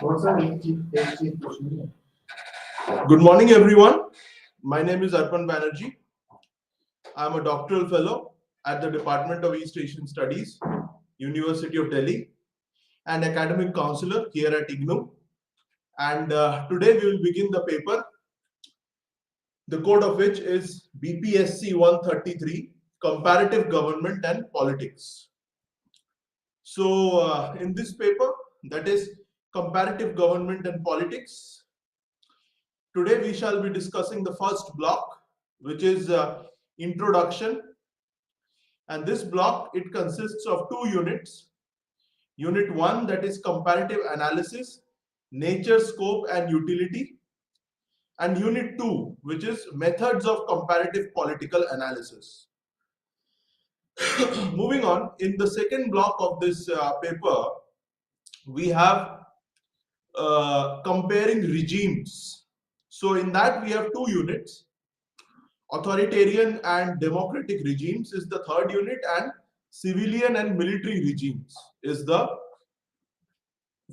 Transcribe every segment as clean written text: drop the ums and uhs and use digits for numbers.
Good morning, everyone. My name is Arpan Banerjee. I am a doctoral fellow at the Department of East Asian Studies, University of Delhi, and academic counselor here at IGNOU. And today we will begin the paper, the code of which is BPSC 133, Comparative Government and Politics. So, in this paper, that is Comparative Government and Politics, today we shall be discussing the first block, which is introduction, and this block, it consists of two units. Unit 1, that is comparative analysis, nature, scope and utility, and unit 2, which is methods of comparative political analysis. Moving on, in the second block of this paper, we have comparing regimes. So in that we have two units. Authoritarian and democratic regimes is the third unit, and civilian and military regimes is the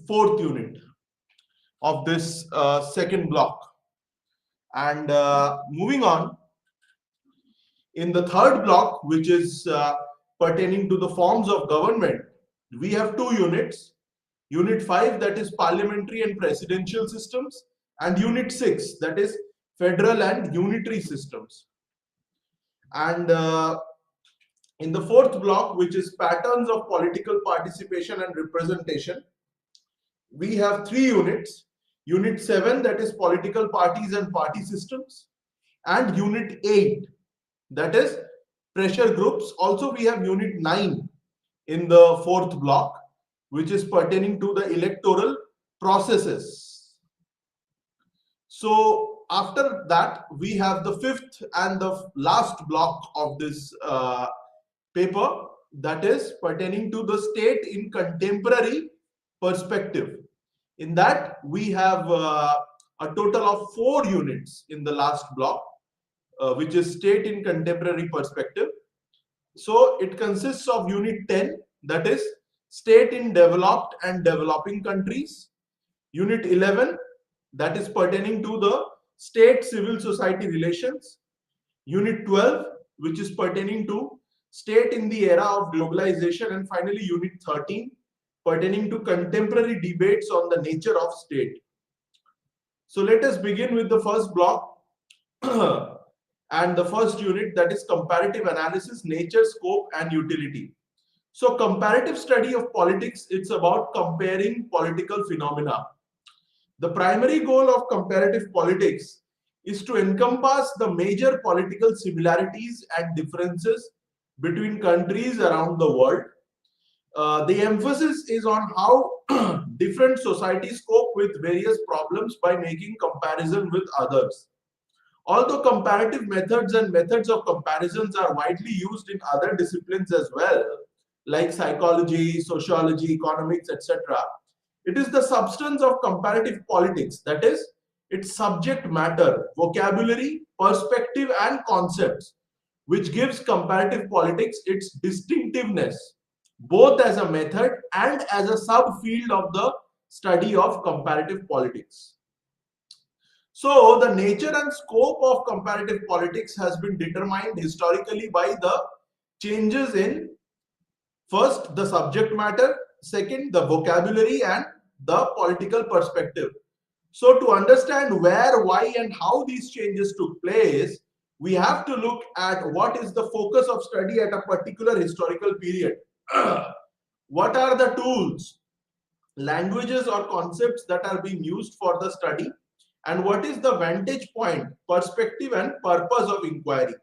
fourth unit of this second block. And moving on, in the third block, which is pertaining to the forms of government, we have two units. Unit 5, that is parliamentary and presidential systems, and unit 6, that is federal and unitary systems. And in the fourth block, which is patterns of political participation and representation, we have three units. Unit 7, that is political parties and party systems, and unit 8, that is pressure groups. Also we have unit 9 in the fourth block, which is pertaining to the electoral processes. So after that, we have the fifth and the last block of this paper, that is pertaining to the state in contemporary perspective. In that, we have a total of 4 units in the last block, which is state in contemporary perspective. So it consists of unit 10, that is state in developed and developing countries. Unit 11, that is pertaining to the state civil society relations. Unit 12, which is pertaining to state in the era of globalization. And finally unit 13, pertaining to contemporary debates on the nature of state. So let us begin with the first block and the first unit, that is comparative analysis, nature, scope and utility. So comparative study of politics, it's about comparing political phenomena. The primary goal of comparative politics is to encompass the major political similarities and differences between countries around the world. The emphasis is on how different societies cope with various problems by making comparison with others. Although comparative methods and methods of comparisons are widely used in other disciplines as well, like psychology, sociology, economics, etc., it is the substance of comparative politics, that is, its subject matter, vocabulary, perspective, and concepts, which gives comparative politics its distinctiveness, both as a method and as a subfield of the study of comparative politics. So the nature and scope of comparative politics has been determined historically by the changes in, first, the subject matter, second, the vocabulary, and the political perspective. So to understand where, why, and how these changes took place, we have to look at what is the focus of study at a particular historical period. What are the tools, languages or concepts that are being used for the study, and what is the vantage point, perspective and purpose of inquiry.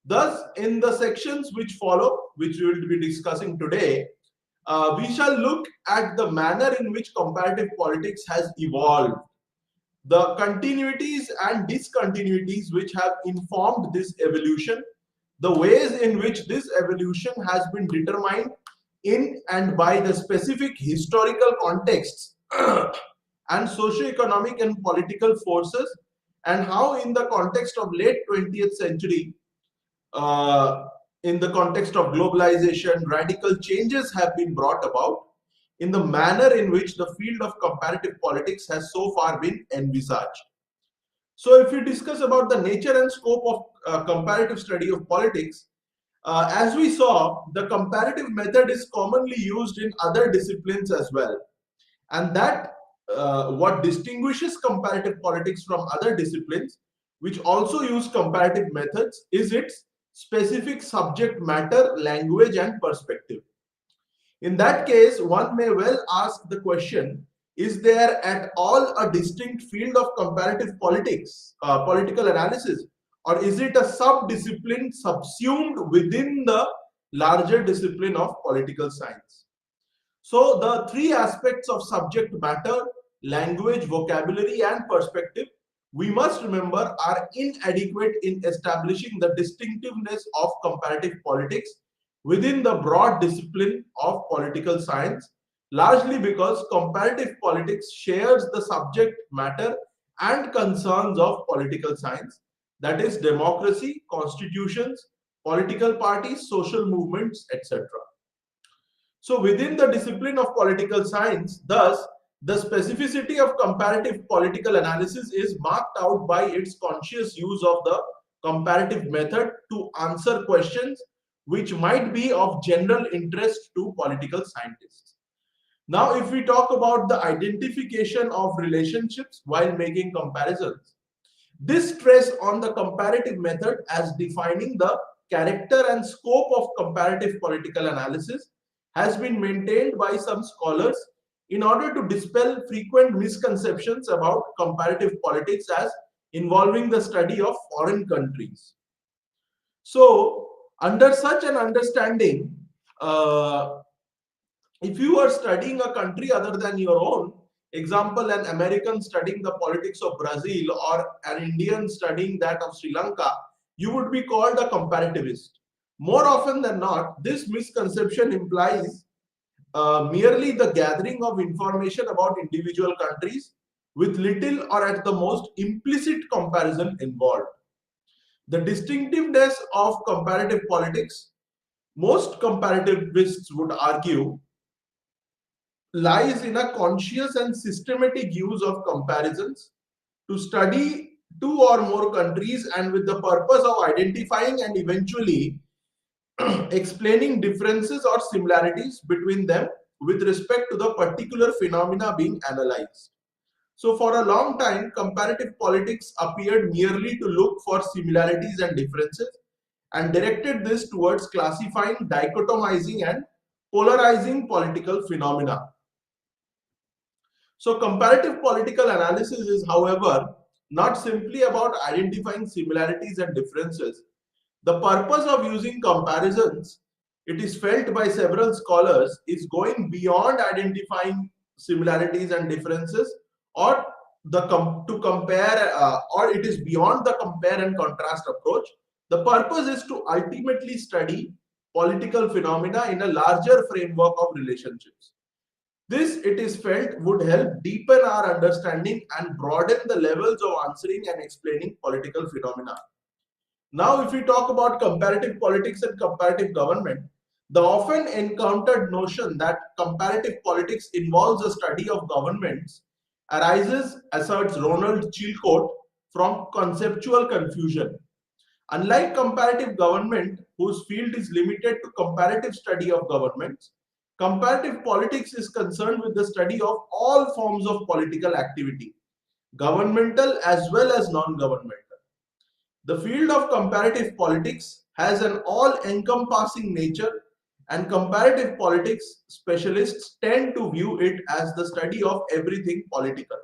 Thus, in the sections which follow, which we will be discussing today, we shall look at the manner in which comparative politics has evolved, the continuities and discontinuities which have informed this evolution, the ways in which this evolution has been determined in and by the specific historical contexts and socio-economic and political forces, and how in the context of late 20th century, in the context of globalization, radical changes have been brought about in the manner in which the field of comparative politics has so far been envisaged. So if we discuss about the nature and scope of comparative study of politics, as we saw, the comparative method is commonly used in other disciplines as well. And that what distinguishes comparative politics from other disciplines, which also use comparative methods, is its specific subject matter, language, and perspective. In that case, one may well ask the question, is there at all a distinct field of comparative politics, political analysis, or is it a sub-discipline subsumed within the larger discipline of political science? So the three aspects of subject matter, language, vocabulary, and perspective, we must remember, are inadequate in establishing the distinctiveness of comparative politics within the broad discipline of political science, largely because comparative politics shares the subject matter and concerns of political science, that is, democracy, constitutions, political parties, social movements, etc. So within the discipline of political science, thus, the specificity of comparative political analysis is marked out by its conscious use of the comparative method to answer questions which might be of general interest to political scientists. Now, if we talk about the identification of relationships while making comparisons, this stress on the comparative method as defining the character and scope of comparative political analysis has been maintained by some scholars in order to dispel frequent misconceptions about comparative politics as involving the study of foreign countries. So, under such an understanding, if you are studying a country other than your own, example, an American studying the politics of Brazil or an Indian studying that of Sri Lanka, you would be called a comparativist. More often than not, this misconception implies merely the gathering of information about individual countries with little or at the most implicit comparison involved. The distinctiveness of comparative politics, most comparativists would argue, lies in a conscious and systematic use of comparisons to study two or more countries and with the purpose of identifying and eventually explaining differences or similarities between them with respect to the particular phenomena being analyzed. So for a long time, comparative politics appeared merely to look for similarities and differences and directed this towards classifying, dichotomizing, and polarizing political phenomena. So comparative political analysis is, however, not simply about identifying similarities and differences. The purpose of using comparisons, it is felt by several scholars, is going beyond identifying similarities and differences, or to compare, or it is beyond the compare and contrast approach. The purpose is to ultimately study political phenomena in a larger framework of relationships. This, it is felt, would help deepen our understanding and broaden the levels of answering and explaining political phenomena. Now, if we talk about comparative politics and comparative government, the often encountered notion that comparative politics involves a study of governments arises, asserts Ronald Chilcott, from conceptual confusion. Unlike comparative government, whose field is limited to comparative study of governments, comparative politics is concerned with the study of all forms of political activity, governmental as well as non-governmental. The field of comparative politics has an all-encompassing nature, and comparative politics specialists tend to view it as the study of everything political.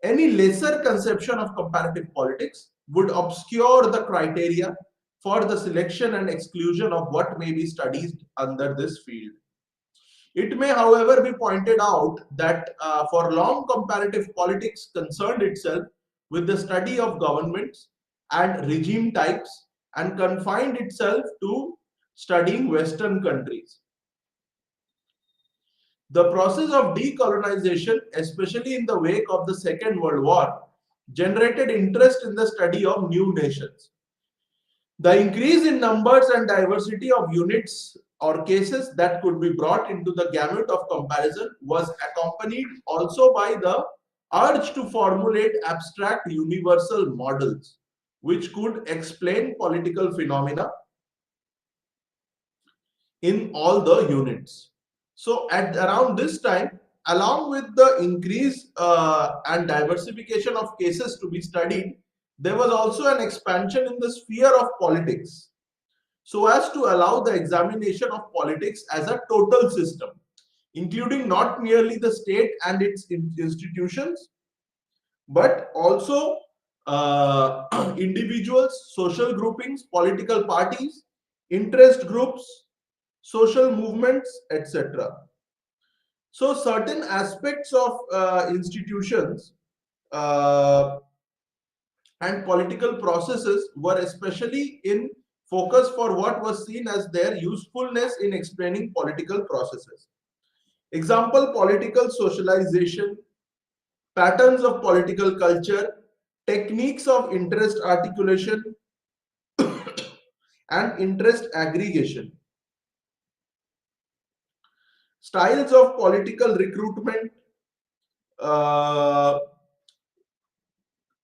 Any lesser conception of comparative politics would obscure the criteria for the selection and exclusion of what may be studied under this field. It may, however, be pointed out that for long, comparative politics concerned itself with the study of governments and regime types and confined itself to studying Western countries. The process of decolonization, especially in the wake of the Second World War, generated interest in the study of new nations. The increase in numbers and diversity of units or cases that could be brought into the gamut of comparison was accompanied also by the urge to formulate abstract universal models which could explain political phenomena in all the units. So at around this time, along with the increase and diversification of cases to be studied, there was also an expansion in the sphere of politics, so as to allow the examination of politics as a total system, including not merely the state and its institutions, but also individuals, social groupings, political parties, interest groups, social movements, etc. So certain aspects of institutions uh, and political processes were especially in focus for what was seen as their usefulness in explaining political processes. Example: political socialization, patterns of political culture, techniques of interest articulation, and interest aggregation, styles of political recruitment, uh,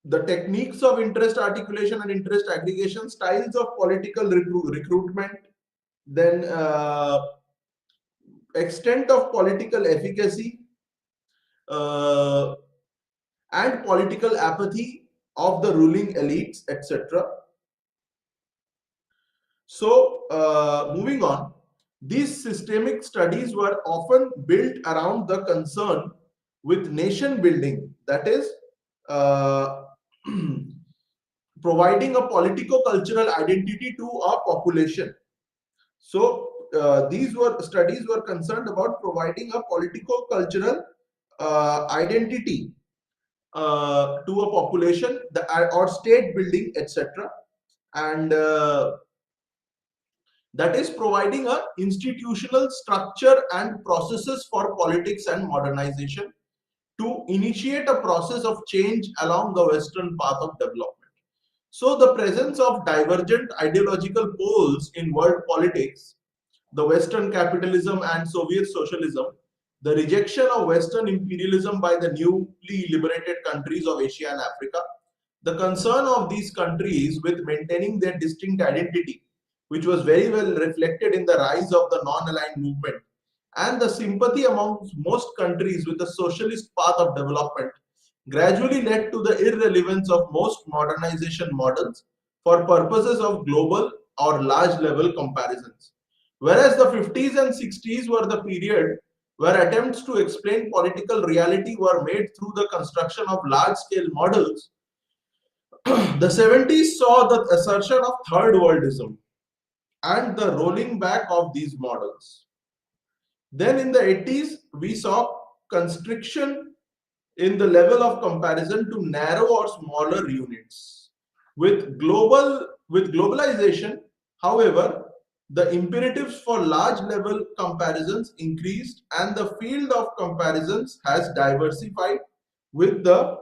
the techniques of interest articulation and interest aggregation, styles of political recruitment, then extent of political efficacy, uh, and political apathy of the ruling elites, etc. So, moving on, these systemic studies were often built around the concern with nation building, that is, uh, providing a politico-cultural identity to a population. So, these were studies were concerned about providing a politico-cultural identity to a population, or state building, etc. And that is providing a institutional structure and processes for politics and modernization to initiate a process of change along the western path of development. So the presence of divergent ideological poles in world politics, the western capitalism and Soviet socialism, the rejection of western imperialism by the newly liberated countries of Asia and Africa, the concern of these countries with maintaining their distinct identity, which was very well reflected in the rise of the non-aligned movement, and the sympathy among most countries with the socialist path of development, gradually led to the irrelevance of most modernization models for purposes of global or large level comparisons. Whereas the 50s and 60s were the period where attempts to explain political reality were made through the construction of large scale models, the 70s saw the assertion of third worldism and the rolling back of these models. Then in the 80s, we saw constriction in the level of comparison to narrow or smaller units. With globalization, however, the imperatives for large level comparisons increased and the field of comparisons has diversified with the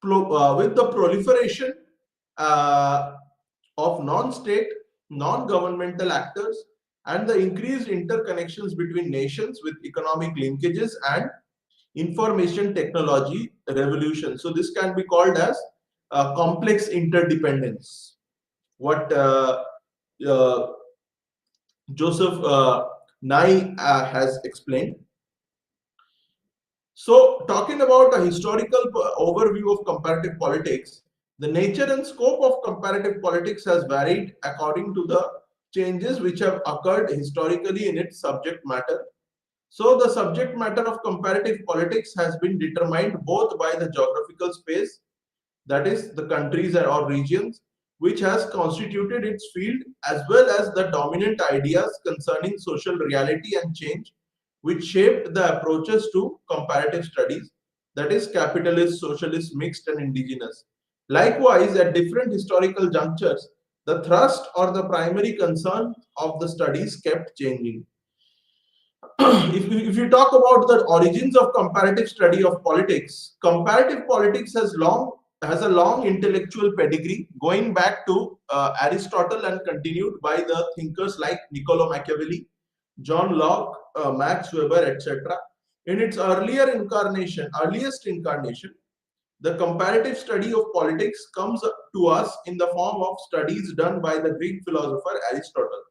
proliferation uh, of non-state, non-governmental actors, and the increased interconnections between nations with economic linkages and information technology revolution. So this can be called as complex interdependence. What uh, Joseph Nye has explained. So, talking about a historical overview of comparative politics, the nature and scope of comparative politics has varied according to the changes which have occurred historically in its subject matter. So, the subject matter of comparative politics has been determined both by the geographical space, that is, the countries or regions, which has constituted its field, as well as the dominant ideas concerning social reality and change which shaped the approaches to comparative studies, that is, capitalist, socialist, mixed, and indigenous. Likewise, at different historical junctures, the thrust or the primary concern of the studies kept changing. If you talk about the origins of comparative study of politics, comparative politics has long has a long intellectual pedigree going back to Aristotle and continued by the thinkers like Niccolo Machiavelli, John Locke, Max Weber, etc. In its earliest incarnation, the comparative study of politics comes to us in the form of studies done by the Greek philosopher Aristotle.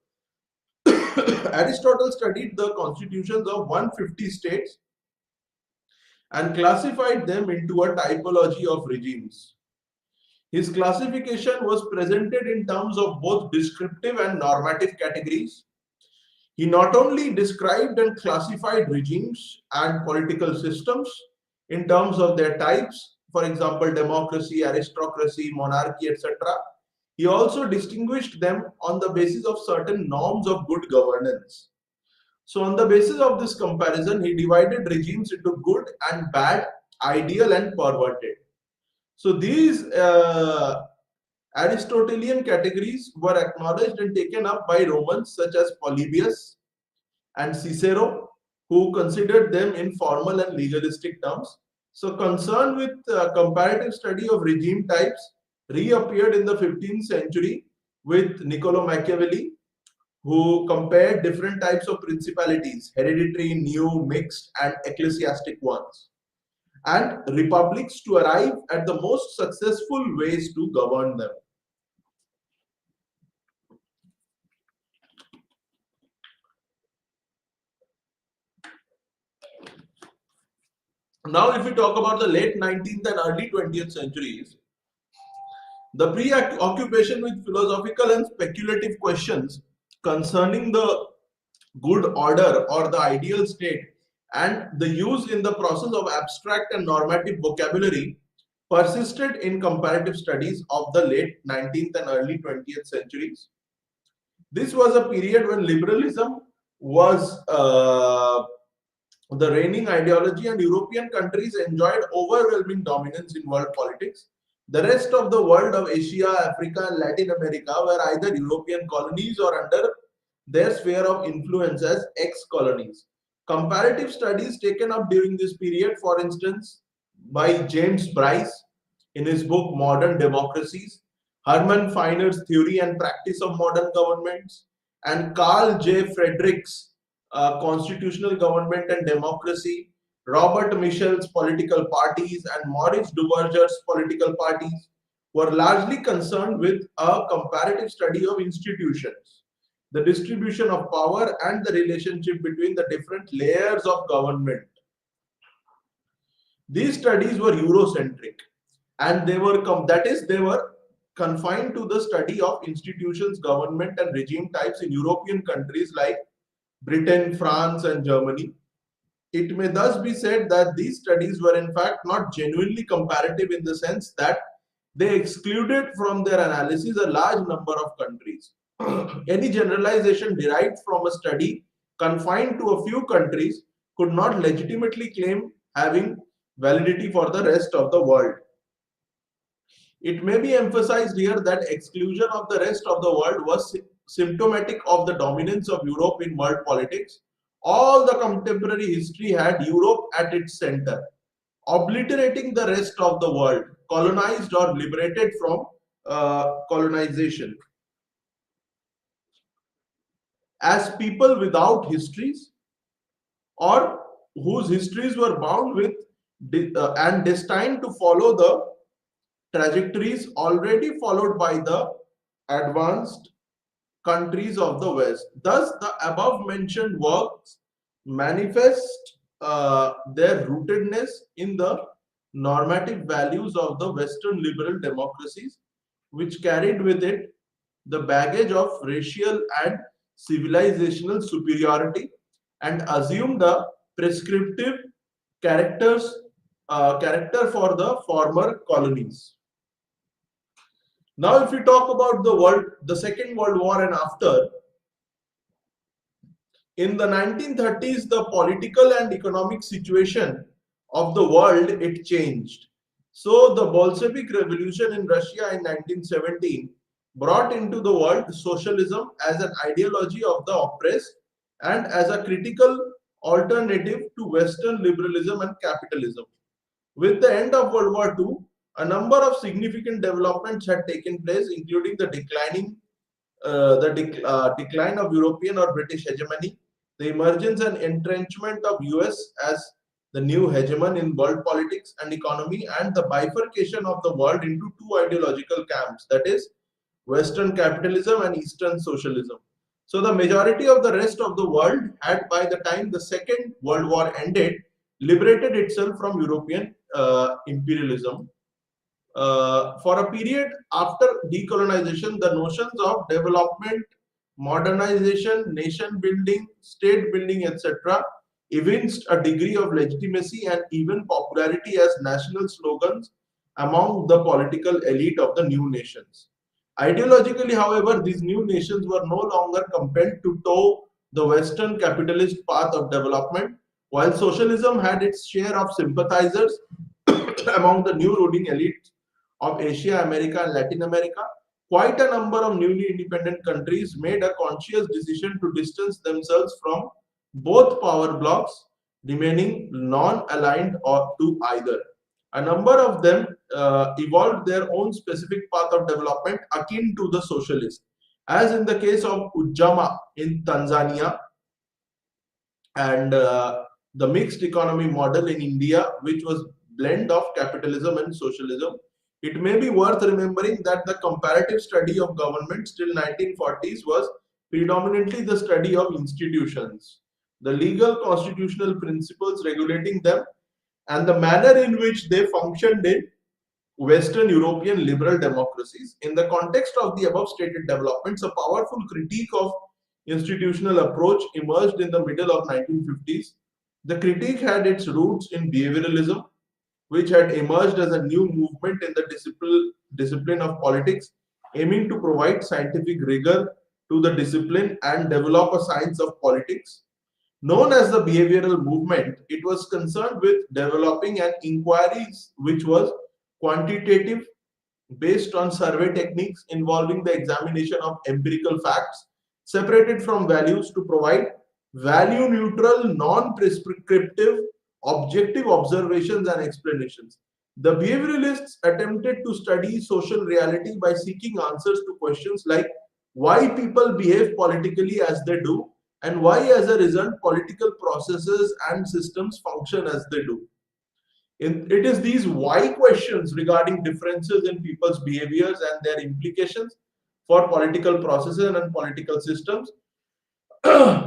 Aristotle studied the constitutions of 150 states and classified them into a typology of regimes. His classification was presented in terms of both descriptive and normative categories. He not only described and classified regimes and political systems in terms of their types, for example, democracy, aristocracy, monarchy, etc., he also distinguished them on the basis of certain norms of good governance. So, on the basis of this comparison, he divided regimes into good and bad, ideal and perverted. So, these Aristotelian categories were acknowledged and taken up by Romans such as Polybius and Cicero, who considered them in formal and legalistic terms. So, concern with comparative study of regime types reappeared in the 15th century with Niccolo Machiavelli, who compared different types of principalities, hereditary, new, mixed, and ecclesiastic ones, and republics to arrive at the most successful ways to govern them. Now, if we talk about the late 19th and early 20th centuries, the preoccupation with philosophical and speculative questions concerning the good order or the ideal state and the use in the process of abstract and normative vocabulary persisted in comparative studies of the late 19th and early 20th centuries. This was a period when liberalism was the reigning ideology and European countries enjoyed overwhelming dominance in world politics. The rest of the world of Asia, Africa, and Latin America were either European colonies or under their sphere of influence as ex-colonies. Comparative studies taken up during this period, for instance, by James Bryce in his book Modern Democracies, Herman Feiner's Theory and Practice of Modern Governments, and Carl J. Frederick's Constitutional Government and Democracy, Robert Michel's Political Parties, and Maurice Duverger's Political Parties were largely concerned with a comparative study of institutions, the distribution of power, and the relationship between the different layers of government. These studies were Eurocentric, and they were confined to the study of institutions, government, and regime types in European countries like Britain, France, and Germany. It may thus be said that these studies were in fact not genuinely comparative in the sense that they excluded from their analysis a large number of countries. Any generalization derived from a study confined to a few countries could not legitimately claim having validity for the rest of the world. It may be emphasized here that exclusion of the rest of the world was symptomatic of the dominance of Europe in world politics. All the contemporary history had Europe at its center, obliterating the rest of the world, colonized or liberated from colonization. As people without histories or whose histories were bound with and destined to follow the trajectories already followed by the advanced countries of the West. Thus, the above mentioned works manifest their rootedness in the normative values of the Western liberal democracies, which carried with it the baggage of racial and civilizational superiority and assumed a prescriptive character for the former colonies. Now, if we talk about the Second World War and after, in the 1930s, the political and economic situation of the world, it changed. So, the Bolshevik Revolution in Russia in 1917 brought into the world socialism as an ideology of the oppressed and as a critical alternative to Western liberalism and capitalism. With the end of World War II, A number of significant developments had taken place, including the decline of European or British hegemony, the emergence and entrenchment of US as the new hegemon in world politics and economy, and the bifurcation of the world into two ideological camps, that is, Western capitalism and Eastern socialism. So the majority of the rest of the world had, by the time the Second World War ended, liberated itself from European imperialism. For a period after decolonization, the notions of development, modernization, nation building, state building, etc., evinced a degree of legitimacy and even popularity as national slogans among the political elite of the new nations. Ideologically, however, these new nations were no longer compelled to toe the Western capitalist path of development, while socialism had its share of sympathizers among the new ruling elite of Asia, America, and Latin America. Quite a number of newly independent countries made a conscious decision to distance themselves from both power blocs, remaining non-aligned or to either. A number of them evolved their own specific path of development akin to the socialist, as in the case of Ujjama in Tanzania and the mixed economy model in India, which was blend of capitalism and socialism. It may be worth remembering that the comparative study of governments till 1940s was predominantly the study of institutions, the legal constitutional principles regulating them, and the manner in which they functioned in Western European liberal democracies. In the context of the above stated developments, a powerful critique of institutional approach emerged in the middle of 1950s. The critique had its roots in behavioralism, which had emerged as a new movement in the discipline of politics, aiming to provide scientific rigor to the discipline and develop a science of politics. Known as the behavioral movement, it was concerned with developing an inquiry which was quantitative, based on survey techniques involving the examination of empirical facts separated from values to provide value neutral, non prescriptive, objective observations and explanations. The behavioralists attempted to study social reality by seeking answers to questions like why people behave politically as they do, and why, as a result, political processes and systems function as they do. It is these why questions regarding differences in people's behaviors and their implications for political processes and political systems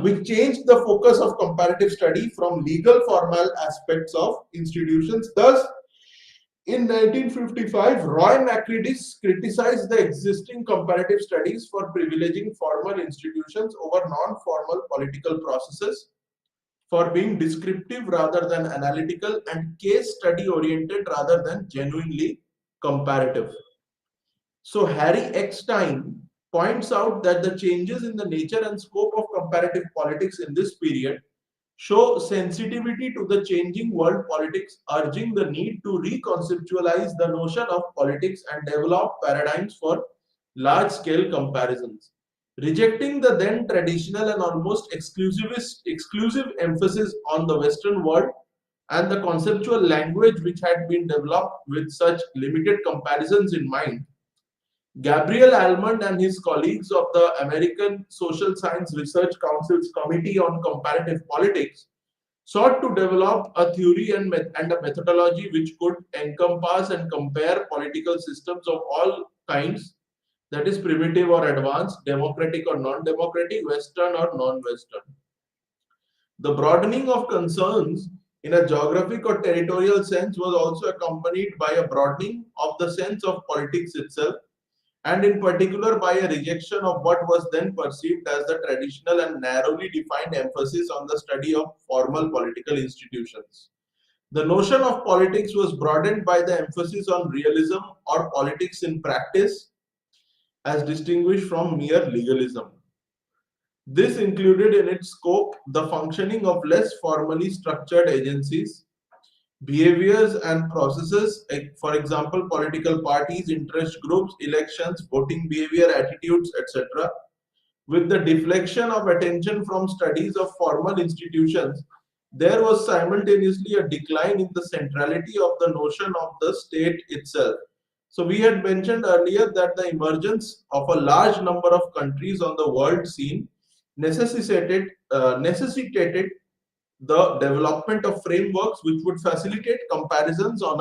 which changed the focus of comparative study from legal formal aspects of institutions. Thus, in 1955, Roy Macridis criticized the existing comparative studies for privileging formal institutions over non-formal political processes, for being descriptive rather than analytical, and case study oriented rather than genuinely comparative. So Harry Eckstein points out that the changes in the nature and scope of comparative politics in this period show sensitivity to the changing world politics, urging the need to reconceptualize the notion of politics and develop paradigms for large-scale comparisons. Rejecting the then traditional and almost exclusive emphasis on the Western world and the conceptual language which had been developed with such limited comparisons in mind, Gabriel Almond and his colleagues of the American Social Science Research Council's Committee on Comparative Politics sought to develop a theory and a methodology which could encompass and compare political systems of all kinds, that is, primitive or advanced, democratic or non democratic, Western or non Western. The broadening of concerns in a geographic or territorial sense was also accompanied by a broadening of the sense of politics itself, and in particular by a rejection of what was then perceived as the traditional and narrowly defined emphasis on the study of formal political institutions. The notion of politics was broadened by the emphasis on realism or politics in practice as distinguished from mere legalism. This included in its scope the functioning of less formally structured agencies, behaviors and processes, like for example, political parties, interest groups, elections, voting behavior, attitudes, etc., with the deflection of attention from studies of formal institutions there was simultaneously a decline in the centrality of the notion of the state itself. So we had mentioned earlier that the emergence of a large number of countries on the world scene necessitated the development of frameworks which would facilitate comparisons on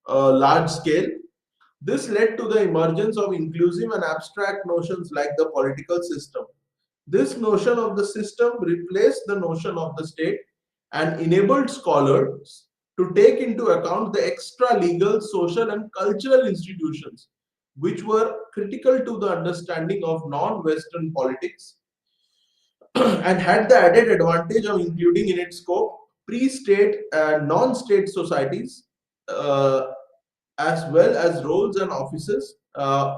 a large scale. This led to the emergence of inclusive and abstract notions like the political system. This notion of the system replaced the notion of the state and enabled scholars to take into account the extra legal, social, and cultural institutions which were critical to the understanding of non Western politics and had the added advantage of including in its scope pre-state and non-state societies, uh, as well as roles and offices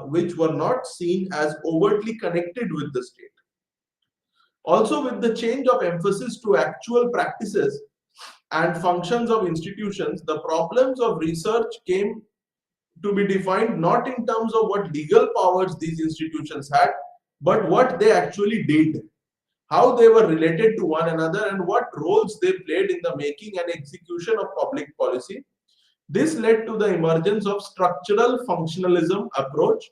which were not seen as overtly connected with the state. Also, with the change of emphasis to actual practices and functions of institutions, the problems of research came to be defined not in terms of what legal powers these institutions had, but what they actually did, how they were related to one another, and what roles they played in the making and execution of public policy. This led to the emergence of structural functionalism approach,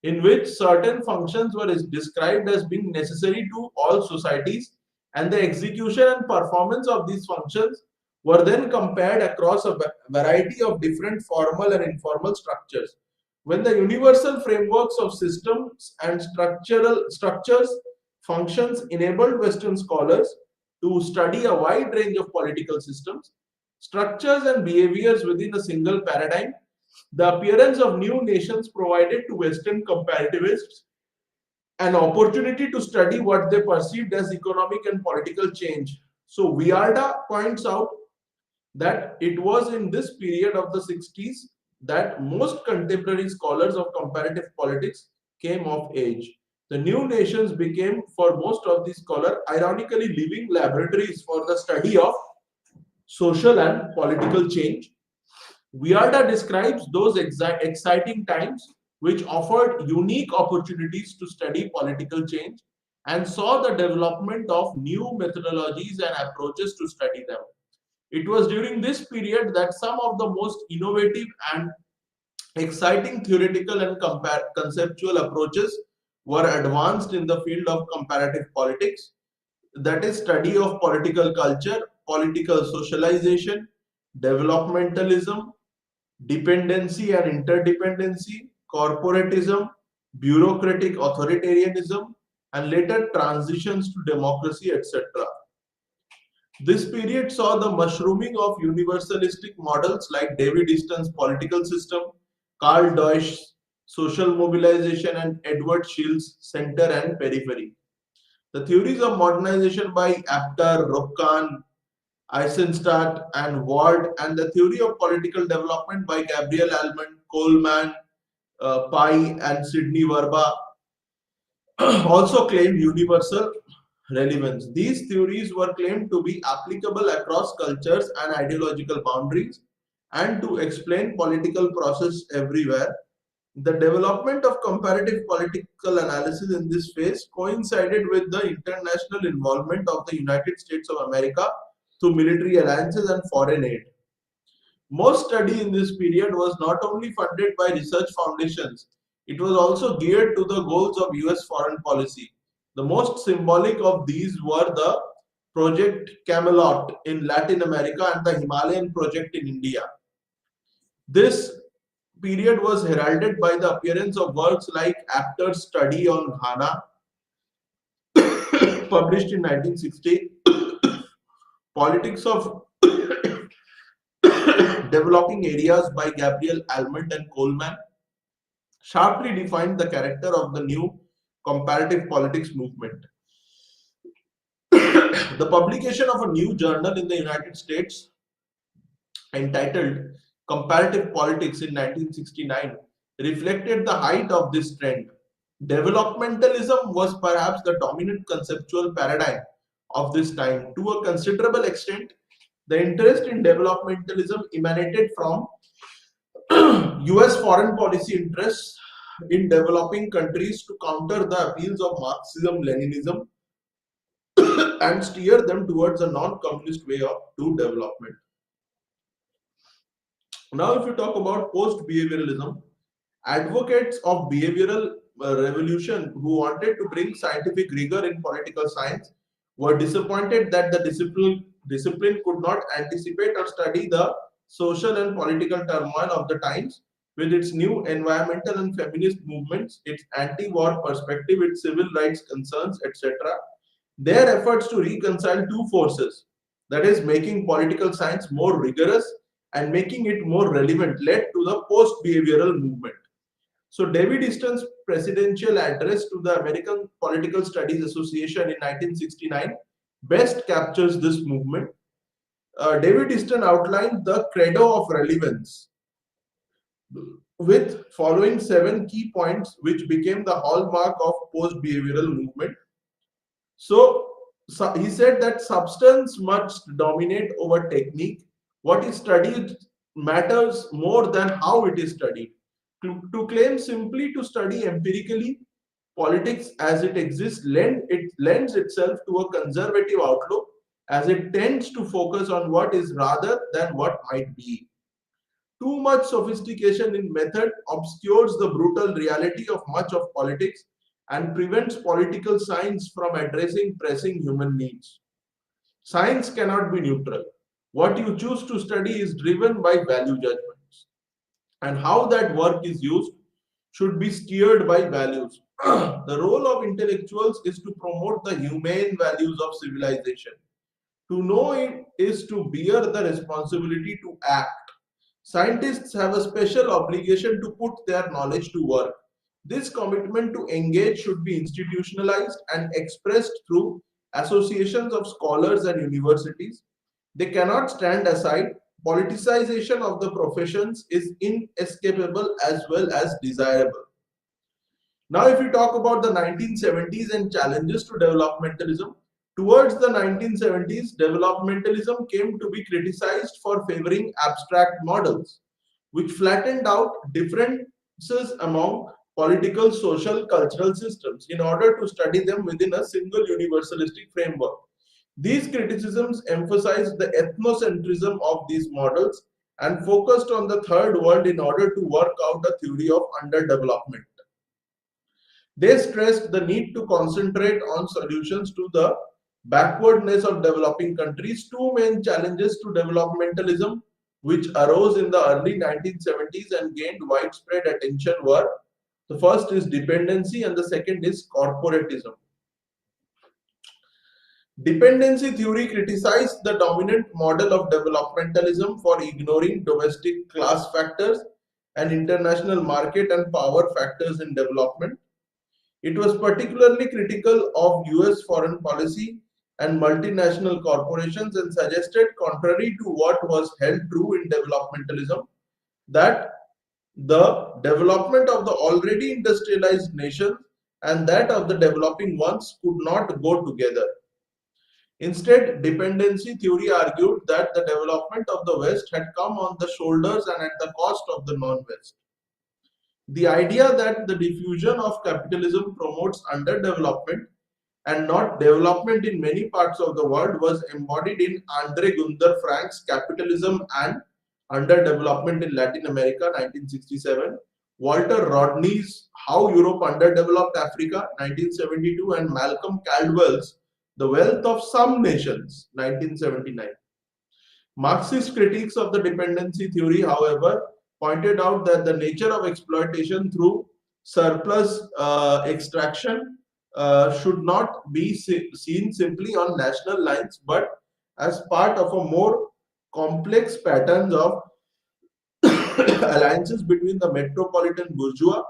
in which certain functions were described as being necessary to all societies, and the execution and performance of these functions were then compared across a variety of different formal and informal structures. When the universal frameworks of systems and structural structures functions enabled Western scholars to study a wide range of political systems, structures, and behaviors within a single paradigm, the appearance of new nations provided to Western comparativists an opportunity to study what they perceived as economic and political change. So, Viarda points out that it was in this period of the 60s that most contemporary scholars of comparative politics came of age. The new nations became, for most of these scholars, ironically living laboratories for the study of social and political change. Viarda describes those exciting times which offered unique opportunities to study political change and saw the development of new methodologies and approaches to study them. It was during this period that some of the most innovative and exciting theoretical and conceptual approaches were advanced in the field of comparative politics, that is, study of political culture, political socialization, developmentalism, dependency and interdependency, corporatism, bureaucratic authoritarianism, and later transitions to democracy, etc. This period saw the mushrooming of universalistic models like David Easton's political system, Karl Deutsch's social mobilization, and Edward Shield's center and periphery. The theories of modernization by Apter, Rokkan, Eisenstadt, and Ward, and the theory of political development by Gabriel Almond, Coleman, Pai, and Sidney Verba also claimed universal relevance. These theories were claimed to be applicable across cultures and ideological boundaries and to explain political process everywhere. The development of comparative political analysis in this phase coincided with the international involvement of the United States of America through military alliances and foreign aid. Most study in this period was not only funded by research foundations, it was also geared to the goals of US foreign policy. The most symbolic of these were the Project Camelot in Latin America and the Himalayan Project in India. This period was heralded by the appearance of works like Apter's study on Ghana, published in 1960, Politics of Developing Areas by Gabriel Almond and Coleman, sharply defined the character of the new comparative politics movement. The publication of a new journal in the United States entitled Comparative Politics in 1969 reflected the height of this trend. Developmentalism was perhaps the dominant conceptual paradigm of this time. To a considerable extent, the interest in developmentalism emanated from US foreign policy interests in developing countries to counter the appeals of Marxism Leninism and steer them towards a non-communist way of to development. Now, if you talk about post-behavioralism, advocates of behavioral revolution who wanted to bring scientific rigor in political science were disappointed that the discipline could not anticipate or study the social and political turmoil of the times with its new environmental and feminist movements, its anti-war perspective, its civil rights concerns, etc. Their efforts to reconcile two forces, that is, making political science more rigorous and making it more relevant, led to the post-behavioral movement. So David Easton's presidential address to the American Political Studies Association in 1969 best captures this movement. David Easton outlined the credo of relevance with following 7 key points which became the hallmark of post-behavioral movement. So he said that substance must dominate over technique. What is studied matters more than how it is studied. To claim simply to study empirically politics as it exists it lends itself to a conservative outlook as it tends to focus on what is rather than what might be. Too much sophistication in method obscures the brutal reality of much of politics and prevents political science from addressing pressing human needs. Science cannot be neutral. What you choose to study is driven by value judgments, and how that work is used should be steered by values. The role of intellectuals is to promote the humane values of civilization. To know it is to bear the responsibility to act. Scientists have a special obligation to put their knowledge to work. This commitment to engage should be institutionalized and expressed through associations of scholars and universities. They cannot stand aside. Politicization of the professions is inescapable as well as desirable. Now, if we talk about the 1970s and challenges to developmentalism, towards the 1970s, developmentalism came to be criticized for favoring abstract models, which flattened out differences among political, social, cultural systems in order to study them within a single universalistic framework. These criticisms emphasized the ethnocentrism of these models and focused on the third world in order to work out a theory of underdevelopment. They stressed the need to concentrate on solutions to the backwardness of developing countries. Two main challenges to developmentalism, which arose in the early 1970s and gained widespread attention, were the first is dependency and the second is corporatism. Dependency theory criticized the dominant model of developmentalism for ignoring domestic class factors and international market and power factors in development. It was particularly critical of US foreign policy and multinational corporations and suggested, contrary to what was held true in developmentalism, that the development of the already industrialized nations and that of the developing ones could not go together. Instead, dependency theory argued that the development of the West had come on the shoulders and at the cost of the non-West. The idea that the diffusion of capitalism promotes underdevelopment and not development in many parts of the world was embodied in Andre Gunther Frank's Capitalism and Underdevelopment in Latin America, 1967, Walter Rodney's How Europe Underdeveloped Africa, 1972, and Malcolm Caldwell's The Wealth of Some Nations, 1979. Marxist critiques of the dependency theory, however, pointed out that the nature of exploitation through surplus extraction should not be seen simply on national lines but as part of a more complex patterns of alliances between the metropolitan bourgeois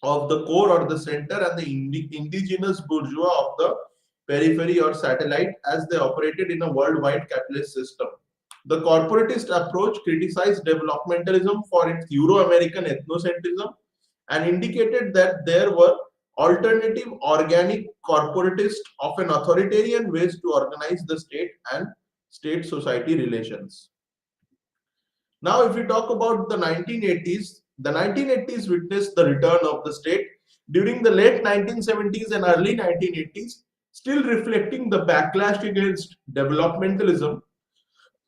of the core or the center and the indigenous bourgeois of the periphery or satellite as they operated in a worldwide capitalist system. The corporatist approach criticized developmentalism for its Euro-American ethnocentrism and indicated that there were alternative organic corporatist often authoritarian ways to organize the state and state-society relations. Now, if we talk about the 1980s witnessed the return of the state. During the late 1970s and early 1980s, Still reflecting the backlash against developmentalism,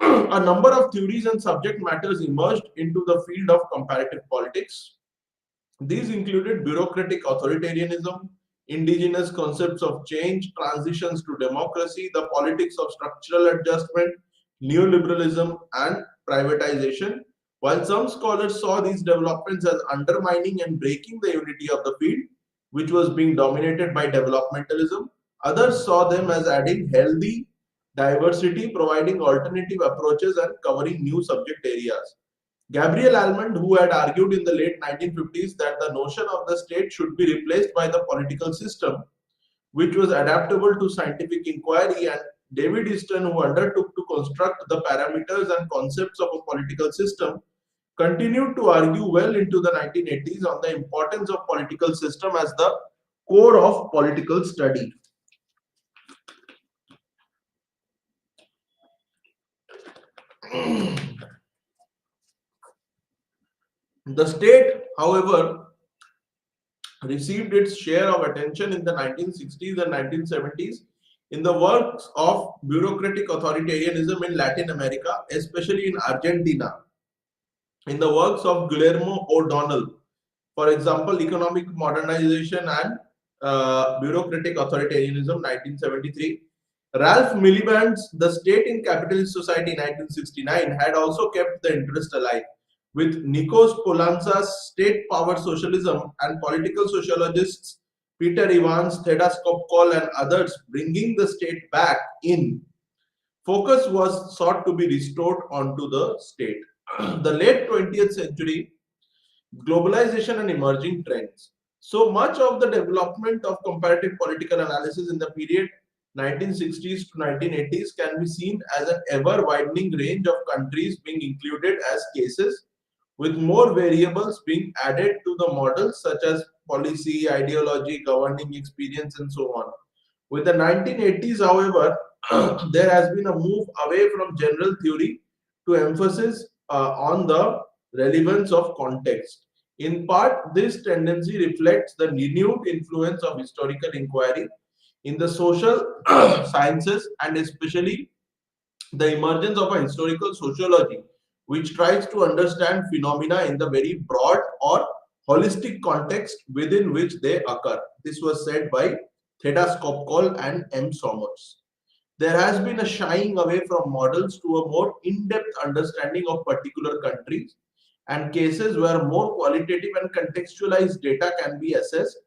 a number of theories and subject matters emerged into the field of comparative politics. These included bureaucratic authoritarianism, indigenous concepts of change, transitions to democracy, the politics of structural adjustment, neoliberalism, and privatization. While some scholars saw these developments as undermining and breaking the unity of the field, which was being dominated by developmentalism, others saw them as adding healthy diversity, providing alternative approaches, and covering new subject areas. Gabriel Almond, who had argued in the late 1950s that the notion of the state should be replaced by the political system, which was adaptable to scientific inquiry, and David Easton, who undertook to construct the parameters and concepts of a political system, continued to argue well into the 1980s on the importance of political system as the core of political study. The state, however, received its share of attention in the 1960s and 1970s in the works of bureaucratic authoritarianism in Latin America, especially in Argentina, in the works of Guillermo O'Donnell, for example, Economic Modernization and Bureaucratic Authoritarianism, 1973. Ralph Miliband's The State in Capitalist Society, 1969, had also kept the interest alive, with Nikos Poulantzas' State Power Socialism and political sociologists Peter Evans, Theda Skopkol, and others bringing the state back in. Focus was sought to be restored onto the state. The late 20th century, globalization and emerging trends. So much of the development of comparative political analysis in the period 1960s to 1980s can be seen as an ever widening range of countries being included as cases, with more variables being added to the models such as policy, ideology, governing experience, and so on. With the 1980s, however, there has been a move away from general theory to emphasis on the relevance of context. In part, this tendency reflects the renewed influence of historical inquiry in the social sciences, and especially the emergence of a historical sociology which tries to understand phenomena in the very broad or holistic context within which they occur. This was said by Theda Skopkol and M. Somers. There has been a shying away from models to a more in-depth understanding of particular countries and cases where more qualitative and contextualized data can be assessed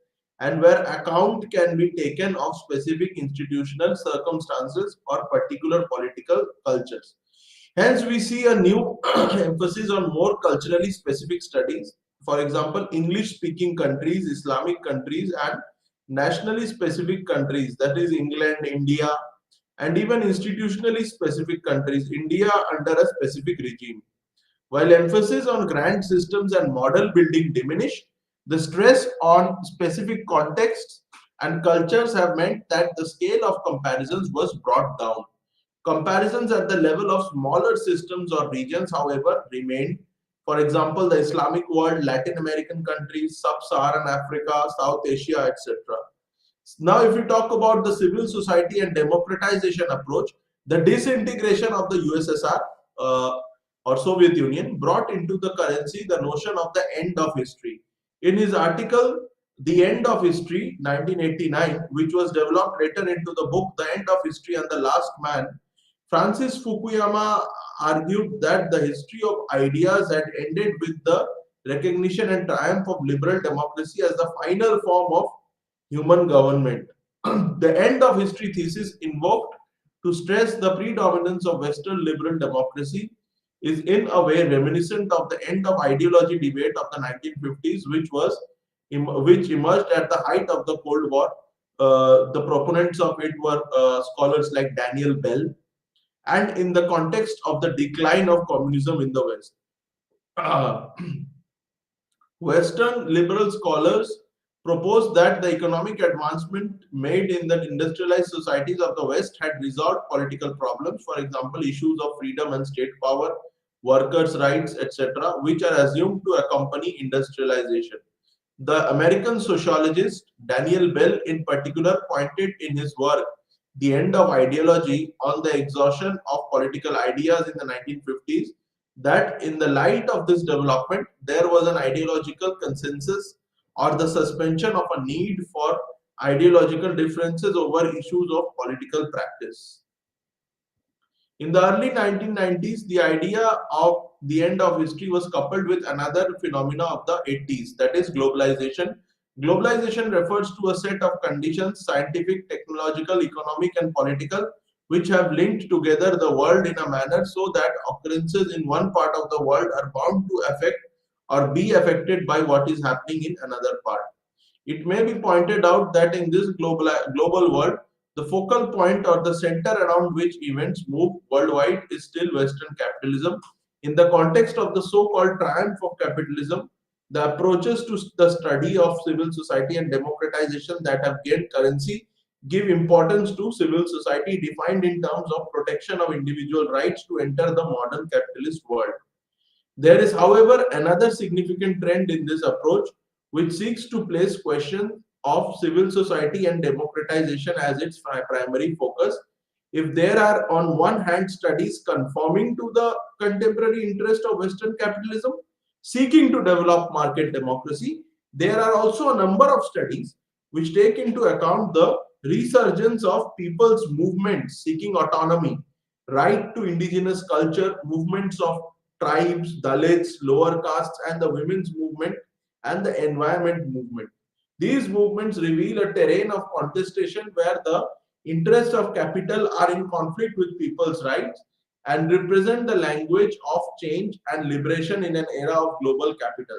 and where account can be taken of specific institutional circumstances or particular political cultures. Hence, we see a new emphasis on more culturally specific studies. For example, English speaking countries, Islamic countries, and nationally specific countries, that is, England, India, and even institutionally specific countries, India under a specific regime. While emphasis on grand systems and model building diminish, the stress on specific contexts and cultures have meant that the scale of comparisons was brought down. Comparisons at the level of smaller systems or regions, however, remained. For example, the Islamic world, Latin American countries, Sub-Saharan Africa, South Asia, etc. Now, if we talk about the civil society and democratization approach, the disintegration of the USSR or Soviet Union brought into the currency the notion of the end of history. In his article, The End of History, 1989, which was developed later into the book The End of History and the Last Man, Francis Fukuyama argued that the history of ideas had ended with the recognition and triumph of liberal democracy as the final form of human government. The end of history thesis invoked to stress the predominance of Western liberal democracy is in a way reminiscent of the end of ideology debate of the 1950s, which emerged at the height of the Cold War. The proponents of it were scholars like Daniel Bell, and in the context of the decline of communism in the West. Western liberal scholars proposed that the economic advancement made in the industrialized societies of the West had resolved political problems, for example, issues of freedom and state power, workers' rights, etc., which are assumed to accompany industrialization. The American sociologist Daniel Bell, in particular, pointed in his work The End of Ideology on the exhaustion of political ideas in the 1950s that, in the light of this development, there was an ideological consensus or the suspension of a need for ideological differences over issues of political practice. In the early 1990s, the idea of the end of history was coupled with another phenomena of the 80s, that is globalization. Globalization refers to a set of conditions, scientific, technological, economic, and political, which have linked together the world in a manner so that occurrences in one part of the world are bound to affect or be affected by what is happening in another part. It may be pointed out that in this global world, the focal point or the center around which events move worldwide is still Western capitalism. In the context of the so-called triumph of capitalism, the approaches to the study of civil society and democratization that have gained currency give importance to civil society defined in terms of protection of individual rights to enter the modern capitalist world. There is, however, another significant trend in this approach which seeks to place question of civil society and democratization as its primary focus. If there are, on one hand, studies conforming to the contemporary interest of Western capitalism, seeking to develop market democracy, there are also a number of studies which take into account the resurgence of people's movements seeking autonomy, right to indigenous culture, movements of tribes, Dalits, lower castes, and the women's movement and the environment movement. These movements reveal a terrain of contestation where the interests of capital are in conflict with people's rights and represent the language of change and liberation in an era of global capital.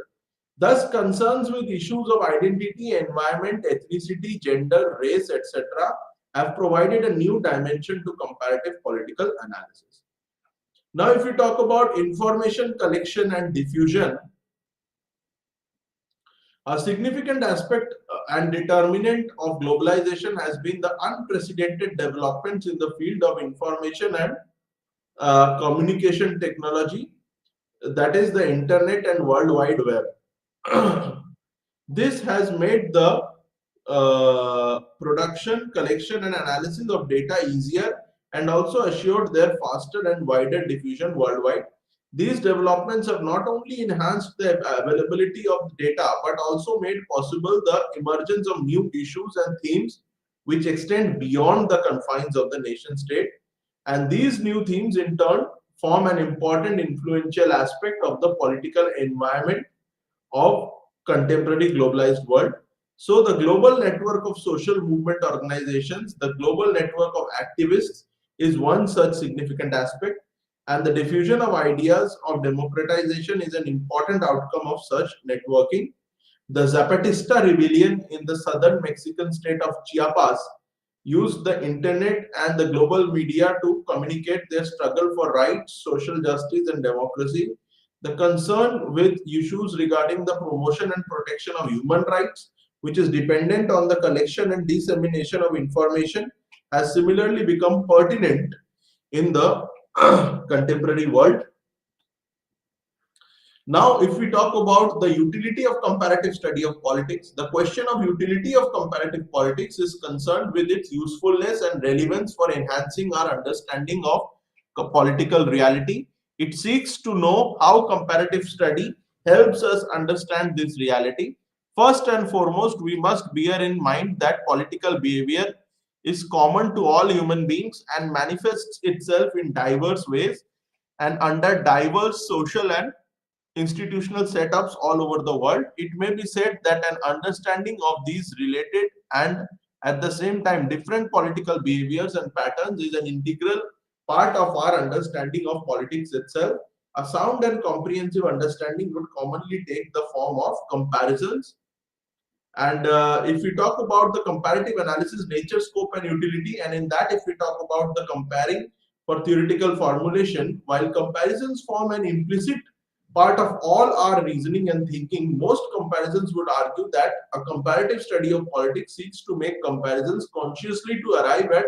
Thus, concerns with issues of identity, environment, ethnicity, gender, race, etc., have provided a new dimension to comparative political analysis. Now, if we talk about information collection and diffusion, a significant aspect and determinant of globalization has been the unprecedented developments in the field of information and communication technology, that is the internet and World Wide Web. This has made the production, collection, and analysis of data easier and also assured their faster and wider diffusion worldwide. These developments have not only enhanced the availability of data but also made possible the emergence of new issues and themes which extend beyond the confines of the nation state. And these new themes, in turn, form an important influential aspect of the political environment of contemporary globalized world. So the global network of social movement organizations, the global network of activists is one such significant aspect, and the diffusion of ideas of democratization is an important outcome of such networking. The Zapatista rebellion in the southern Mexican state of Chiapas used the internet and the global media to communicate their struggle for rights, social justice, and democracy. The concern with issues regarding the promotion and protection of human rights, which is dependent on the collection and dissemination of information, has similarly become pertinent in the contemporary world. Now, if we talk about the utility of comparative study of politics, the question of utility of comparative politics is concerned with its usefulness and relevance for enhancing our understanding of political reality. It seeks to know how comparative study helps us understand this reality. First and foremost, we must bear in mind that political behavior is common to all human beings and manifests itself in diverse ways and under diverse social and institutional setups all over the world. It may be said that an understanding of these related and at the same time different political behaviors and patterns is an integral part of our understanding of politics itself. A sound and comprehensive understanding would commonly take the form of comparisons. And if we talk about the comparative analysis, nature, scope, and utility, and in that, if we talk about the comparing for theoretical formulation, while comparisons form an implicit part of all our reasoning and thinking, most comparisons would argue that a comparative study of politics seeks to make comparisons consciously to arrive at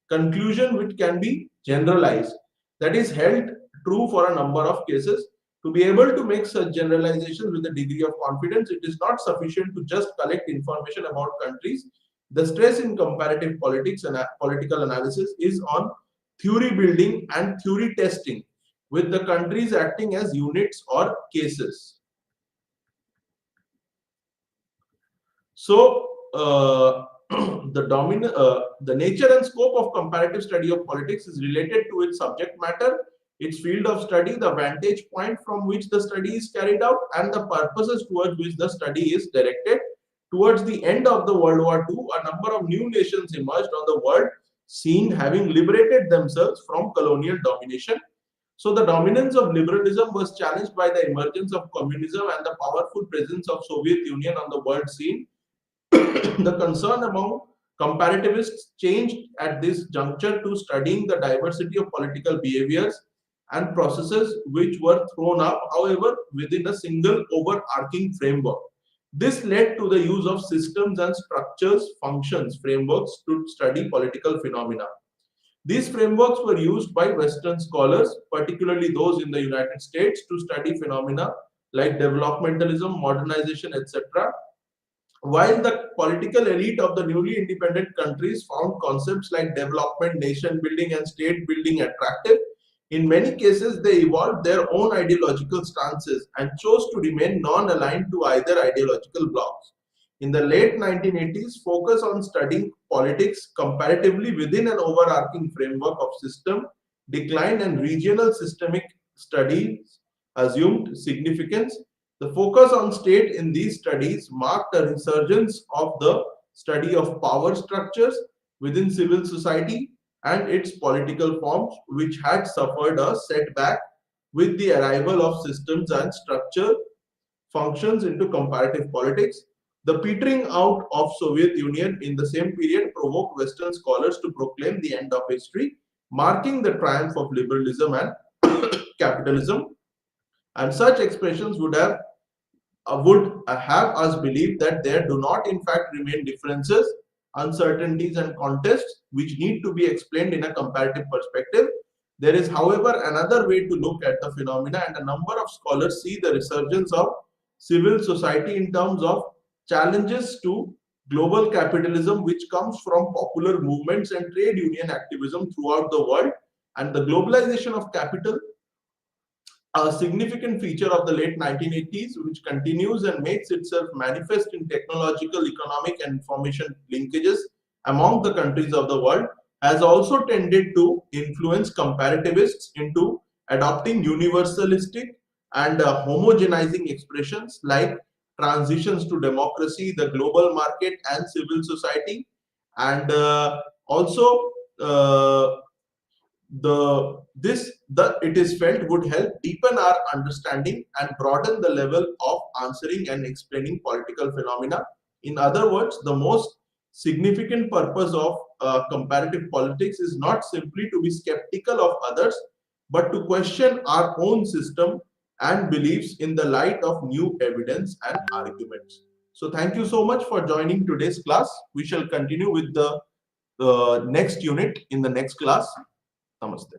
conclusion which can be generalized. That is held true for a number of cases. To be able to make such generalizations with a degree of confidence, it is not sufficient to just collect information about countries. The stress in comparative politics and political analysis is on theory building and theory testing, with the countries acting as units or cases. So, the nature and scope of comparative study of politics is related to its subject matter, its field of study, the vantage point from which the study is carried out, and the purposes towards which the study is directed. Towards the end of the World War II, a number of new nations emerged on the world scene, having liberated themselves from colonial domination. So the dominance of liberalism was challenged by the emergence of communism and the powerful presence of Soviet Union on the world scene. The concern among comparativists changed at this juncture to studying the diversity of political behaviors and processes which were thrown up, however, within a single overarching framework. This led to the use of systems and structures, functions, frameworks to study political phenomena. These frameworks were used by Western scholars, particularly those in the United States, to study phenomena like developmentalism, modernization, etc. While the political elite of the newly independent countries found concepts like development, nation building, and state building attractive, in many cases they evolved their own ideological stances and chose to remain non aligned to either ideological blocks. In the late 1980s, focus on studying politics comparatively within an overarching framework of system declined and regional systemic studies assumed significance. The focus on state in these studies marked a resurgence of the study of power structures within civil society and its political forms, which had suffered a setback with the arrival of systems and structure functions into comparative politics. The petering out of Soviet Union in the same period provoked Western scholars to proclaim the end of history, marking the triumph of liberalism and capitalism. And such expressions would have us believe that there do not in fact remain differences, uncertainties, and contests which need to be explained in a comparative perspective. There is, however, another way to look at the phenomena, and a number of scholars see the resurgence of civil society in terms of challenges to global capitalism, which comes from popular movements and trade union activism throughout the world, and the globalization of capital, a significant feature of the late 1980s, which continues and makes itself manifest in technological, economic, and information linkages among the countries of the world, has also tended to influence comparativists into adopting universalistic and homogenizing expressions like transitions to democracy, the global market, and civil society, and also the it is felt would help deepen our understanding and broaden the level of answering and explaining political phenomena. In other words, the most significant purpose of comparative politics is not simply to be skeptical of others, but to question our own system and beliefs in the light of new evidence and arguments. So thank you so much for joining today's class. We shall continue with the next unit in the next class. Namaste.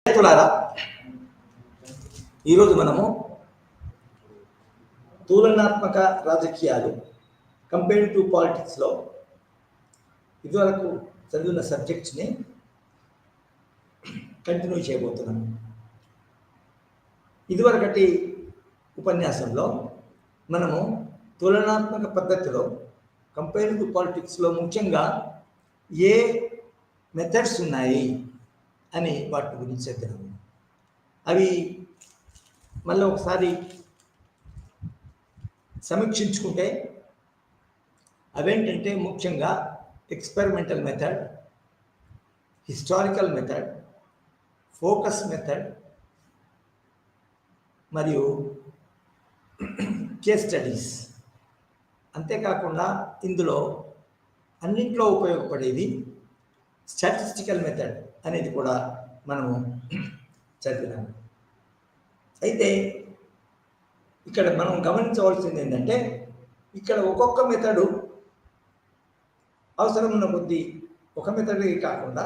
విద్యార్థులారా, ఈరోజు మనము తులనాత్మక రాజకీయాలు comparative పాలిటిక్స్లో ఇదివరకు చదివిన సబ్జెక్ట్స్ని continue చేయబోతున్నాం. ఇదివరకటి ఉపన్యాసంలో మనము తులనాత్మక పద్ధతిలో కంపేరిటివ్ పాలిటిక్స్లో ముఖ్యంగా ఏ మెథడ్స్ ఉన్నాయి అని వాటి గురించి చదివాము. అవి మళ్ళీ ఒకసారి సమీక్షించుకుంటే అవేంటంటే ముఖ్యంగా experimental method, historical method, focus method మరియు కేస్ స్టడీస్. అంతేకాకుండా ఇందులో అన్నింటిలో ఉపయోగపడేది స్టాటిస్టికల్ మెథడ్ అనేది కూడా మనము చదివినాము. అయితే ఇక్కడ మనం గమనించవలసింది ఏంటంటే ఇక్కడ ఒక్కొక్క మెథడు అవసరం ఉన్న కొద్దీ ఒక మెథడ్ కాకుండా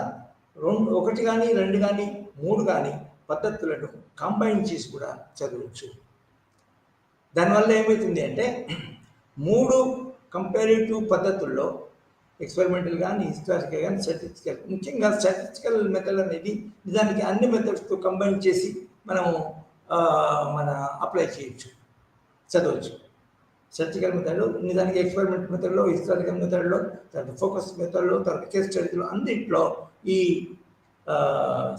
ఒకటి కానీ 2 కానీ 3 కానీ పద్ధతులను కంబైన్ చేసి కూడా చదవచ్చు. దానివల్ల ఏమవుతుంది అంటే 3 కంపారిటివ్ పద్ధతుల్లో ఎక్స్పెరిమెంటల్ కానీ, హిస్టారికల్ కానీ, స్టాటిస్టికల్, ముఖ్యంగా స్టాటిస్టికల్ మెథడ్ అనేది నిజానికి అన్ని మెథడ్స్తో కంబైన్ చేసి మనము మన అప్లై చేయొచ్చు, చదవచ్చు. స్టాటిస్టికల్ మెథడ్ నిజానికి ఎక్స్పెరిమెంట్ మెథడ్లో, హిస్టారికల్ మెథడ్లో, తర్వాత ఫోకస్ మెథడ్లో, తర్వాత కేస్ స్టడీలో అన్నింటిలో ఈ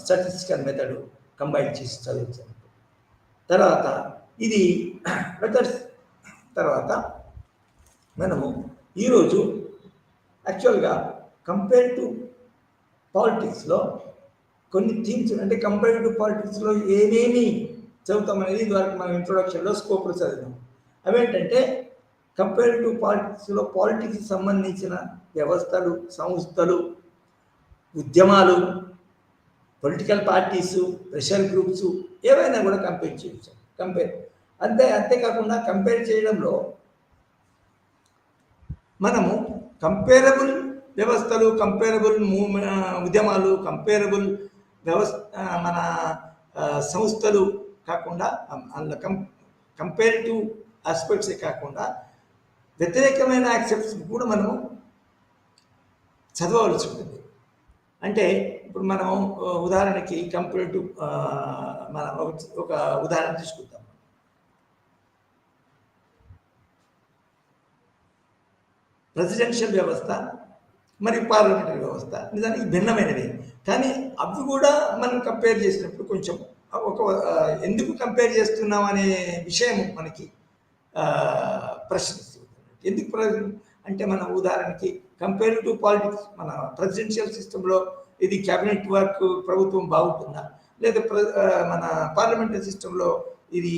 స్టాటిస్టికల్ మెథడ్ కంబైన్ చేసి చదవచ్చు. తర్వాత ఇది మెథడ్స్ తర్వాత మనము ఈరోజు యాక్చువల్గా కంపేరిటివ్ పాలిటిక్స్లో కొన్ని థీమ్స్ అంటే కంపేరిటివ్ పాలిటిక్స్లో ఏమేమి చదువుతామనేది ఇదివరకు మనం ఇంట్రొడక్షన్లో స్కోప్లో చదివాం. అవేంటంటే కంపేరిటివ్ పాలిటిక్స్లో పాలిటిక్స్కి సంబంధించిన వ్యవస్థలు, సంస్థలు, ఉద్యమాలు, పొలిటికల్ పార్టీసు, ప్రెషర్ గ్రూప్స్ ఏవైనా కూడా కంపేర్ చేయొచ్చు. అంతేకాకుండా కంపేర్ చేయడంలో మనము కంపేరబుల్ వ్యవస్థలు, కంపేరబుల్ ఉద్యమాలు, కంపేరబుల్ మన సంస్థలు కాకుండా అందులో కంపేరిటివ్ ఆస్పెక్ట్సే కాకుండా వ్యతిరేకమైన యాక్సెప్ట్స్ కూడా మనము చదవవలసి ఉంటుంది. అంటే ఇప్పుడు మనం ఉదాహరణకి కంపేరిటివ్ మన ఒక ఉదాహరణ తీసుకుంటాం. ప్రెసిడెన్షియల్ వ్యవస్థ మరియు పార్లమెంటరీ వ్యవస్థ నిజానికి భిన్నమైనవి, కానీ అవి కూడా మనం కంపేర్ చేసినప్పుడు కొంచెం ఎందుకు కంపేర్ చేస్తున్నాం అనే విషయం మనకి ప్రశ్నిస్తుంది. ఎందుకు అంటే మన ఉదాహరణకి కంపేరిటివ్ పాలిటిక్స్ మన ప్రెసిడెన్షియల్ సిస్టంలో ఇది క్యాబినెట్ వర్క్ ప్రభుత్వం బాగుంటుందా, లేదా మన పార్లమెంటరీ సిస్టంలో ఇది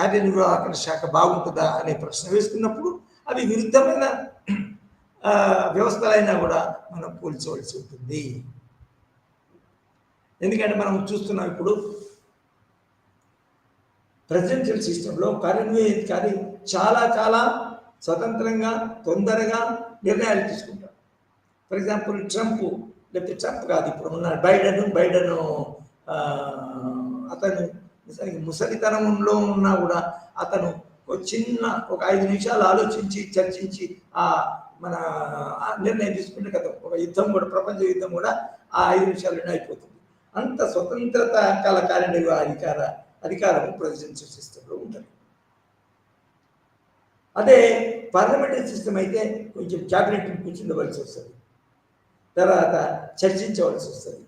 కార్యనిర్వాహక శాఖ బాగుంటుందా అనే ప్రశ్న వేస్తున్నప్పుడు అవి విరుద్ధమైన వ్యవస్థలైనా కూడా మనం పోల్చవలసి ఉంటుంది. ఎందుకంటే మనం చూస్తున్నాం ఇప్పుడు ప్రెసిడెన్షియల్ సిస్టంలో కార్యనిర్వహణాధికారి చాలా స్వతంత్రంగా తొందరగా నిర్ణయాలు తీసుకుంటారు. ఫర్ ఎగ్జాంపుల్ ట్రంప్, లేకపోతే ట్రంప్ కాదు ఇప్పుడు ఉన్న బైడెన్ అతను నిజానికి ముసలితనంలో ఉన్నా కూడా అతను ఒక 5 నిమిషాలు ఆలోచించి చర్చించి మన నిర్ణయం తీసుకుంటే కదా ఒక యుద్ధం కూడా, ప్రపంచ యుద్ధం కూడా ఆ 5 నిమిషాల్లోనే అయిపోతుంది. అంత స్వతంత్రత కాల కార్యనిర్వాహక అధికారం ప్రెసిడెన్షియల్ సిస్టంలో ఉంటుంది. అదే పార్లమెంటరీ సిస్టమ్ అయితే కొంచెం క్యాబినెట్ని కూర్చుండవలసి వస్తుంది, తర్వాత చర్చించవలసి వస్తుంది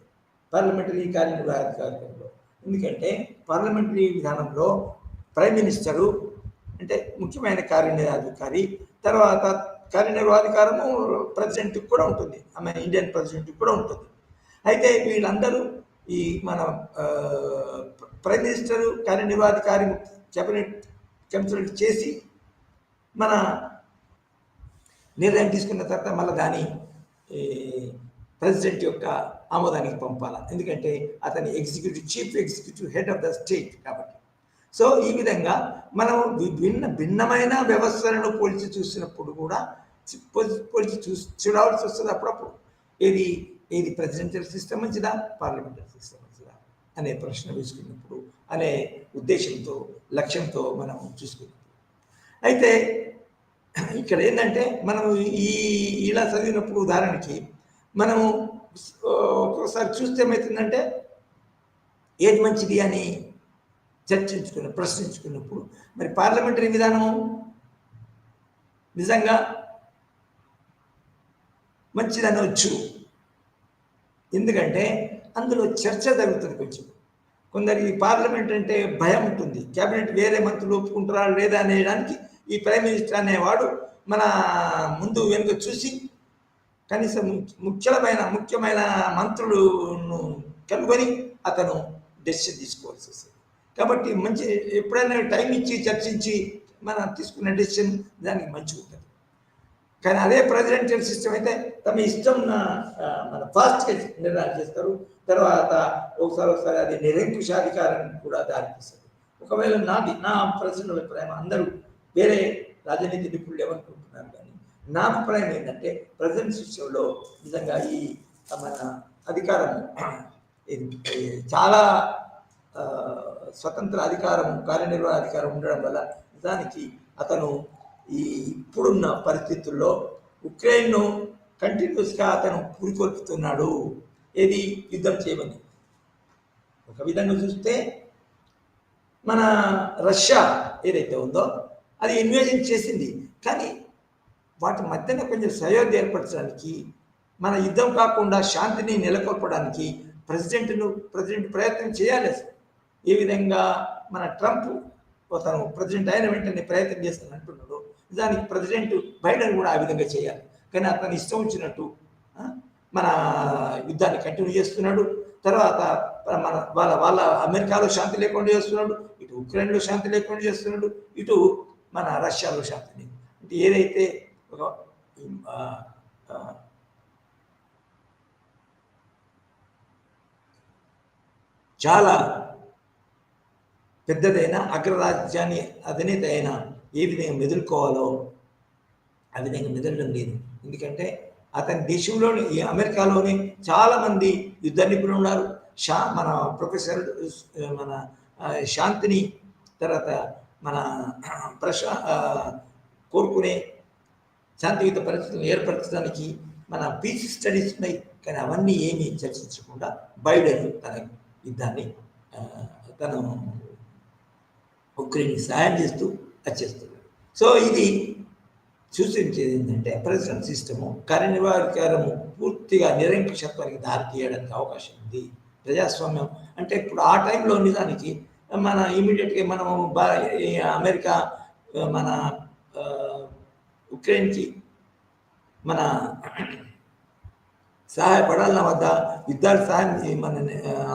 పార్లమెంటరీ కార్యనిర్వాహకాధికారంలో. ఎందుకంటే పార్లమెంటరీ విధానంలో ప్రైమ్ మినిస్టరు అంటే ముఖ్యమైన కార్యనిర్వాహకాధికారి, తర్వాత కార్యనిర్వాహకారము ప్రెసిడెంట్కి కూడా ఉంటుంది, ఆమె ఇండియన్ ప్రెసిడెంట్కి కూడా ఉంటుంది. అయితే వీళ్ళందరూ ఈ మన ప్రైమ్ మినిస్టరు కార్యనిర్వాహకారి క్యాబినెట్ కన్సల్ట్ చేసి మన నిర్ణయం తీసుకున్న తర్వాత మళ్ళీ దాని ప్రెసిడెంట్ యొక్క ఆమోదానికి పంపాలి. ఎందుకంటే అతని chief executive head of the state కాబట్టి. సో ఈ విధంగా మనం భిన్నమైన వ్యవస్థలను పోల్చి చూసినప్పుడు కూడా చూడవలసి వస్తుంది అప్పుడప్పుడు. ఏది ప్రెసిడెన్షియల్ సిస్టమ్ మంచిదా, పార్లమెంటరీ సిస్టమ్ మంచిదా. అనే ప్రశ్న వేసుకున్నప్పుడు, అనే ఉద్దేశంతో, లక్ష్యంతో మనం చూసుకున్నాం. అయితే ఇక్కడ ఏంటంటే మనం ఇలా చదివినప్పుడు ఉదాహరణకి మనము ఒక్కోసారి చూస్తే ఏమవుతుందంటే ఏది మంచిది అని ప్రశ్నించుకున్నప్పుడు మరి పార్లమెంటరీ విధానము నిజంగా మంచిదనవచ్చు. ఎందుకంటే అందులో చర్చ జరుగుతుంది. కొందరికి పార్లమెంట్ అంటే భయం ఉంటుంది. క్యాబినెట్ వేరే మంత్రులు ఒప్పుకుంటారా లేదా అనేదానికి ఈ ప్రైమ్ మినిస్టర్ అనేవాడు మన ముందు వెనుక చూసి కనీసం ముఖ్యమైన మంత్రులను కనుగొని అతను డెసిషన్ తీసుకోవాల్సి వస్తుంది. కాబట్టి ఎప్పుడైనా టైం ఇచ్చి చర్చించి మనం తీసుకున్న డెసిషన్ దానికి మంచిగా ఉంటుంది. కానీ అదే ప్రెసిడెన్షియల్ సిస్టమ్ అయితే తమ ఇష్టం మన ఫాస్ట్గా నిర్ణయాలు చేస్తారు. తర్వాత ఒకసారి అది నిరంకుశాధికారానికి కూడా దారితీస్తుంది. ఒకవేళ నా పర్సనల్ అభిప్రాయం, అందరూ వేరే రాజనీతి నిపుణులు ఏమనుకుంటున్నారు, కానీ నా అభిప్రాయం ఏంటంటే ప్రెసిడెంట్ సిస్టంలో నిజంగా ఈ మన అధికారం చాలా స్వతంత్ర అధికారం, కార్యనిర్వహణ అధికారం ఉండడం వల్ల నిజానికి అతను ఇప్పుడున్న పరిస్థితుల్లో ఉక్రెయిన్ను కంటిన్యూస్గా అతను పురికొల్పుతున్నాడు. ఏది యుద్ధం చేయమని. ఒక విధంగా చూస్తే మన రష్యా ఏదైతే ఉందో అది ఇన్వేజన్ చేసింది, కానీ వాటి మధ్యన కొంచెం సయోధ్య ఏర్పరచడానికి, మన యుద్ధం కాకుండా శాంతిని నెలకొల్పడానికి ప్రెసిడెంట్ ప్రయత్నం చేయాలి. ఏ విధంగా మన ట్రంప్ అతను ప్రెసిడెంట్ అయిన వెంటనే ప్రయత్నం చేస్తాను అంటున్నాడు, నిజానికి ప్రెసిడెంట్ బైడెన్ కూడా ఆ విధంగా చేయాలి. కానీ అతను ఇష్టం వచ్చినట్టు మన యుద్ధాన్ని కంటిన్యూ చేస్తున్నాడు. తర్వాత వాళ్ళ అమెరికాలో శాంతి లేకుండా చేస్తున్నాడు, ఇటు ఉక్రెయిన్లో శాంతి లేకుండా చేస్తున్నాడు, ఇటు మన రష్యాలో శాంతి లేదు. అంటే ఏదైతే చాలా పెద్దదైన అగ్రరాజ్యాన్ని అధినేత అయినా ఏ విధంగా మెదులుకోవాలో ఆ విధంగా మెదలడం లేదు. ఎందుకంటే అతని దేశంలోని అమెరికాలోనే చాలామంది యుద్ధ నిపుణులు ఉన్నారు. మన ప్రొఫెసర్ మన శాంతిని, తర్వాత మన కోరుకునే శాంతియుత పరిస్థితులను ఏర్పరచడానికి మన పీస్ స్టడీస్ ఉన్నాయి. కానీ అవన్నీ ఏమీ చర్చించకుండా బైడెన్ తన యుద్ధాన్ని తను ఉక్రెయిన్కి సహాయం చేస్తూ వచ్చేస్తున్నాడు. సో ఇది సూచించేది ఏంటంటే ప్రెసిడెంట్ సిస్టము, కార్యనిర్వాహకారము పూర్తిగా నిరంకుశత్వానికి దారి తీయడానికి అవకాశం ఉంది. ప్రజాస్వామ్యం అంటే ఇప్పుడు ఆ టైంలో నిజానికి మన ఇమీడియట్గా మనము అమెరికా మన ఉక్రెయిన్కి మన సహాయపడాలన్నా వద్దా, యుద్ధాలు సాయం మన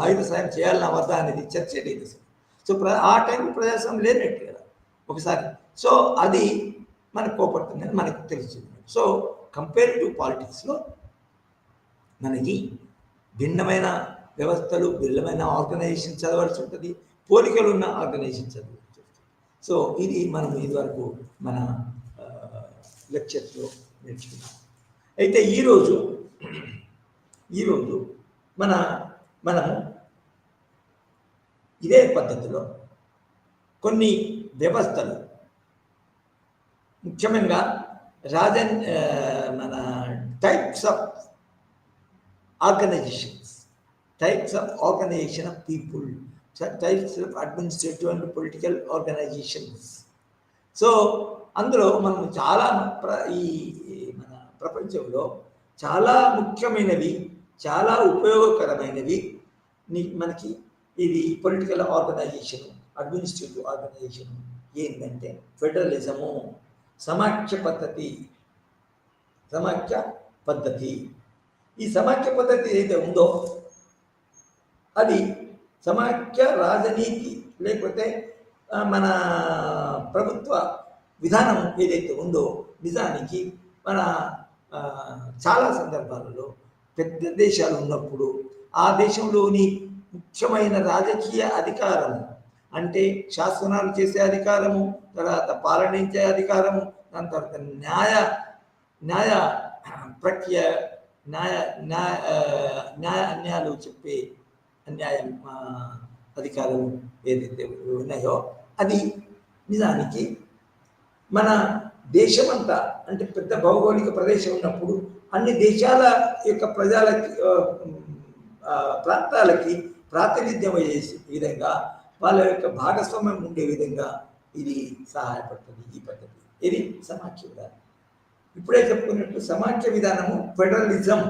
ఆయుధ సాయం చేయాలన్నా వద్దా అనేది చర్చ లేదు. సో ఆ టైంలో ప్రజాస్వామ్యం లేనట్టు కదా ఒకసారి. సో అది మనకు కోపడుతుందని మనకు తెలుస్తుంది. సో కంపేర్ టు పాలిటిక్స్లో మనకి భిన్నమైన వ్యవస్థలు, భిన్నమైన ఆర్గనైజేషన్ చదవాల్సి ఉంటుంది, పోలికలు ఉన్న ఆర్గనైజేషన్ చదవాల్సి ఉంటుంది. సో ఇది మనం ఇదివరకు మన లెక్చర్స్లో నేర్చుకున్నాం. అయితే ఈరోజు మనము ఇదే పద్ధతిలో కొన్ని వ్యవస్థలు, ముఖ్యంగా మన types of organization of people, types of administrative and political organizations. So అందులో మనం చాలా మన ప్రపంచంలో చాలా ముఖ్యమైనవి, చాలా ఉపయోగకరమైనవి మనకి ఇది పొలిటికల్ ఆర్గనైజేషన్, అడ్మినిస్ట్రేటివ్ ఆర్గనైజేషన్ ఏంటంటే ఫెడరలిజము, సమాఖ్య పద్ధతి. ఈ సమాఖ్య పద్ధతి ఏదైతే ఉందో అది సమాఖ్య రాజనీతి లేకపోతే మన ప్రభుత్వ విధానం ఏదైతే ఉందో నిజానికి మన చాలా సందర్భాలలో పెద్ద దేశాలు ఉన్నప్పుడు ఆ దేశంలోని ముఖ్యమైన రాజకీయ అధికారము అంటే శాసనాలు చేసే అధికారము, తర్వాత పాలనించే అధికారము, దాని తర్వాత న్యాయ ప్రక్రియ అన్యాయాలు చెప్పే న్యాయం అధికారులు ఏదైతే ఉన్నాయో అది నిజానికి మన దేశమంతా అంటే పెద్ద భౌగోళిక ప్రదేశం ఉన్నప్పుడు అన్ని దేశాల యొక్క ప్రజలకి ప్రాంతాలకి ప్రాతినిధ్యం చేసే విధంగా వాళ్ళ యొక్క భాగస్వామ్యం ఉండే విధంగా ఇది సహాయపడుతుంది ఈ పద్ధతి. ఇది సమాఖ్య విధానం. ఇప్పుడే చెప్పుకున్నట్టు సమాఖ్య విధానము ఫెడరలిజం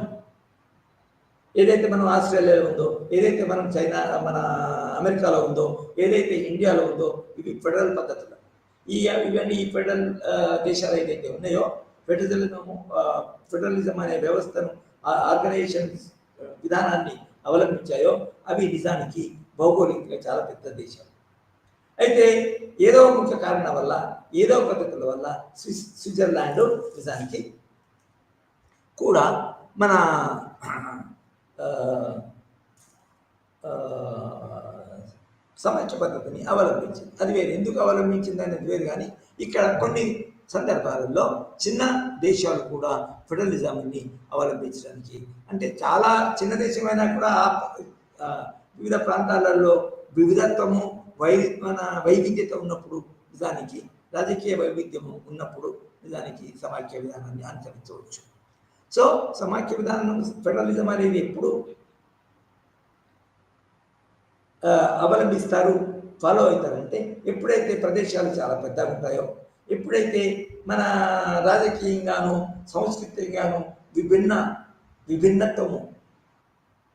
ఏదైతే మనం ఆస్ట్రేలియాలో ఉందో, ఏదైతే మనం చైనా మన అమెరికాలో ఉందో, ఏదైతే ఇండియాలో ఉందో ఇవి ఫెడరల్ పద్ధతులు. ఇవన్నీ ఈ ఫెడరల్ దేశాలు ఏదైతే ఉన్నాయో ఫెడరలిజం అనే వ్యవస్థను ఆర్గనైజేషన్ విధానాన్ని అవలంబించాయో అవి నిజానికి భౌగోళికంగా చాలా పెద్ద దేశాలు. అయితే ఏదో ముఖ్య కారణం వల్ల ఏదో పద్ధతుల వల్ల స్విట్జర్లాండ్ నిజానికి కూడా మన సమాఖ్య పద్ధతిని అవలంబించింది. అది వేరు, ఎందుకు అవలంబించింది అనేది వేరు. కానీ ఇక్కడ కొన్ని సందర్భాలలో చిన్న దేశాలు కూడా ఫెడరలిజంని అవలంబించడానికి, అంటే చాలా చిన్న దేశమైనా కూడా వివిధ ప్రాంతాలలో వివిధత్వము వైవిధ్యత ఉన్నప్పుడు నిజానికి రాజకీయ వైవిధ్యము ఉన్నప్పుడు నిజానికి సమాఖ్య విధానాన్ని అనుసరించవచ్చు. సో సమాఖ్య విధానం ఫెడరలిజం అనేది ఎప్పుడు అవలంబిస్తారు, ఫాలో అవుతారంటే ఎప్పుడైతే ప్రదేశాలు చాలా పెద్దగా ఉంటాయో, ఎప్పుడైతే మన రాజకీయంగాను సాంస్కృతికంగాను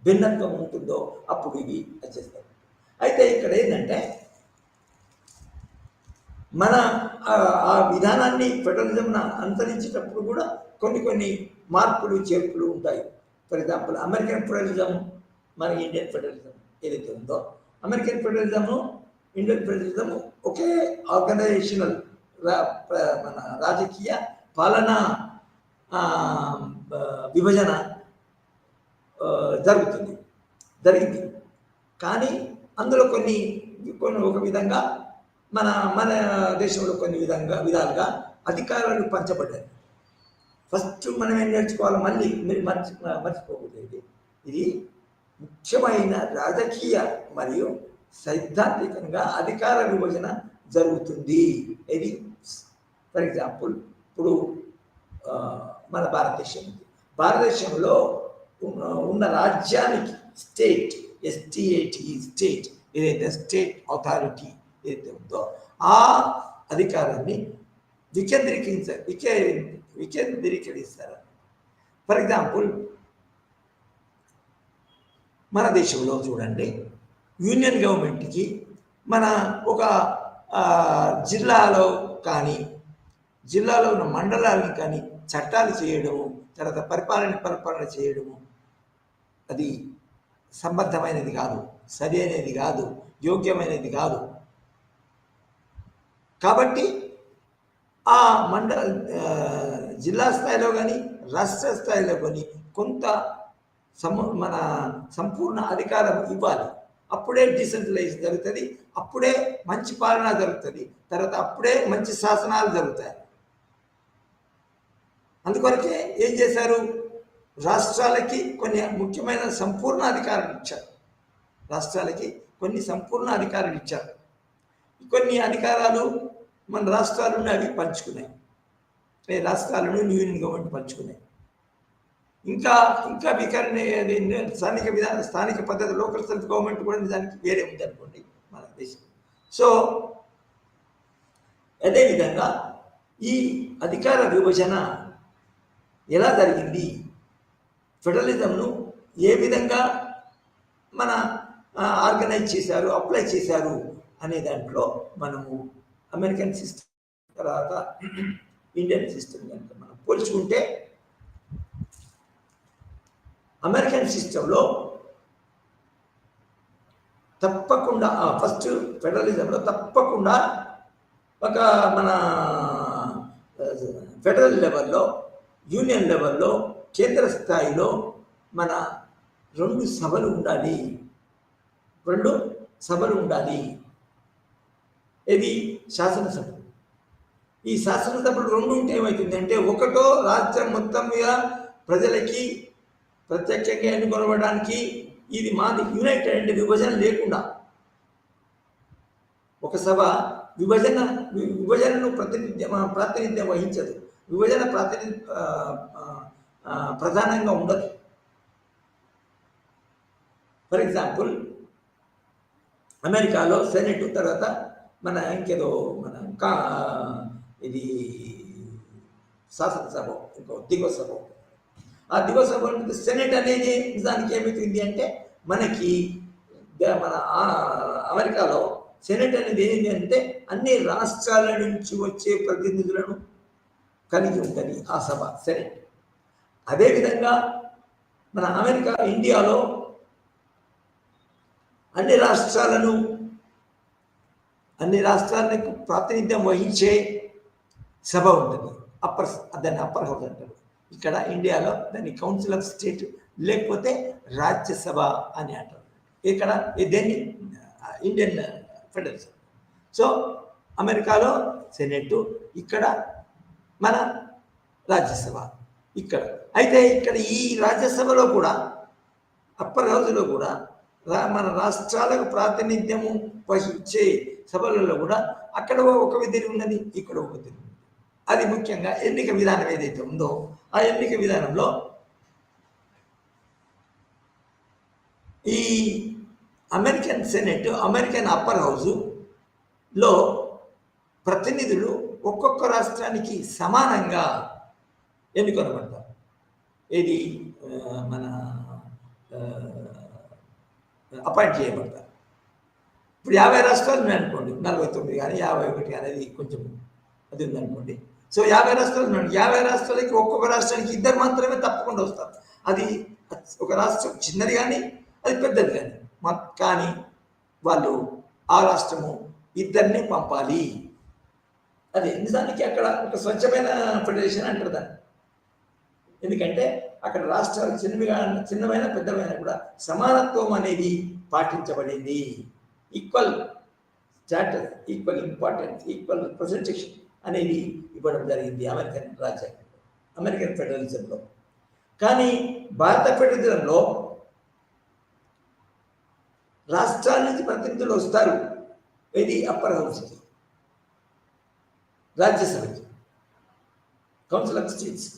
భిన్నత్వం ఉంటుందో అప్పుడు ఇవి వచ్చేస్తాయి. అయితే ఇక్కడ ఏంటంటే మన ఆ విధానాన్ని ఫెడరలిజం అనుసరించేటప్పుడు కూడా కొన్ని మార్పులు చేర్పులు ఉంటాయి. ఫర్ ఎగ్జాంపుల్ అమెరికన్ ఫెడరలిజం మన ఇండియన్ ఫెడరలిజం ఏదైతే ఉందో, అమెరికన్ ఫెడరలిజము ఇండియన్ ఫెడరలిజము ఒకే ఆర్గనైజేషనల్ మన రాజకీయ పాలనా విభజన జరిగింది. కానీ అందులో కొన్ని ఒక విధంగా మన దేశంలో కొన్ని విధాలుగా అధికారాలు పంచబడ్డాయి. ఫస్ట్ మనం ఏం నేర్చుకోవాలి, మళ్ళీ మీరు మర్చిపోకూడదు, ఇది ముఖ్యమైన రాజకీయ మరియు సైద్ధాంతికంగా అధికార విభజన జరుగుతుంది. ఇది ఫర్ ఎగ్జాంపుల్ ఇప్పుడు మన భారతదేశంలో ఉన్న రాజ్యానికి స్టేట్ స్టేట్ ఏదైతే స్టేట్ అథారిటీ ఏదైతే ఉందో ఆ అధికారాన్ని వికేంద్రీకరిస్తారు. ఫర్ ఎగ్జాంపుల్ మన దేశంలో చూడండి, యూనియన్ గవర్నమెంట్కి మన ఒక జిల్లాలో ఉన్న మండలాలను కానీ చట్టాలు చేయడము, తర్వాత పరిపాలన చేయడము అది సంబద్ధమైనది కాదు, సరైనది కాదు, యోగ్యమైనది కాదు. కాబట్టి ఆ జిల్లా స్థాయిలో కానీ రాష్ట్ర స్థాయిలో కానీ కొంత మన సంపూర్ణ అధికారం ఇవ్వాలి. అప్పుడే డీసెంట్రలైజ్ జరుగుతుంది, అప్పుడే మంచి పాలన జరుగుతుంది, తర్వాత అప్పుడే మంచి శాసనాలు జరుగుతాయి. అందుకొరకే ఏం చేశారు, రాష్ట్రాలకి కొన్ని ముఖ్యమైన సంపూర్ణ అధికారాలు ఇచ్చారు. కొన్ని అధికారాలు మన రాష్ట్రాలను అవి పంచుకున్నాయి, రాష్ట్రాలను యూనియన్ గవర్నమెంట్ పంచుకున్నాయి. ఇంకా స్థానిక పద్ధతి లోకల్ సెల్ఫ్ గవర్నమెంట్ కూడా దానికి వేరే ఉంది అనుకోండి మన దేశం. సో అదేవిధంగా ఈ అధికార విభజన ఎలా జరిగింది, ఫెడరలిజంను ఏ విధంగా మన ఆర్గనైజ్ చేశారు, అప్లై చేశారు అనే దాంట్లో మనము అమెరికన్ సిస్టమ్ తర్వాత ఇండియన్ సిస్టమ్ కనుక మనం పోల్చుకుంటే, అమెరికన్ సిస్టంలో తప్పకుండా ఫస్ట్ ఫెడరలిజంలో తప్పకుండా ఒక మన ఫెడరల్ లెవెల్లో, యూనియన్ లెవెల్లో, కేంద్ర స్థాయిలో మన రెండు సభలు ఉండాలి. ఇది శాసనసభ. ఈ శాసనసభలు రెండు ఉంటే ఏమవుతుంది అంటే, ఒకటో రాజ్యం మొత్తం మీద ప్రజలకి ప్రత్యక్షంగా ఎన్నుకొనడానికి ఇది మాది యునైటెడ్ అంటే విభజన లేకుండా ఒక సభ విభజనను ప్రాతినిధ్యం వహించదు. విభజన ప్రధానంగా ఉండదు. ఫర్ ఎగ్జాంపుల్ అమెరికాలో సెనెట్, తర్వాత మన ఇంకేదో మన ఇది శాసనసభ, ఇంకో దిగువ సభ. ఆ దిగువ సభ సెనెట్ అనేది దానికి ఏమవుతుంది అంటే మనకి మన అమెరికాలో సెనెట్ అనేది ఏంటి అంటే అన్ని రాష్ట్రాల నుంచి వచ్చే ప్రతినిధులను కలిగి ఉంటుంది ఆ సభ, సెనెట్. అదేవిధంగా మన ఇండియాలో అన్ని రాష్ట్రాలకు ప్రాతినిధ్యం వహించే సభ ఉంటుంది. దాన్ని అప్పర్ హౌస్ అంటారు. ఇక్కడ ఇండియాలో దాన్ని కౌన్సిల్ ఆఫ్ స్టేట్ లేకపోతే రాజ్యసభ అని అంటారు. ఇక్కడ దేన్ని ఇండియన్ ఫెడరలిజం. సో అమెరికాలో సెనెట్, ఇక్కడ మన రాజ్యసభ. అయితే ఇక్కడ ఈ రాజ్యసభలో కూడా అప్పర్ హౌస్లో కూడా మన రాష్ట్రాలకు ప్రాతినిధ్యము వహించే సభలలో కూడా అక్కడ ఒక విధి ఉన్నది, ఇక్కడ ఒక విధి ఉంది. అది ముఖ్యంగా ఎన్నిక విధానం ఏదైతే ఉందో ఆ ఎన్నిక విధానంలో ఈ అమెరికన్ సెనెట్, అమెరికన్ అప్పర్ హౌస్లో ప్రతినిధులు ఒక్కొక్క రాష్ట్రానికి సమానంగా ఎన్నుకొనబడతారు. ఇది మన అపాయింట్ చేయబడతారు. ఇప్పుడు 50 రాష్ట్రాలు ఉన్నాయనుకోండి, 49 కానీ 51 కానీ, అది కొంచెం అది ఉందనుకోండి. సో 50 రాష్ట్రాలు ఉన్నాడు, 50 రాష్ట్రాలకి ఒక్కొక్క రాష్ట్రానికి 2 మాత్రమే తప్పకుండా వస్తారు. అది ఒక రాష్ట్రం చిన్నది కానీ అది పెద్దది కానీ, కానీ వాళ్ళు ఆ రాష్ట్రము 2 పంపాలి. అది నిజానికి అక్కడ ఒక స్వచ్ఛమైన ఫెడరేషన్ అంటారు దాన్ని. ఎందుకంటే అక్కడ రాష్ట్రాలు చిన్నమైన పెద్దమైన కూడా సమానత్వం అనేది పాటించబడింది. Equal status, equal importance, equal representation అనేది ఇవ్వడం జరిగింది అమెరికన్ ఫెడరలిజంలో. కానీ భారత ఫెడరలిజంలో రాష్ట్రాల నుంచి ప్రతినిధులు వస్తారు. ఇది అప్పర్ హౌస్కి, రాజ్యసభకి, council of states.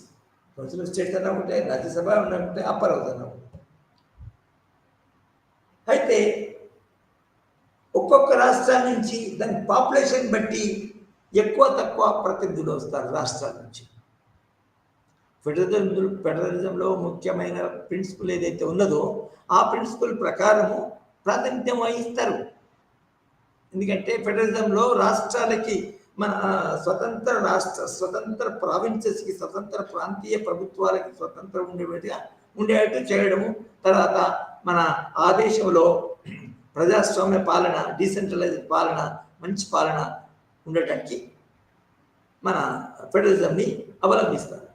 Council of states అన్నా ఉంటే, రాజ్యసభ అన్నా ఉంటే, అప్పర్ హౌస్ అన్నా ఉంటే. అయితే ఒక్కొక్క రాష్ట్రం నుంచి దాని పాపులేషన్ బట్టి ఎక్కువ తక్కువ ప్రతినిధులు వస్తారు రాష్ట్రాల నుంచి. ఫెడరలిజంలో ముఖ్యమైన ప్రిన్సిపల్ ఏదైతే ఉన్నదో ఆ ప్రిన్సిపల్ ప్రకారము ప్రాతినిధ్యం వహిస్తారు. ఎందుకంటే ఫెడరలిజంలో రాష్ట్రాలకి మన స్వతంత్ర ప్రావిన్సెస్కి, స్వతంత్ర ప్రాంతీయ ప్రభుత్వాలకి స్వతంత్రం ఉండేటట్టు చేయడము, తర్వాత మన ఆ దేశంలో ప్రజాస్వామ్య పాలన, డీసెంట్రలైజ్డ్ పాలన, మంచి పాలన ఉండటానికి మన ఫెడరలిజంని అవలంబిస్తారు.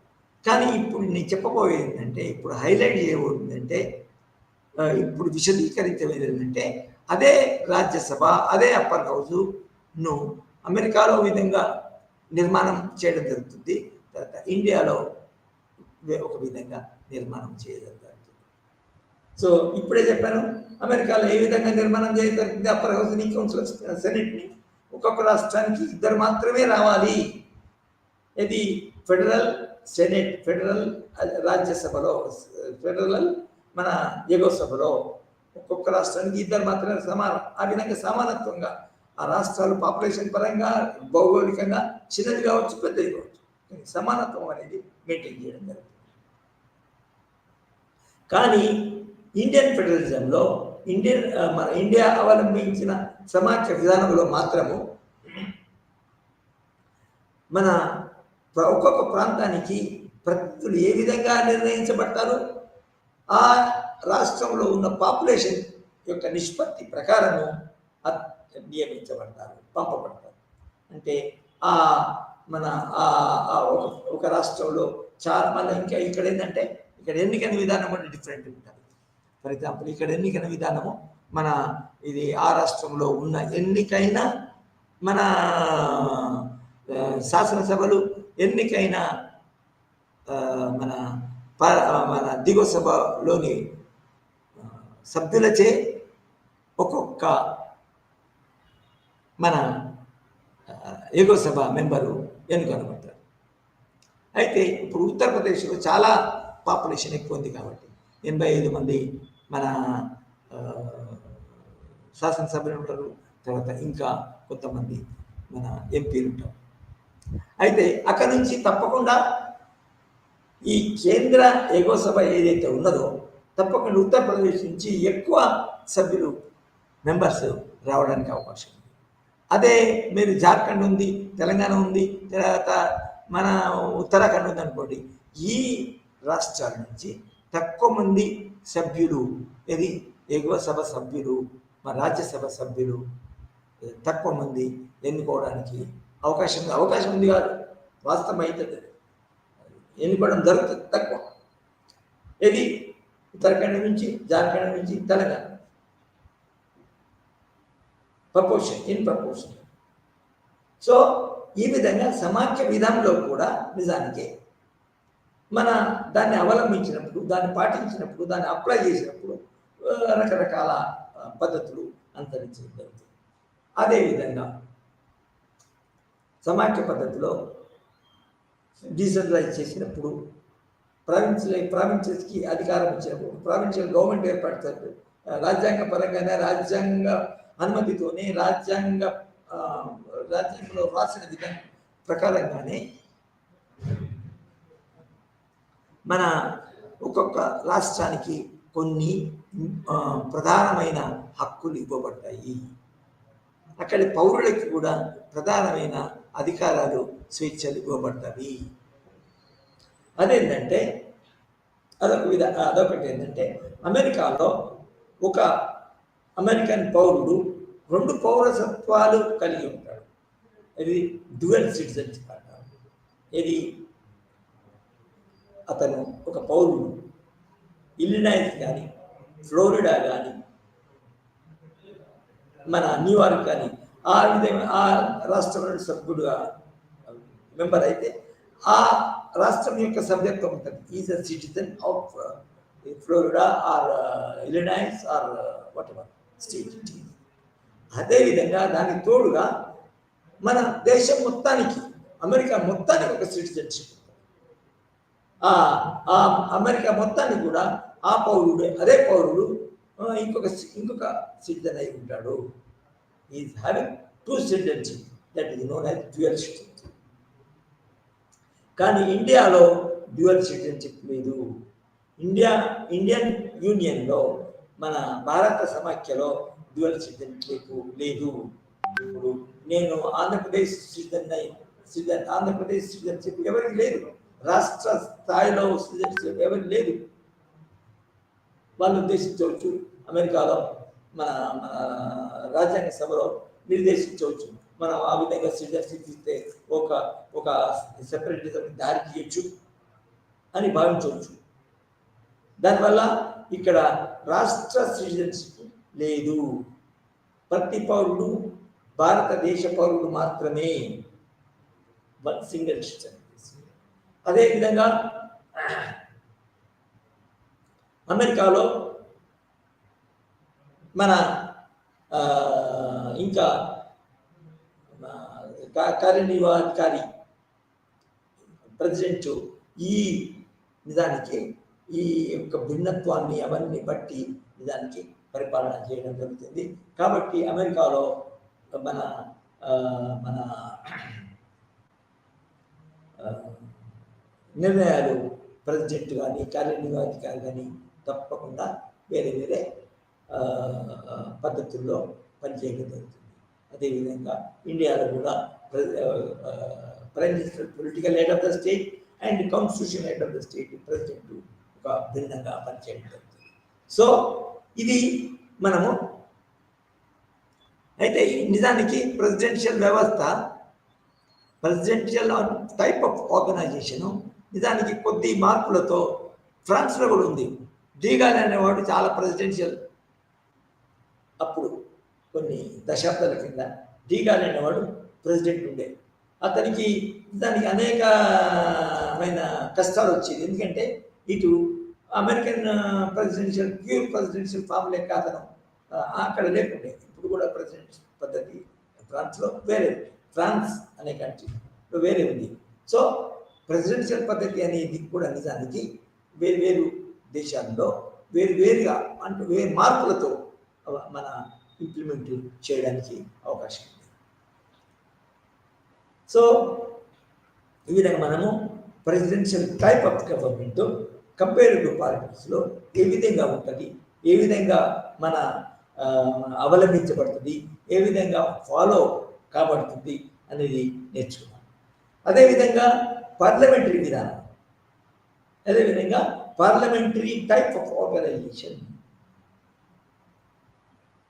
కానీ ఇప్పుడు నేను చెప్పబోయేది ఏంటంటే, ఇప్పుడు హైలైట్ చేయబోతుందంటే, ఇప్పుడు విశదీకరించేది ఏంటంటే, అదే రాజ్యసభ, అదే అప్పర్ హౌస్ను అమెరికాలో విధంగా నిర్మాణం చేయడం జరుగుతుంది, తర్వాత ఇండియాలో ఒక విధంగా నిర్మాణం చేయడం జరుగుతుంది. సో ఇప్పుడే చెప్పాను, అమెరికాలో ఏ విధంగా నిర్మాణం చేయడం జరుగుతుంది. అప్పర్ హౌస్ని, కౌన్సిల్ సెనెట్ని ఒక్కొక్క రాష్ట్రానికి 2 మాత్రమే రావాలి. ఇది ఫెడరల్ సెనెట్, ఫెడరల్ రాజ్యసభలో, ఫెడరల్ మన ఎగువ సభలో ఒక్కొక్క రాష్ట్రానికి 2 మాత్రమే సమానం. ఆ విధంగా సమానత్వంగా ఆ రాష్ట్రాలు పాపులేషన్ పరంగా, భౌగోళికంగా చిన్నది కావచ్చు, పెద్దది కావచ్చు, సమానత్వం అనేది మెయింటైన్ చేయడం జరుగుతుంది. కానీ ఇండియన్ ఫెడరలిజంలో మన ఇండియా అవలంబించిన సమాఖ్య విధానంలో మాత్రము మన ఒక్కొక్క ప్రాంతానికి ప్రతినిధులు ఏ విధంగా నిర్ణయించబడతారో ఆ రాష్ట్రంలో ఉన్న పాపులేషన్ యొక్క నిష్పత్తి ప్రకారము నియమించబడతారు, పంపబడతారు. అంటే మన ఒక రాష్ట్రంలో చాలా మళ్ళీ ఇంకా ఇక్కడ ఏంటంటే, ఇక్కడ ఎన్నికైన విధానం అంటే డిఫరెంట్ ఉంటుంది. ఫర్ ఎగ్జాంపుల్ ఇక్కడ ఎన్నికైన విధానము మన ఇది ఆ రాష్ట్రంలో ఉన్న ఎన్నికైన మన శాసనసభలు, ఎన్నికైన మన దిగువ సభలోని సభ్యులచే ఒక్కొక్క మన ఎగువ సభ మెంబరు ఎన్నుకొనబడతారు. అయితే ఇప్పుడు ఉత్తరప్రదేశ్లో చాలా పాపులేషన్ ఎక్కువ ఉంది కాబట్టి 85 మంది మన శాసనసభ్యులు ఉంటారు. తర్వాత ఇంకా కొంతమంది మన ఎంపీలు ఉంటారు. అయితే అక్కడ నుంచి తప్పకుండా ఈ కేంద్ర ఎగువ సభ ఏదైతే ఉన్నదో తప్పకుండా ఉత్తరప్రదేశ్ నుంచి ఎక్కువ సభ్యులు మెంబర్స్ రావడానికి అవకాశం ఉంది. అదే మీరు జార్ఖండ్ ఉంది, తెలంగాణ ఉంది, తర్వాత మన ఉత్తరాఖండ్ ఉంది అనుకోండి, ఈ రాష్ట్రాల నుంచి తక్కువ మంది సభ్యులు ఇది ఎగువ సభ సభ్యులు, మన రాజ్యసభ సభ్యులు తక్కువ మంది ఎన్నుకోవడానికి అవకాశం ఉంది కాదు, వాస్తవం అవుతుంది. ఎన్నుకోవడం జరుగుతుంది తక్కువ. ఇది ఉత్తరాఖండ్ నుంచి, జార్ఖండ్ నుంచి, తెలంగాణ ఇన్ ప్రపోర్షన్. సో ఈ విధంగా సమాఖ్య విధానంలో కూడా నిజానికి మన దాన్ని అవలంబించినప్పుడు, దాన్ని పాటించినప్పుడు, దాన్ని అప్లై చేసినప్పుడు రకరకాల పద్ధతులు అనుసరించడం జరుగుతుంది. అదేవిధంగా సమాఖ్య పద్ధతిలో డీసెంట్రలైజ్ చేసినప్పుడు ప్రావిన్సెస్కి అధికారం ఇచ్చినప్పుడు, ప్రావిన్షియల్ గవర్నమెంట్ ఏర్పడతారు. రాజ్యాంగ పరంగానే, రాజ్యాంగ అనుమతితోనే, రాజ్యాంగంలో రాసిన విధానం ప్రకారంగానే మన ఒక్కొక్క రాష్ట్రానికి కొన్ని ప్రధానమైన హక్కులు ఇవ్వబడ్డాయి. అక్కడి పౌరులకి కూడా ప్రధానమైన అధికారాలు, స్వేచ్ఛలు ఇవ్వబడ్డవి. అదేంటంటే అదొకటి ఏంటంటే అమెరికాలో ఒక అమెరికన్ పౌరుడు 2 పౌరసత్వాలు కలిగి ఉంటాడు. ఇది డ్యుయల్ సిటిజన్షిప్ అంటారు. ఇది అతను ఒక పౌరుడు ఇల్లినాయిస్ కానీ, ఫ్లోరిడా కానీ, మన న్యూయార్క్ కానీ ఆ విధంగా ఆ రాష్ట్రంలో సభ్యుడుగా మెంబర్ అయితే ఆ రాష్ట్రం యొక్క సభ్యత్వం ఉంటుంది. Is a citizen of Florida or Illinois or whatever state it is. అదేవిధంగా దానికి తోడుగా మన దేశం మొత్తానికి, అమెరికా మొత్తానికి ఒక సిటిజన్షిప్. ఆ అమెరికా మొత్తానికి కూడా ఆ పౌరుడు, అదే పౌరుడు ఇంకొక సిటిజన్ అయి ఉంటాడు. Is having 2 citizenship, that is known as dual citizenship. కానీ ఇండియాలో డ్యూయల్ సిటిజన్షిప్ లేదు. ఇండియన్ యూనియన్లో, మన భారత సమాఖ్యలో డ్యూయల్ సిటిజన్షిప్ లేదు. ఇప్పుడు నేను ఆంధ్రప్రదేశ్ ఆంధ్రప్రదేశ్ సిటిజన్షిప్ ఎవరికి లేదు. రాష్ట్ర స్థాయిలో సిటిజన్షిప్ ఎవరికి లేదు. వాళ్ళు ఉద్దేశించవచ్చు, అమెరికాలో మన రాజ్యాంగ సభలో నిర్దేశించవచ్చు, మనం ఆ విధంగా సిటిజన్షిప్ ఇస్తే ఒక సెపరేటిజం దారి తీయచ్చు అని భావించవచ్చు. దానివల్ల ఇక్కడ రాష్ట్ర సిటిజన్షిప్ లేదు. ప్రతి పౌరుడు భారతదేశ పౌరుడు మాత్రమే, సింగిల్ సిటిజన్. అదేవిధంగా అమెరికాలో మన ఇంకా కార్యనిర్వాహకారి ప్రెసిడెంట్ ఈ నిజానికి ఈ యొక్క భిన్నత్వాన్ని అవన్నీ బట్టి నిజానికి పరిపాలన చేయడం జరుగుతుంది. కాబట్టి అమెరికాలో మన మన నిర్ణయాలు ప్రెసిడెంట్ కానీ, కార్యనిర్వాహకారి కానీ తప్పకుండా వేరే వేరే పద్ధతుల్లో పనిచేయడం జరుగుతుంది. అదేవిధంగా ఇండియాలో కూడా prime minister political head of the state and constitution head of the state president ఒక భిన్నంగా పనిచేయడం జరుగుతుంది. సో ఇది మనము అయితే నిజానికి ప్రెసిడెన్షియల్ వ్యవస్థ, ప్రెసిడెన్షియల్ టైప్ ఆఫ్ ఆర్గనైజేషను నిజానికి కొద్ది మార్పులతో ఫ్రాన్స్లో కూడా ఉంది. డీగాల్ అనేవాడు చాలా ప్రెసిడెన్షియల్, అప్పుడు కొన్ని దశాబ్దాల కింద డీగాల్ అనేవాడు ప్రెసిడెంట్ ఉండే. అతనికి దానికి అనేకమైన కష్టాలు వచ్చేది. ఎందుకంటే ఇటు అమెరికన్ ప్యూర్ ప్రెసిడెన్షియల్ ఫామ్ లెక్క అతను అక్కడ లేకుండే. ఇప్పుడు కూడా ప్రెసిడెంట్ పద్ధతి ఫ్రాన్స్లో వేరే, ఫ్రాన్స్ అనే కంట్రీలో వేరే ఉంది. సో ప్రెసిడెన్షియల్ పద్ధతి అనేది కూడా నిజానికి వేరు వేరు దేశాల్లో వేరుగా అంటే వేరు మార్పులతో మన ఇంప్లిమెంట్ చేయడానికి అవకాశం ఉంది. సో ఈ విధంగా మనము presidential type of government comparative పాలిటిక్స్లో ఏ విధంగా ఉంటుంది, ఏ విధంగా మన అవలంబించబడుతుంది, ఏ విధంగా ఫాలో కాబడుతుంది అనేది నేర్చుకున్నాం. అదేవిధంగా పార్లమెంటరీ విధానం, అదేవిధంగా parliamentary type of organization.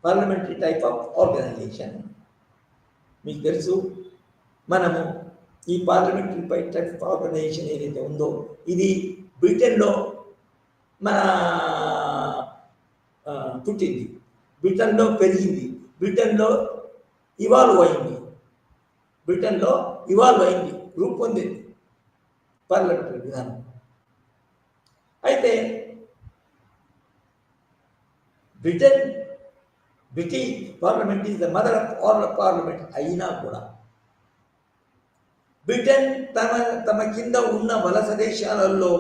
Parliamentary type of organization మీకు తెలుసు, మనము ఈ పార్లమెంటరీ టైప్ ఆఫ్ ఆర్గనైజేషన్ ఏదైతే ఉందో ఇది బ్రిటన్లో మన పుట్టింది, బ్రిటన్లో పెరిగింది, బ్రిటన్లో ఇవాల్వ్ అయింది, రూపొందింది పార్లమెంటరీ విధానం. అయితే British parliament is the mother of all parliament అయినా కూడా బ్రిటన్ తమ కింద ఉన్న వలస దేశాలలో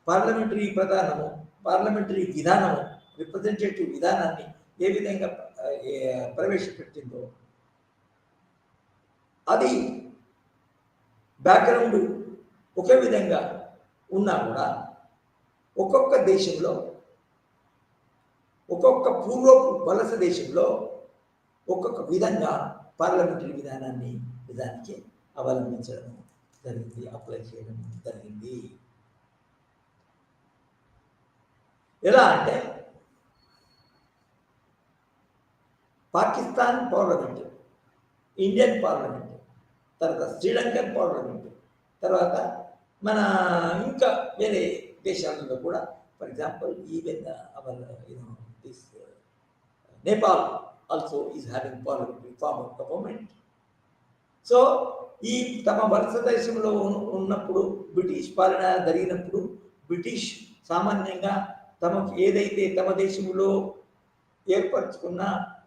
పార్లమెంటరీ విధానము, రిప్రజెంటేటివ్ విధానాన్ని ఏ విధంగా ప్రవేశపెట్టిందో అది బ్యాక్గ్రౌండ్ ఒకే విధంగా ఉన్నా కూడా ఒక్కొక్క దేశంలో, ఒక్కొక్క పూర్వపు వలస దేశంలో ఒక్కొక్క విధంగా పార్లమెంటరీ విధానాన్ని నిజానికి అవలంబించడం జరిగింది, అప్లై చేయడం జరిగింది. ఎలా అంటే పాకిస్తాన్ పార్లమెంట్, ఇండియన్ పార్లమెంట్, తర్వాత శ్రీలంకన్ పార్లమెంట్, తర్వాత మన ఇంకా వేరే దేశాలలో కూడా, for example even our this Nepal also is having parliamentary form of government. So ఈ తమ వలస దేశంలో ఉన్నప్పుడు, బ్రిటిష్ పాలన జరిగినప్పుడు, బ్రిటిష్ సామాన్యంగా తమకు ఏదైతే తమ దేశంలో ఏర్పరచుకున్న,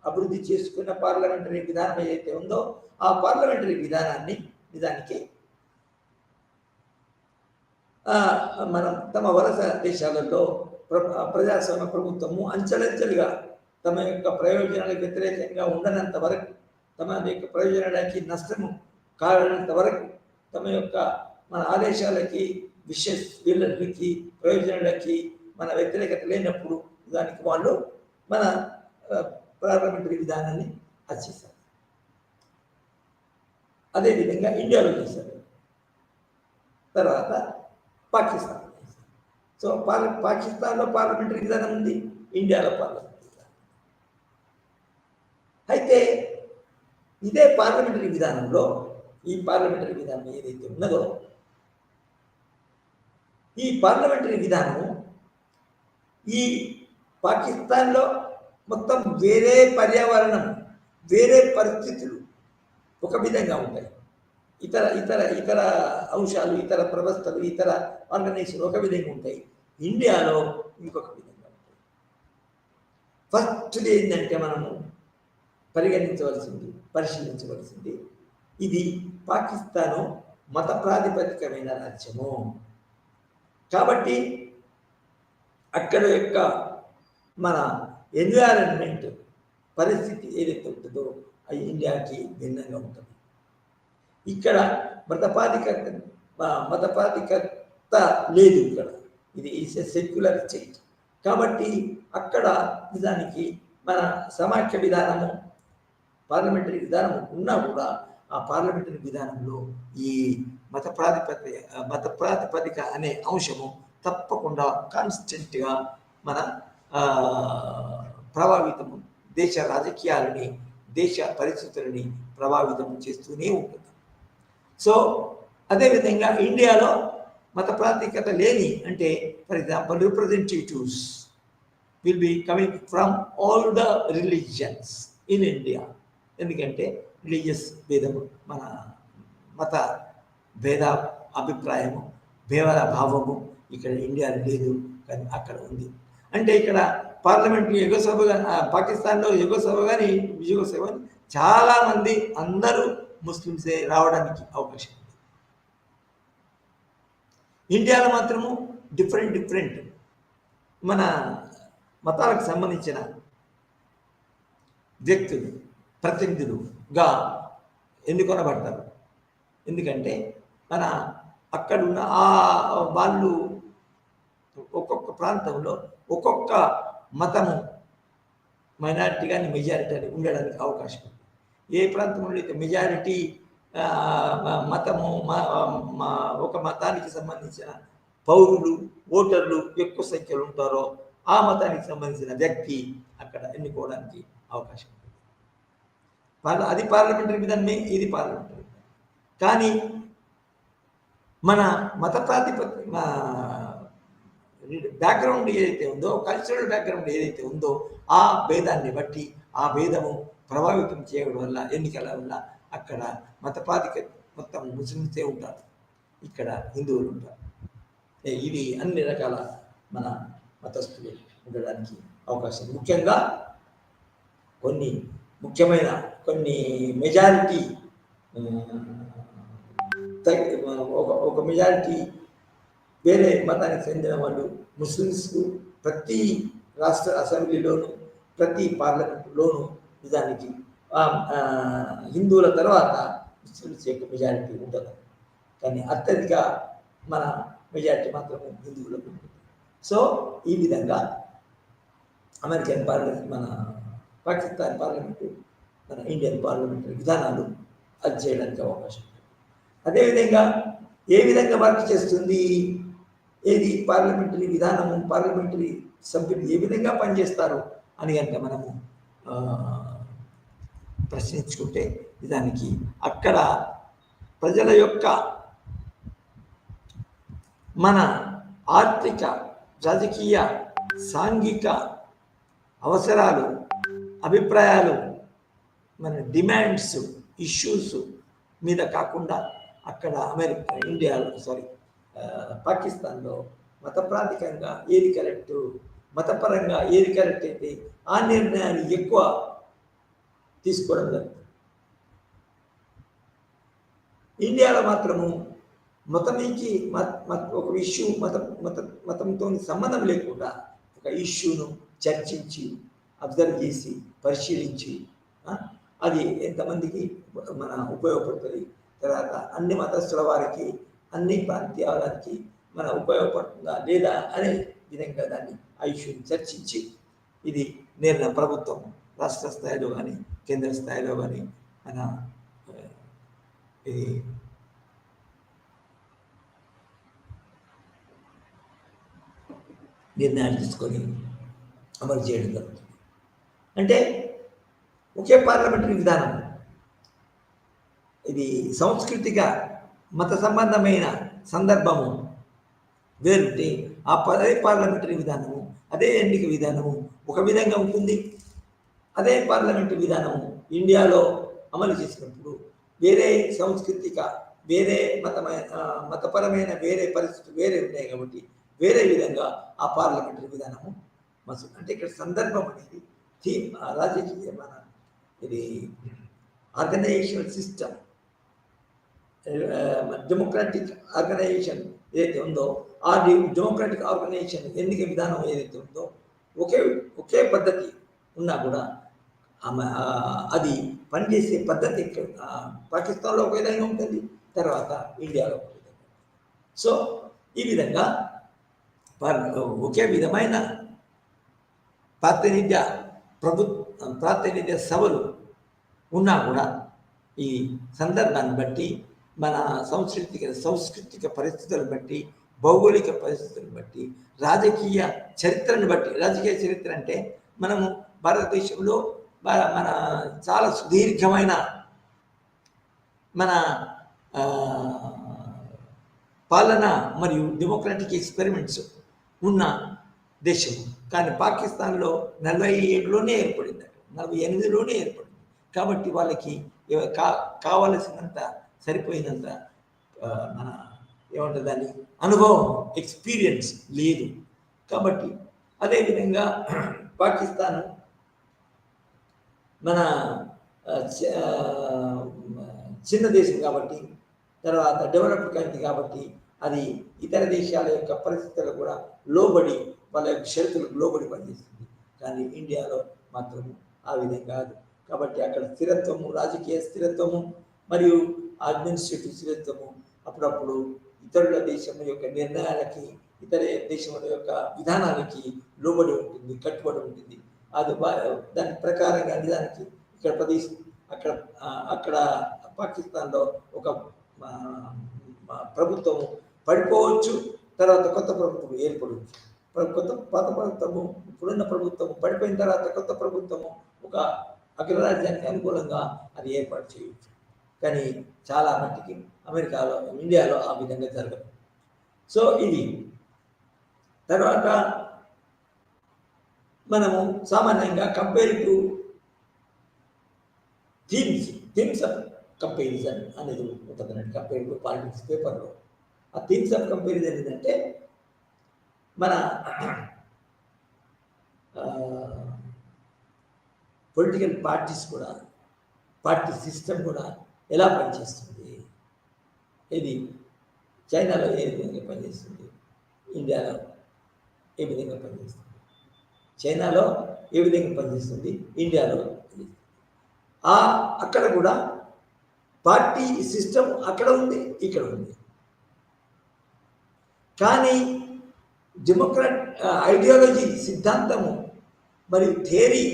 అభివృద్ధి చేసుకున్న పార్లమెంటరీ విధానం ఏదైతే ఉందో ఆ పార్లమెంటరీ విధానాన్ని నిజానికి మనం తమ వలస దేశాలలో ప్రజాస్వామ్య ప్రభుత్వము అంచెలంచెలుగా తమ యొక్క ప్రయోజనాలకు వ్యతిరేకంగా ఉండనంత వరకు, తమ యొక్క ప్రయోజనాలకి నష్టము కారణంత వరకు, తమ యొక్క మన ఆదేశాలకి వీళ్ళకి ప్రయోజనాలకి మన వ్యతిరేకత లేనప్పుడు దానికి వాళ్ళు మన పార్లమెంటరీ విధానాన్ని చేశారు. అదేవిధంగా ఇండియాలో చేశారు, తర్వాత పాకిస్తాన్. సో పాకిస్తాన్లో పార్లమెంటరీ విధానం ఉంది, ఇండియాలో పార్లమెంటరీ విధానం. అయితే ఇదే పార్లమెంటరీ విధానంలో, ఈ పార్లమెంటరీ విధానం ఏదైతే ఉన్నదో ఈ పార్లమెంటరీ విధానము ఈ పాకిస్తాన్లో మొత్తం వేరే పర్యావరణం, వేరే పరిస్థితులు ఒక విధంగా ఉంటాయి, ఇతర అంశాలు, ఇతర వ్యవస్థలు, ఇతర ఆర్గనైజేషన్ ఒక విధంగా ఉంటాయి, ఇండియాలో ఇంకొక విధంగా ఉంటాయి. ఫస్ట్ ఏంటంటే మనము పరిశీలించవలసింది ఇది పాకిస్తాను మత ప్రాతిపదికమైన రాజ్యము కాబట్టి అక్కడ యొక్క మన ఎన్విరాన్మెంట్ పరిస్థితి ఏదైతే ఉంటుందో అది ఇండియాకి భిన్నంగా ఉంటుంది. ఇక్కడ మతపాతికత లేదు, ఇక్కడ ఇది సెక్యులర్ స్టేట్ కాబట్టి అక్కడ నిజానికి మన సమాఖ్య విధానము, పార్లమెంటరీ విధానము ఉన్నా కూడా ఆ పార్లమెంటరీ విధానంలో ఈ మత ప్రాతిపదిక అనే అంశము తప్పకుండా కాన్స్టెంట్గా మన ప్రభావితము, దేశ రాజకీయాలని, దేశ పరిస్థితులని ప్రభావితం చేస్తూనే ఉంటుంది. సో అదేవిధంగా ఇండియాలో మత ప్రాతిపదికత లేని, అంటే for example representatives will be coming from all the religions in India. ఎందుకంటే రిలీజియస్ భేదము, మన మత భేద అభిప్రాయము, భేద భావము ఇక్కడ ఇండియాలో లేదు కానీ అక్కడ ఉంది. అంటే ఇక్కడ పార్లమెంట్ యుగసభ పాకిస్తాన్లో యుగసభ కానీ యుగసభ కానీ చాలామంది అందరూ ముస్లిమ్సే రావడానికి అవకాశం ఉంది. ఇండియాలో మాత్రము డిఫరెంట్ మన మతాలకు సంబంధించిన వ్యక్తులు ప్రతినిధులుగా ఎన్నుకొనబడతారు. ఎందుకంటే మన అక్కడున్న వాళ్ళు ఒక్కొక్క ప్రాంతంలో ఒక్కొక్క మతము మైనారిటీ కానీ మెజారిటీ అని ఉండడానికి అవకాశం ఉంది. ఏ ప్రాంతంలో అయితే మెజారిటీ మతము ఒక మతానికి సంబంధించిన పౌరులు ఓటర్లు ఎక్కువ సంఖ్యలో ఉంటారో ఆ మతానికి సంబంధించిన వ్యక్తి అక్కడ ఎన్నుకోవడానికి అవకాశం ఉంటుంది. అది పార్లమెంటరీ విధానమే, ఇది పార్లమెంటరీ విధానం. కానీ మన మత బ్యాక్గ్రౌండ్ ఏదైతే ఉందో, కల్చరల్ బ్యాక్గ్రౌండ్ ఏదైతే ఉందో ఆ భేదాన్ని బట్టి ఆ భేదము ప్రభావితం చేయడం వల్ల ఎన్నికల వల్ల అక్కడ మత ప్రాతిపదిక మొత్తం ముస్లిమ్సే ఉంటారు, ఇక్కడ హిందువులు ఉంటారు. ఇది అన్ని రకాల మన మతస్థులు ఉండడానికి అవకాశం. ముఖ్యంగా ముఖ్యమైన కొన్ని మెజారిటీ ఒక మెజారిటీ వేరే మతానికి చెందిన వాళ్ళు ముస్లిమ్స్కు ప్రతి రాష్ట్ర అసెంబ్లీలోను ప్రతి పార్లమెంటులోను నిజానికి హిందువుల తర్వాత ముస్లిమ్స్ యొక్క మెజారిటీ ఉంటుంది. కానీ అత్యధిక మన మెజారిటీ మాత్రం హిందువులకు ఉంటుంది. సో ఈ విధంగా అమెరికన్ పార్లమెంట్, మన పాకిస్తాన్ పార్లమెంటు, మన ఇండియన్ పార్లమెంటరీ విధానాలు అది చేయడానికి అవకాశం ఉంది. అదేవిధంగా ఏ విధంగా వర్క్ చేస్తుంది ఏది పార్లమెంటరీ విధానము, పార్లమెంటరీ సభ్యులు ఏ విధంగా పనిచేస్తారు అని కనుక మనము ప్రశ్నించుకుంటే దానికి అక్కడ ప్రజల యొక్క మన ఆర్థిక, రాజకీయ, సాంఘిక అవసరాలు, అభిప్రాయాలు, మన డిమాండ్స్, ఇష్యూస్ మీద కాకుండా అక్కడ పాకిస్తాన్లో మతప్రాంతికంగా ఏది కరెక్టు, మతపరంగా ఏది కరెక్ట్ అయితే ఆ నిర్ణయాన్ని ఎక్కువ తీసుకోవడం జరుగుతుంది. ఇండియాలో మాత్రము మతానికి ఒక ఇష్యూ మతంతో సంబంధం లేకుండా ఒక ఇష్యూను చర్చించి, అబ్జర్వ్ చేసి, పరిశీలించి అది ఎంతమందికి మన ఉపయోగపడుతుంది, తర్వాత అన్ని మతస్థుల వారికి, అన్ని ప్రాంతీయాలకి మన ఉపయోగపడుతుందా లేదా అనే విధంగా దాన్ని ఆ ఇష్యూని చర్చించి ఇది నిర్ణయం ప్రభుత్వం రాష్ట్ర స్థాయిలో కానీ కేంద్ర స్థాయిలో కానీ మన ఇది నిర్ణయాలు తీసుకొని అమలు చేయడం జరుగుతుంది. అంటే ఒకే పార్లమెంటరీ విధానం ఇది సాంస్కృతిక మత సంబంధమైన సందర్భము వేరుంటే అదే పార్లమెంటరీ విధానము, అదే ఎన్నిక విధానము ఒక విధంగా ఉంటుంది. అదే పార్లమెంటరీ విధానము ఇండియాలో అమలు చేసినప్పుడు వేరే సాంస్కృతిక, వేరే మతపరమైన వేరే పరిస్థితులు వేరే ఉన్నాయి కాబట్టి వేరే విధంగా ఆ పార్లమెంటరీ విధానము అంటే ఇక్కడ సందర్భం అనేది థీమ్, రాజకీయ మన ఇది ఆర్గనైజేషనల్ సిస్టమ్, డెమోక్రాటిక్ ఆర్గనైజేషన్ ఏదైతే ఉందో ఆ డెమోక్రాటిక్ ఆర్గనైజేషన్ ఎన్నిక విధానం ఏదైతే ఉందో ఒకే పద్ధతి ఉన్నా కూడా అది పనిచేసే పద్ధతి పాకిస్తాన్లో ఒక విధంగా ఉంటుంది, తర్వాత ఇండియాలో ఒక విధంగా. సో ఈ విధంగా ఒకే విధమైన ప్రాతినిధ్య సభలు ఉన్నా కూడా ఈ సందర్భాన్ని బట్టి, మన సాంస్కృతిక పరిస్థితులను బట్టి, భౌగోళిక పరిస్థితులను బట్టి, రాజకీయ చరిత్రను బట్టి, రాజకీయ చరిత్ర అంటే మనము భారతదేశంలో మన చాలా సుదీర్ఘమైన మన పాలన మరియు డెమోక్రాటిక్ ఎక్స్పెరిమెంట్స్ ఉన్న దేశం. కానీ పాకిస్తాన్లో 47లోనే ఏర్పడింది, 48లోనే ఏర్పడింది. కాబట్టి వాళ్ళకి కావలసినంత సరిపోయినంత మన ఏమంటారు దాన్ని అనుభవం, ఎక్స్పీరియన్స్ లేదు. కాబట్టి అదేవిధంగా పాకిస్తాన్ మన చిన్న దేశం కాబట్టి, తర్వాత డెవలప్డ్ కంట్రీ కాబట్టి అది ఇతర దేశాల యొక్క పరిస్థితులకు కూడా లోబడి వాళ్ళ యొక్క షరతులకు లోబడి పనిచేస్తుంది. కానీ ఇండియాలో మాత్రం ఆ విధంగా కాదు. కాబట్టి అక్కడ స్థిరత్వము, రాజకీయ స్థిరత్వము మరియు అడ్మినిస్ట్రేటివ్ స్థిరత్వము అప్పుడప్పుడు ఇతరుల దేశం యొక్క నిర్ణయాలకి, ఇతర దేశముల యొక్క విధానాలకి లోబడి ఉంటుంది, కట్టుబడి ఉంటుంది. అది దాని ప్రకారంగా నిజానికి ఇక్కడ అక్కడ అక్కడ పాకిస్తాన్లో ఒక ప్రభుత్వం పడిపోవచ్చు, తర్వాత కొత్త ప్రభుత్వం ఏర్పడవచ్చు. పాత ప్రభుత్వము, ఇప్పుడున్న ప్రభుత్వం పడిపోయిన తర్వాత కొత్త ప్రభుత్వము ఒక అగ్రరాజ్యానికి అనుకూలంగా అది ఏర్పాటు చేయవచ్చు. కానీ చాలా మట్టికి అమెరికాలో, ఇండియాలో ఆ విధంగా జరగదు. సో ఇది తర్వాత మనము సామాన్యంగా compare to themes of comparison అనేది ఉంటుంది. కంపేర్ టు పాలిటిక్స్ పేపర్లో ఆ థీమ్స్ ఆఫ్ కంపారిజన్ ఏంటంటే మన పొలిటికల్ పార్టీస్ కూడా, పార్టీ సిస్టమ్ కూడా ఎలా పనిచేస్తుంది, ఇది చైనాలో ఏ విధంగా పనిచేస్తుంది, ఇండియాలో ఏ విధంగా పనిచేస్తుంది, చైనాలో ఏ విధంగా పనిచేస్తుంది, ఇండియాలో అక్కడ కూడా పార్టీ సిస్టమ్ అక్కడ ఉంది, ఇక్కడ ఉంది. కానీ ఐడియాలజీ, సిద్ధాంతము మరియు థియరీ,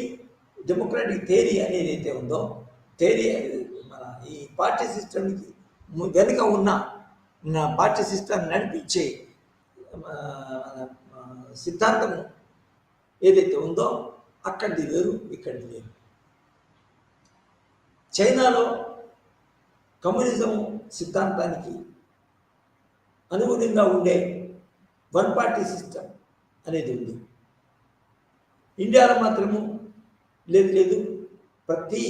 డెమోక్రాటిక్ థియరీ అనేది అయితే ఉందో, థియరీ మన ఈ పార్టీ సిస్టమ్కి వెనుక ఉన్న పార్టీ సిస్టమ్ నడిపించే సిద్ధాంతము ఏదైతే ఉందో అక్కడిది వేరు, ఇక్కడిది వేరు. చైనాలో కమ్యూనిజం సిద్ధాంతానికి అనుగుణంగా ఉండే వన్ పార్టీ సిస్టమ్ అనేది ఉంది. ఇండియాలో మాత్రము లేదు, ప్రతి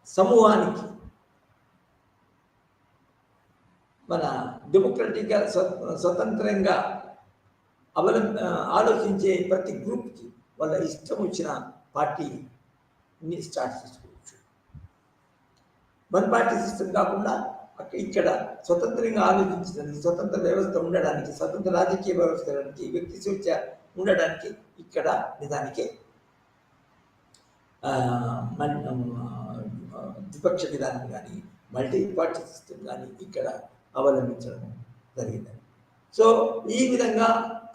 సమూహానికి మన డెమోక్రటిక్గా స్వతంత్రంగా ఆలోచించే ప్రతి గ్రూప్కి వాళ్ళ ఇష్టం వచ్చిన పార్టీని స్టార్ట్ చేసుకోవచ్చు. వన్ పార్టీ సిస్టమ్ కాకుండా ఇక్కడ స్వతంత్రంగా ఆలోచించడానికి, స్వతంత్ర వ్యవస్థ ఉండడానికి, స్వతంత్ర రాజకీయ వ్యవస్థ ఉండడానికి, వ్యక్తి స్వేచ్ఛ ఉండడానికి ఇక్కడ నిజానికి ద్విపక్ష విధానం కానీ, మల్టీ పార్టీ సిస్టమ్ కానీ ఇక్కడ అవలంబించడం జరిగింది. సో ఈ విధంగా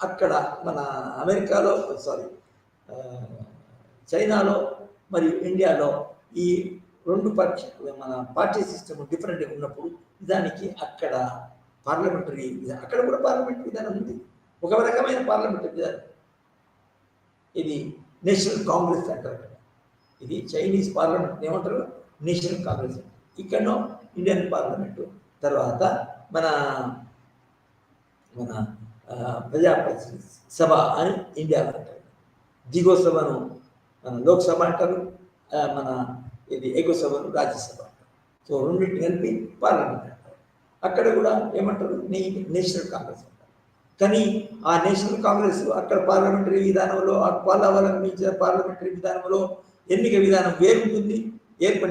అక్కడ మన అమెరికాలో, చైనాలో మరియు ఇండియాలో ఈ రెండు మన పార్టీ సిస్టమ్ డిఫరెంట్గా ఉన్నప్పుడు దానికి అక్కడ పార్లమెంటరీ విధానం, అక్కడ కూడా పార్లమెంటరీ విధానం ఉంది, ఒక రకమైన పార్లమెంటరీ విధానం. ఇది నేషనల్ కాంగ్రెస్ అంటారు. ఇది చైనీస్ పార్లమెంట్ ఏమంటారు, నేషనల్ కాంగ్రెస్. ఇక్కడనో ఇండియన్ పార్లమెంటు, తర్వాత మన మన ప్రజాప్రతినిధి సభ అని ఇండియాలో అంటారు. దిగువ సభను మన లోక్సభ అంటారు, మన ఇది ఎగువ సభను రాజ్యసభ అంటారు. సో రెండింటిని కలిపి పార్లమెంట్ అంటారు. అక్కడ కూడా ఏమంటారు, నేషనల్ కాంగ్రెస్ అంటారు. కానీ ఆ నేషనల్ కాంగ్రెస్ అక్కడ పార్లమెంటరీ విధానంలో, వాళ్ళు అవలంబించిన పార్లమెంటరీ విధానంలో ఎన్నిక విధానం వేరుంటుంది,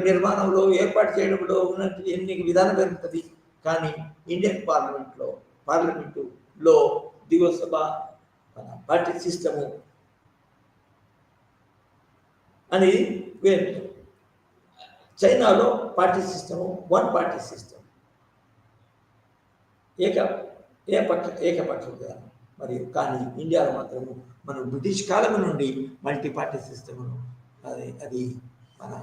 నిర్మాణంలో, ఏర్పాటు చేయడంలో ఉన్నట్టు ఎన్నిక విధానం వేరుంటుంది. కానీ ఇండియన్ పార్లమెంటులో దిగువ సభ, పార్టీ సిస్టము అని వేరు. చైనాలో party system one party system, ఏకపక్ష విధానం. మరియు కానీ ఇండియాలో మాత్రము మనం బ్రిటిష్ కాలం నుండి మల్టీ పార్టీ సిస్టమ్ను అది మన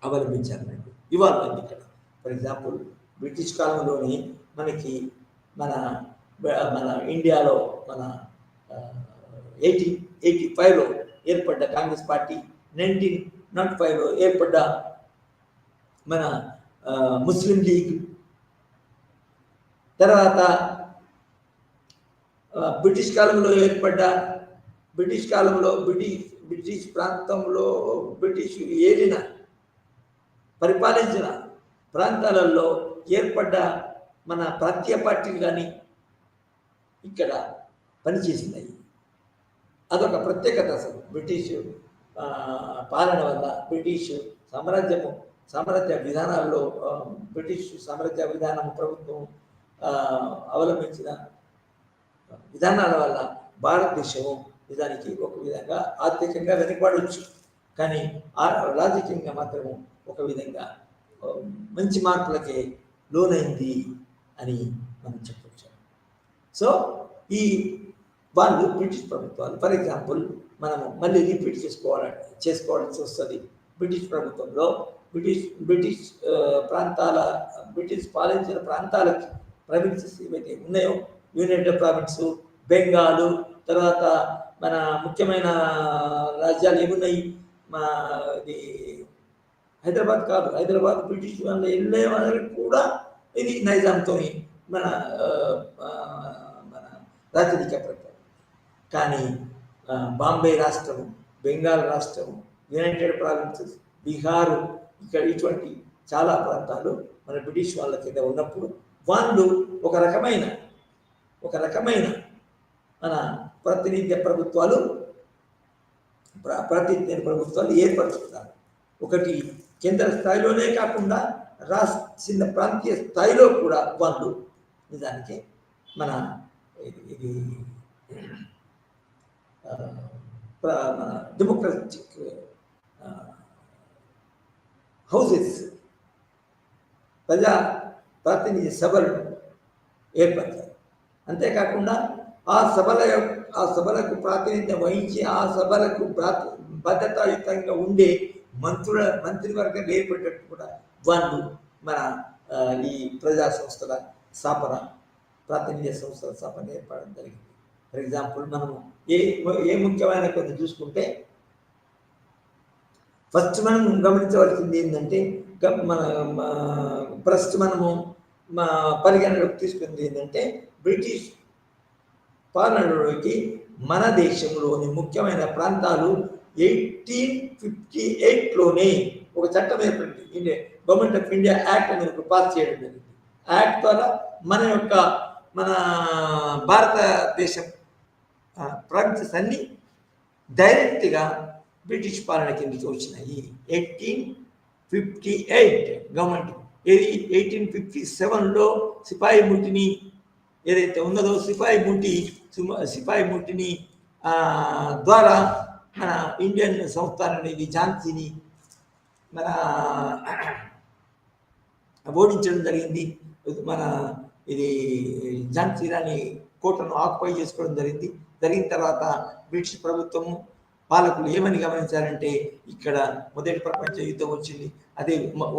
అవలంబించాలన్నట్టు. ఇవాళ ఇక్కడ ఫర్ ఎగ్జాంపుల్ బ్రిటిష్ కాలంలోని మనకి మన ఇండియాలో మన 1885లో ఏర్పడ్డ కాంగ్రెస్ పార్టీ, 1905లో ఏర్పడ్డ మన ముస్లిం లీగ్, తర్వాత బ్రిటిష్ కాలంలో బ్రిటిష్ ప్రాంతంలో బ్రిటిష్ ఏలిన పరిపాలించిన ప్రాంతాలలో ఏర్పడ్డ మన ప్రాంతీయ పార్టీలు కానీ ఇక్కడ పనిచేసినాయి. అదొక ప్రత్యేకత. అసలు బ్రిటిష్ పాలన వల్ల బ్రిటిష్ సామ్రాజ్య విధానాల్లో బ్రిటిష్ సామ్రాజ్య విధానం ప్రభుత్వం అవలంబించిన విధానాల వల్ల భారతదేశము నిజానికి ఒక విధంగా ఆర్థికంగా వెనుకబడవచ్చు, కానీ రాజకీయంగా మాత్రము ఒక విధంగా మంచి మార్పులకే లోనైంది అని మనం చెప్పవచ్చు. సో ఈ వాళ్ళు బ్రిటిష్ ప్రభుత్వాలు, ఫర్ ఎగ్జాంపుల్ మనము మళ్ళీ రిపీట్ చేసుకోవాల్సి వస్తుంది. బ్రిటిష్ ప్రభుత్వంలో బ్రిటిష్ పాలించిన ప్రాంతాలకి ప్రావిన్సెస్ ఏవైతే ఉన్నాయో, యునైటెడ్ ప్రావిన్స్, బెంగాలు, తర్వాత మన ముఖ్యమైన రాజ్యాలు ఏమున్నాయి, ఇది హైదరాబాద్ కాదు, హైదరాబాద్ బ్రిటిష్ వాళ్ళు వెళ్ళే వాళ్ళకి కూడా ఇది నైజాంతో మన రాజకీయ ప్రకటన. కానీ బాంబే రాష్ట్రము, బెంగాల్ రాష్ట్రము, యునైటెడ్ ప్రావిన్సెస్, బీహారు, ఇక్కడ ఇటువంటి చాలా ప్రాంతాలు మన బ్రిటిష్ వాళ్ళ కింద ఉన్నప్పుడు వాళ్ళు ఒక రకమైన మన ప్రాతినిధ్య ప్రభుత్వాలు ఏర్పరుస్తున్నారు. ఒకటి కేంద్ర స్థాయిలోనే కాకుండా చిన్న ప్రాంతీయ స్థాయిలో కూడా వాళ్ళు నిజానికి మన ఇది మన డెమోక్రటిక్ హౌసెస్, ప్రజా ప్రాతినిధ్య సభలు ఏర్పడతాయి. అంతేకాకుండా ఆ సభలకు ప్రాతినిధ్యం వహించి ఆ సభలకు బాధ్యతాయుతంగా ఉండే మంత్రివర్గం ఏర్పడేటట్టు కూడా వాళ్ళు మన ఈ ప్రజా సంస్థల స్థాపన, ప్రాతినిధ్య సంస్థల స్థాపన ఏర్పడడం జరిగింది. ఫర్ ఎగ్జాంపుల్ మనము ఏ ముఖ్యమైన కొన్ని చూసుకుంటే, ఫస్ట్ మనం గమనించవలసింది ఏంటంటే, ప్రస్తుతం మనము పరిగణలోకి తీసుకుంది ఏంటంటే, బ్రిటిష్ పాలనలోకి మన దేశంలోని ముఖ్యమైన ప్రాంతాలు 1858లోనే ఒక చట్టం ఏర్పడింది. గవర్నమెంట్ ఆఫ్ ఇండియా యాక్ట్ అనేది పాస్ చేయడం జరిగింది. యాక్ట్ ద్వారా మన భారతదేశం ప్రావిన్సెస్ అన్ని డైరెక్ట్గా బ్రిటిష్ పాలన కిందకి వచ్చినాయి. 1858 గవర్నమెంట్. 1857లో సిపాయి ముట్టిని ఏదైతే ఉన్నదో, సిపాయి ముట్టిని ద్వారా మన ఇండియన్ సంస్థానం అనేది ఝాన్సీని మన ఓడించడం జరిగింది. మన ఇది ఝాన్సీ రాణి కోటను ఆక్యుపై చేసుకోవడం జరిగిన తర్వాత బ్రిటిష్ ప్రభుత్వము పాలకులు ఏమని గమనించారంటే, ఇక్కడ మొదటి ప్రపంచ యుద్ధం వచ్చింది,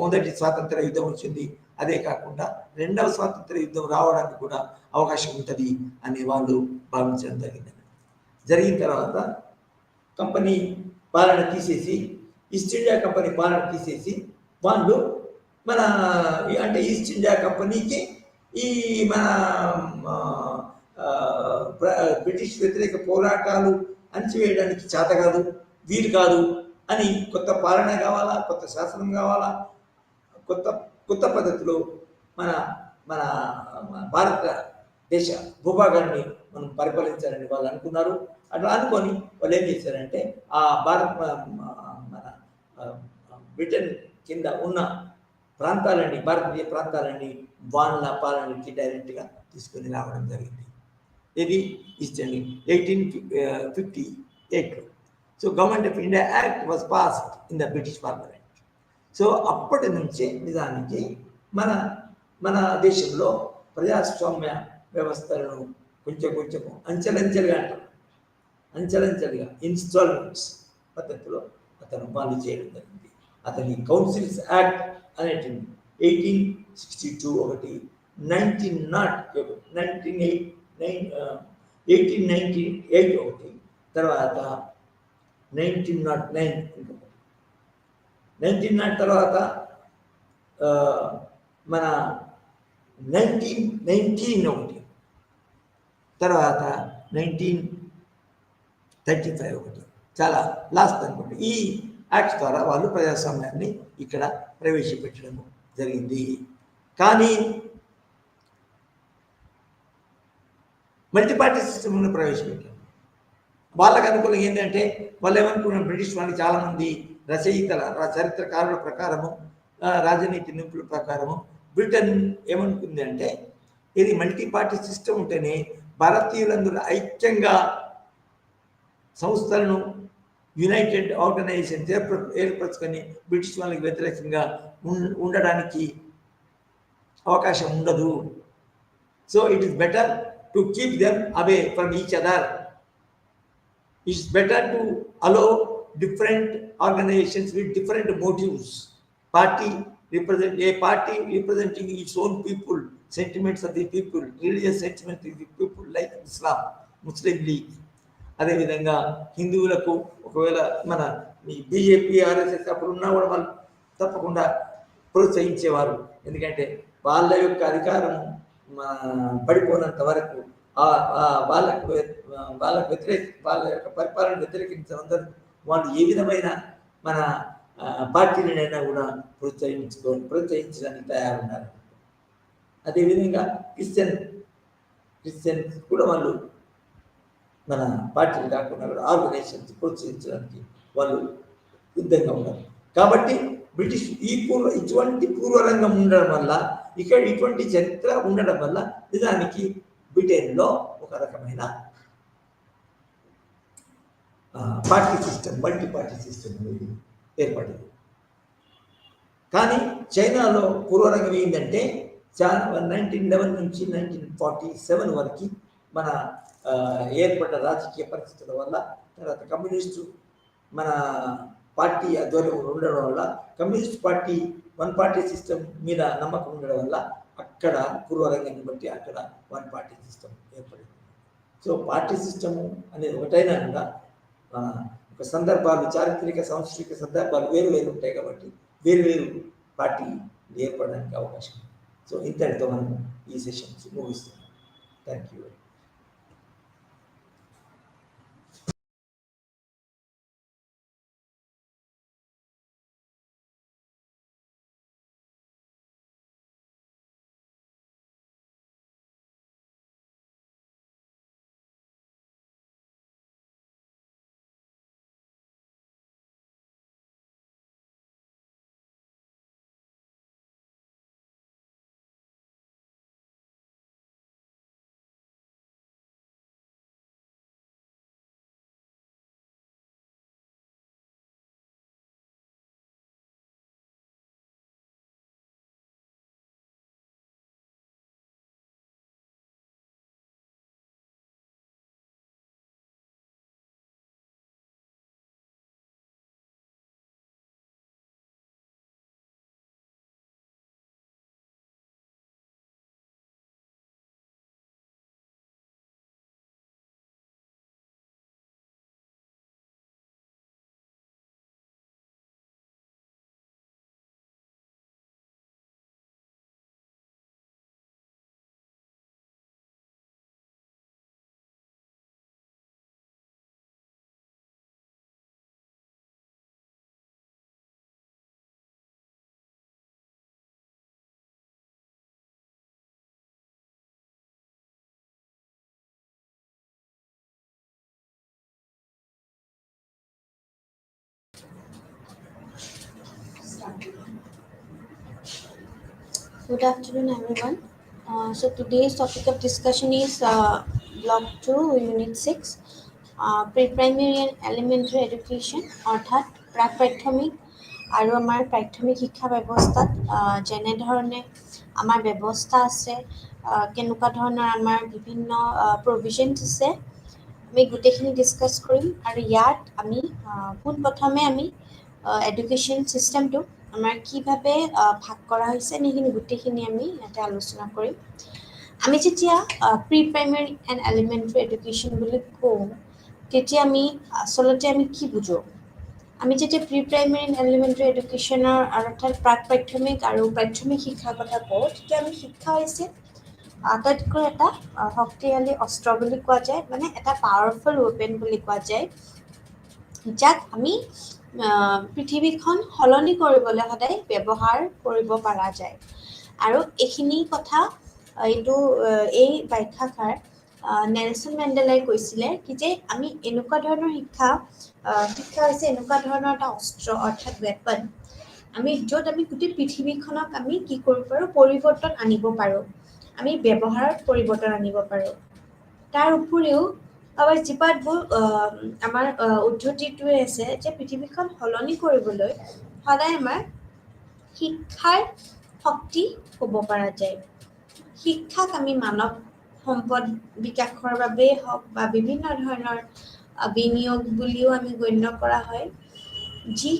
మొదటి స్వాతంత్ర యుద్ధం వచ్చింది, అదే కాకుండా రెండవ స్వాతంత్ర యుద్ధం రావడానికి కూడా అవకాశం ఉంటుంది అని వాళ్ళు భావించడం జరిగిన తర్వాత కంపెనీ పాలన తీసేసి, ఈస్ట్ ఇండియా కంపెనీ పాలన తీసేసి వాళ్ళు అంటే ఈస్ట్ ఇండియా కంపెనీకి ఈ మన బ్రిటిష్ వ్యతిరేక పోరాటాలు అణచివేయడానికి చేత కాదు, వీలు కాదు అని కొత్త పాలన కావాలా, కొత్త శాసనం కావాలా, కొత్త పద్ధతిలో మన భారతదేశ భూభాగాన్ని మనం పరిపాలించాలని వాళ్ళు అనుకున్నారు. అట్లా అనుకొని వాళ్ళు ఏం చేశారంటే, ఆ మన బ్రిటన్ కింద ఉన్న భారతీయ ప్రాంతాలన్నీ వాళ్ళ పాలనకి డైరెక్ట్గా తీసుకొని రావడం జరిగింది. ఇది ఈస్ట్ ఇండియా 1858లో. So government of India act was passed in the British parliament. So అప్పటి నుంచి నిజానికి మన దేశంలో ప్రజాస్వామ్య వ్యవస్థలను కొంచెం అంచెలంచెలుగా ఇన్స్టాల్మెంట్స్ పద్ధతిలో వాళ్ళు చేయడం జరిగింది. అతని కౌన్సిల్స్ యాక్ట్ అనేటివి 1862 ఒకటి, 1898 ఒకటి, తర్వాత 1909 ఇంకొకటి, 1909 తర్వాత మన 1919 ఒకటి, తర్వాత 1935 ఒకటి, చాలా లాస్ట్ అనుకోండి. ఈ యాక్ట్స్ ద్వారా వాళ్ళు ప్రజాస్వామ్యాన్ని ఇక్కడ ప్రవేశపెట్టడం జరిగింది. కానీ మల్టీ పార్టీ సిస్టమ్ను ప్రవేశపెట్టారు. వాళ్ళకు అనుకూలంగా ఏంటంటే వాళ్ళు ఏమనుకున్నారు, బ్రిటిష్ వాళ్ళకి చాలామంది రచయితల చరిత్రకారుల ప్రకారము, రాజనీతి నిపుణుల ప్రకారము బ్రిటన్ ఏమనుకుంది అంటే ఇది మల్టీ పార్టీ సిస్టమ్ ఉంటేనే భారతీయులందరూ ఐక్యంగా సంస్థలను యునైటెడ్ ఆర్గనైజేషన్ ఏర్పరచుకొని బ్రిటిష్ వాళ్ళకి వ్యతిరేకంగా ఉండడానికి అవకాశం ఉండదు. So it is better to keep them away from each other. It's better to allow different organizations with different motives. A party representing its own people, sentiments of the people, religious sentiments of the people, like Islam, Muslim League. అదే విధంగా హిందువులకు ఒకవేళ మన BJP RSS అప్పుడు ఉన్నా కూడా వాళ్ళు తప్పకుండా ప్రోత్సహించేవారు. ఎందుకంటే వాళ్ళ యొక్క అధికారం పడిపోయినంత వరకు వాళ్ళకు వాళ్ళ యొక్క పరిపాలన వ్యతిరేకించినంత వాళ్ళు ఏ విధమైన మన పార్టీలనైనా కూడా ప్రోత్సహించడానికి తయారున్నారు. అదేవిధంగా క్రిస్టియన్స్ కూడా వాళ్ళు మన పార్టీలు కాకుండా కూడా ఆర్గనైజేషన్స్ ప్రోత్సహించడానికి వాళ్ళు సిద్ధంగా ఉన్నారు. కాబట్టి బ్రిటిష్ ఇటువంటి పూర్వరంగం ఉండడం వల్ల, ఇక్కడ ఇటువంటి చరిత్ర ఉండడం వల్ల నిజానికి బ్రిటన్లో ఒక రకమైన party system, multi party system అనేది ఏర్పడింది. కానీ చైనాలో పూర్వరంగం ఏంటంటే 1911 నుంచి 1947 వరకు మన ఏర్పడ్డ రాజకీయ పరిస్థితుల వల్ల, తర్వాత కమ్యూనిస్టు మన పార్టీ ఆధ్వర్యం ఉండడం వల్ల, communist party one party system మీద నమ్మకం ఉండడం వల్ల అక్కడ పూర్వరంగాన్ని బట్టి అక్కడ వన్ పార్టీ సిస్టమ్ ఏర్పడింది. సో పార్టీ సిస్టము అనేది ఒకటైనా కూడా ఒక సందర్భాలు, చారిత్రక సాంస్కృతిక సందర్భాలు వేరు వేరు ఉంటాయి కాబట్టి వేరు వేరు పార్టీ ఏర్పడడానికి అవకాశం ఉంది. సో ఇంతటితో మనం ఈ సెషన్స్ ముగిస్తున్నాం. Thank you. Good afternoon, everyone. So today's topic of discussion is Block 2, Unit 6, Pre-Primary and Elementary Education, অর্থাৎ প্ৰাক-প্ৰাথমিক আৰু আমাৰ প্ৰাথমিক শিক্ষা ব্যৱস্থাত যেনেধৰণে আমাৰ ব্যৱস্থা আছে, কেনেকুৱা ধৰণৰ আমাৰ বিভিন্ন প্ৰভিজনছ আছে, আমি গোটেইখিনি ডিছকাছ কৰিম। আৰু ইয়াত আমি পোনপ্ৰথমে আমি এডুকেশ্যন ছিষ্টেমটো আমাৰ কিভাৱে ভাগ কৰা হৈছে সেইখিনি গোটেইখিনি আমি ইয়াতে আলোচনা কৰিম। আমি যেতিয়া pre primary and elementary education বুলি কওঁ তেতিয়া আমি আচলতে আমি কি বুজোঁ? আমি যেতিয়া প্ৰি প্ৰাইমেৰী এণ্ড এলিমেণ্টাৰী এডুকেশ্যনৰ অৰ্থাৎ প্ৰাক প্ৰাথমিক আৰু প্ৰাথমিক শিক্ষাৰ কথা কওঁ তেতিয়া আমি শিক্ষা হৈছে আটাইতকৈ এটা শক্তিশালী অস্ত্ৰ বুলি কোৱা যায়, মানে এটা পাৱাৰফুল ৱেপন বুলি কোৱা যায়, যাক আমি পৃথিৱীখন সলনি কৰিবলৈ সদায় ব্যৱহাৰ কৰিব পৰা যায়। আৰু এইখিনি কথা এই ব্যাখ্যাকাৰ নেলছন মেণ্ডেলাই কৈছিলে কি যে আমি এনেকুৱা ধৰণৰ শিক্ষা হৈছে এনেকুৱা ধৰণৰ এটা অস্ত্ৰ অৰ্থাৎ ৱেপন আমি য'ত আমি গোটেই পৃথিৱীখনক আমি কি কৰিব পাৰোঁ পৰিৱৰ্তন আনিব পাৰোঁ আমি ব্যৱহাৰত পৰিৱৰ্তন আনিব পাৰোঁ তাৰ উপৰিও আমাৰ যিপাতবোৰ আমাৰ উদ্ধতিটোৱে আছে যে পৃথিৱীখন সলনি কৰিবলৈ সদায় আমাৰ শিক্ষাৰ শক্তি ক'ব পৰা যায় শিক্ষাক আমি মানৱ সম্পদ বিকাশৰ বাবেই হওক বা বিভিন্ন ধৰণৰ বিনিয়োগ বুলিও আমি গণ্য কৰা হয় যি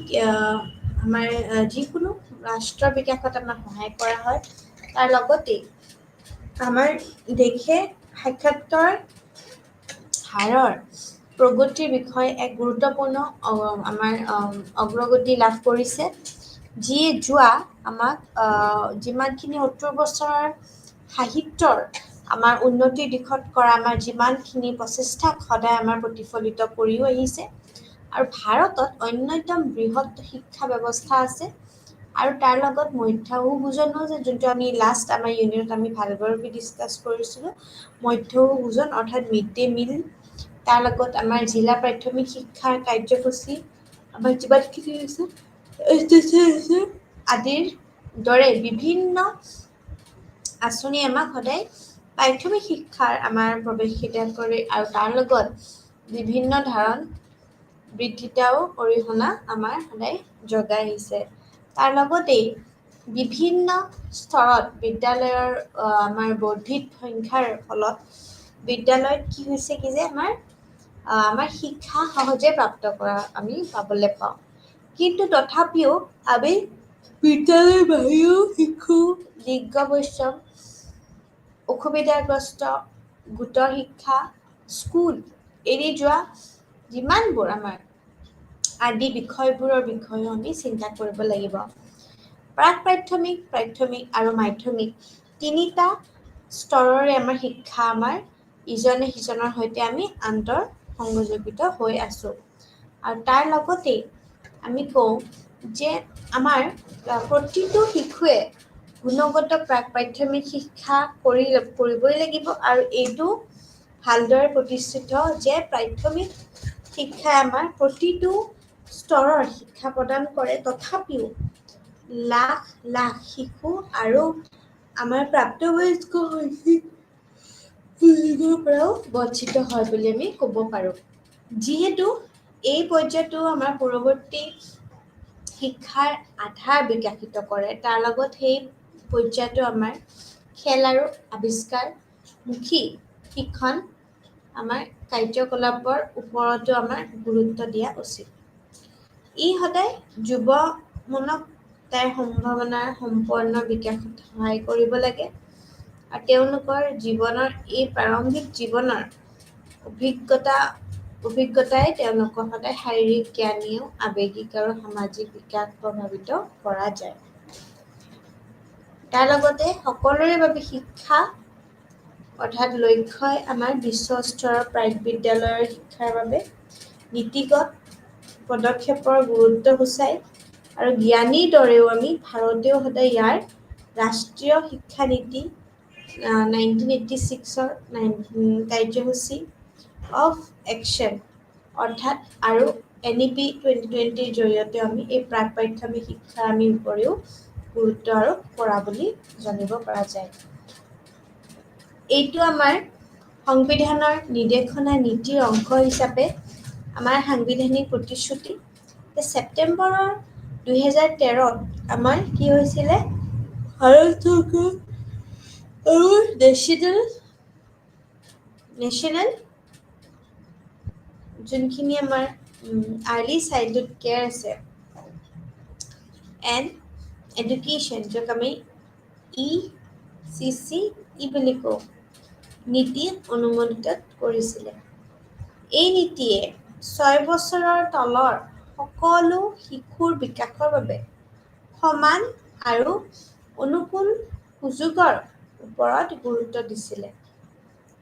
আমাৰ যিকোনো ৰাষ্ট্ৰৰ বিকাশত আমাক সহায় কৰা হয় তাৰ লগতে আমাৰ দেশে সাক্ষাৎকাৰ হাৰৰ প্ৰগতিৰ বিষয়ে এক গুৰুত্বপূৰ্ণ আমাৰ অগ্ৰগতি লাভ কৰিছে যিয়ে যোৱা আমাক যিমানখিনি ৭০ বছৰৰ সাহিত্যৰ আমাৰ উন্নতিৰ দিশত কৰা আমাৰ যিমানখিনি প্ৰচেষ্টাক সদায় আমাৰ প্ৰতিফলিত কৰিও আহিছে আৰু ভাৰতত অন্যতম বৃহৎ শিক্ষা ব্যৱস্থা আছে আৰু তাৰ লগত মধ্যাহ্ন ভোজনো যে যোনটো আমি লাষ্ট আমাৰ ইউনিয়নত আমি ভালদৰে ডিছকাছ কৰিছিলোঁ মধ্যাহ্ন ভোজন অৰ্থাৎ মিড ডে মিল তাৰ লগত আমাৰ জিলা প্ৰাথমিক শিক্ষাৰ কাৰ্যসূচী আমাৰ যিমানখিনি আছে আদিৰ দৰে বিভিন্ন আঁচনি আমাক সদায় প্ৰাথমিক শিক্ষাৰ আমাৰ প্ৰৱেশিকা কৰে আৰু তাৰ লগত বিভিন্ন ধাৰণ বৃদ্ধিতাও অৰিহণা আমাৰ সদায় যোগাই আহিছে তাৰ লগতেই বিভিন্ন স্তৰত বিদ্যালয়ৰ আমাৰ বৰ্ধিত সংখ্যাৰ ফলত বিদ্যালয়ত কি হৈছে কি যে আমাৰ শিক্ষা সহজে প্ৰাপ্ত কৰা আমি পাবলৈ পাওঁ কিন্তু তথাপিও আমি বিদ্যালয়ৰ বাহিৰেও শিশু লিংগ বৈষম্য অসুবিধাগ্ৰস্ত গোটৰ শিক্ষা স্কুল এৰি যোৱা যিমানবোৰ আমাৰ আদি বিষয়বোৰৰ বিষয়েও আমি চিন্তা কৰিব লাগিব প্ৰাক প্ৰাথমিক প্ৰাথমিক আৰু মাধ্যমিক তিনিটা স্তৰৰে আমাৰ শিক্ষা আমাৰ ইজনে সিজনৰ সৈতে আমি আন্তঃ সংযোজিত হৈ আছোঁ আৰু তাৰ লগতেই আমি কওঁ যে আমাৰ প্ৰতিটো শিশুৱে গুণগত প্ৰাক প্ৰাথমিক শিক্ষা কৰিবই লাগিব আৰু এইটো ভালদৰে প্ৰতিষ্ঠিত যে প্ৰাথমিক শিক্ষাই আমাৰ প্ৰতিটো স্তৰৰ শিক্ষা প্ৰদান কৰে তথাপিও লাখ লাখ শিশু আৰু আমাৰ প্ৰাপ্তবয়স্ক পৰাও বঞ্চিত হয় বুলি আমি ক'ব পাৰোঁ যিহেতু এই পৰ্যায়টো আমাৰ পৰৱৰ্তী শিক্ষাৰ আধাৰ বিকশিত কৰে তাৰ লগত সেই পৰ্যায়টো আমাৰ খেল আৰু আৱিষ্কাৰমুখী শিক্ষণ আমাৰ কাৰ্যকলাপৰ ওপৰতো আমাৰ গুৰুত্ব দিয়া উচিত ই সদায় যুৱমনক তাৰ সম্ভাৱনাৰ সম্পন্ন বিকাশত সহায় কৰিব লাগে আৰু তেওঁলোকৰ জীৱনৰ এই প্ৰাৰম্ভিক জীৱনৰ অভিজ্ঞতাই তেওঁলোকক সদায় শাৰীৰিক জ্ঞানীয় আৱেগিক আৰু সামাজিক বিকাশ প্ৰভাৱিত কৰা যায় তাৰ লগতে সকলোৰে বাবে শিক্ষা অৰ্থাৎ লক্ষ্যই আমাৰ বিশ্ব স্তৰৰ প্ৰাক বিদ্যালয়ৰ শিক্ষাৰ বাবে নীতিগত পদক্ষেপৰ গুৰুত্ব সূচায় আৰু জ্ঞানীৰ দৰেও আমি ভাৰতেও সদায় ইয়াৰ ৰাষ্ট্ৰীয় শিক্ষা নীতি 1986ৰ কাৰ্যসূচী অফ একশ্যন অৰ্থাৎ আৰু NEP 2020ৰ জৰিয়তে আমি এই প্ৰাক প্ৰাথমিক শিক্ষাৰ আমি উপৰিও গুৰুত্ব আৰোপ কৰা বুলি জানিব পৰা যায় এইটো আমাৰ সংবিধানৰ নিৰ্দেশনা নীতিৰ অংশ হিচাপে আমাৰ সাংবিধানিক প্ৰতিশ্ৰুতি ছেপ্টেম্বৰৰ 2013ত আমাৰ কি হৈছিলে ভাৰত চৰকাৰ আৰু নেশ্যনেল যোনখিনি আমাৰ আৰ্লি চাইল্ডহুড কেয়াৰ আছে এণ্ড এডুকেশ্যন যাক আমি ECC বুলি কওঁ নীতি অনুমোদিত কৰিছিলে এই নীতিয়ে 6 বছৰৰ তলৰ সকলো শিশুৰ বিকাশৰ বাবে সমান আৰু অনুকূল সুযোগৰ ওপৰত গুৰুত্ব দিছিলে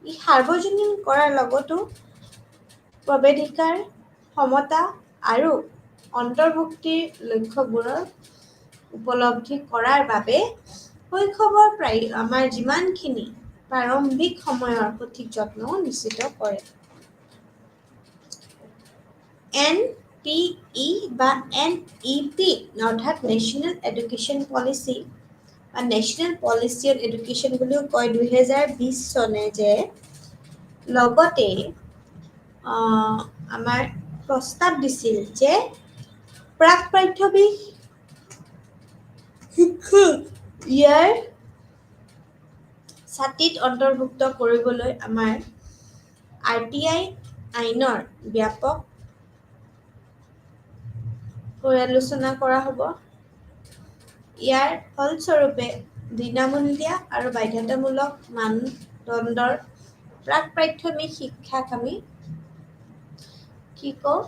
ই সাৰ্বজনীন কৰাৰ লগতো প্ৰৱেশিকাৰ সমতা আৰু অন্তৰ্ভুক্তিৰ লক্ষ্যবোৰৰ উপলব্ধি কৰাৰ বাবে শৈশৱৰ আমাৰ যিমানখিনি প্ৰাৰম্ভিক সময়ৰ সঠিক যত্ন নিশ্চিত কৰে। NPE বা NEP অৰ্থাৎ নেশ্যনেল এডুকেশ্যন পলিচি বা নেশ্যনেল পলিচি অন এডুকেশ্যন বুলিও কয় 2020 চনে যে লগতে আমাৰ প্ৰস্তাৱ দিছিল যে প্ৰাক প্ৰাথমিক শিক্ষা ইয়াৰ ছাতিত অন্তৰ্ভুক্ত কৰিবলৈ আমাৰ RTI আইনৰ ব্যাপক পৰ্যালোচনা কৰা হ'ব। ইয়াৰ ফলস্বৰূপে বিনামূলীয়া আৰু বাধ্যতামূলক মানদণ্ডৰ প্ৰাক প্ৰাথমিক শিক্ষাক আমি কি কওঁ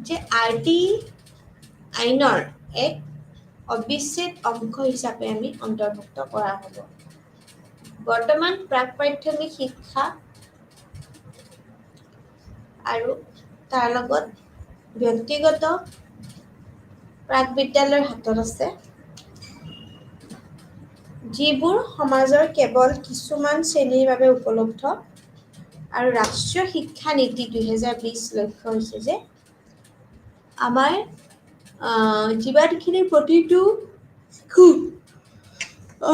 যে RTI আইনৰ এক অবিচ্ছেদ অংশ হিচাপে আমি অন্তৰ্ভুক্ত কৰা হ'ব। বৰ্তমান প্ৰাক প্ৰাথমিক শিক্ষা আৰু তাৰ লগত ব্যক্তিগত প্ৰাক বিদ্যালয়ৰ হাতত আছে, যিবোৰ সমাজৰ কেৱল কিছুমান শ্ৰেণীৰ বাবে উপলব্ধ। আৰু ৰাষ্ট্ৰীয় শিক্ষা নীতি 2020 লক্ষ্য হৈছে যে আমাৰ যিমানখিনি প্ৰতিটো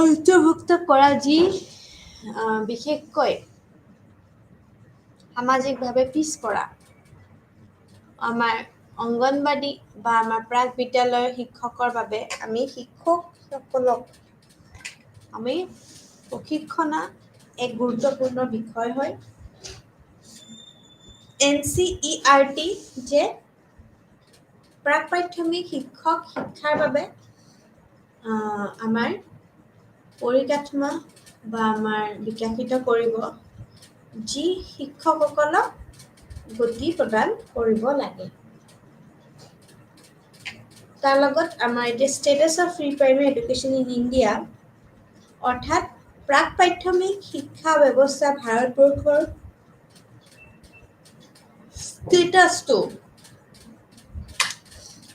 অন্তৰ্ভুক্ত কৰা যি বিশেষকৈ সামাজিকভাৱে পিছপৰা আমাৰ অংগনবাদী বা আমাৰ প্ৰাক বিদ্যালয়ৰ শিক্ষকৰ বাবে আমি শিক্ষকসকলক আমি প্ৰশিক্ষণা এক গুৰুত্বপূৰ্ণ বিষয় হয়। NCERT যে প্ৰাক প্ৰাথমিক শিক্ষাৰ বাবে আমাৰ পৰিকাঠামো বা আমাৰ বিকশিত কৰিব, যি শিক্ষকসকলক গতি প্ৰদান কৰিব লাগে। তাৰ লগত আমাৰ এতিয়া status of pre primary education in India অৰ্থাৎ প্ৰাক প্ৰাথমিক শিক্ষা ব্যৱস্থা ভাৰতবৰ্ষৰ ষ্টেটাছটো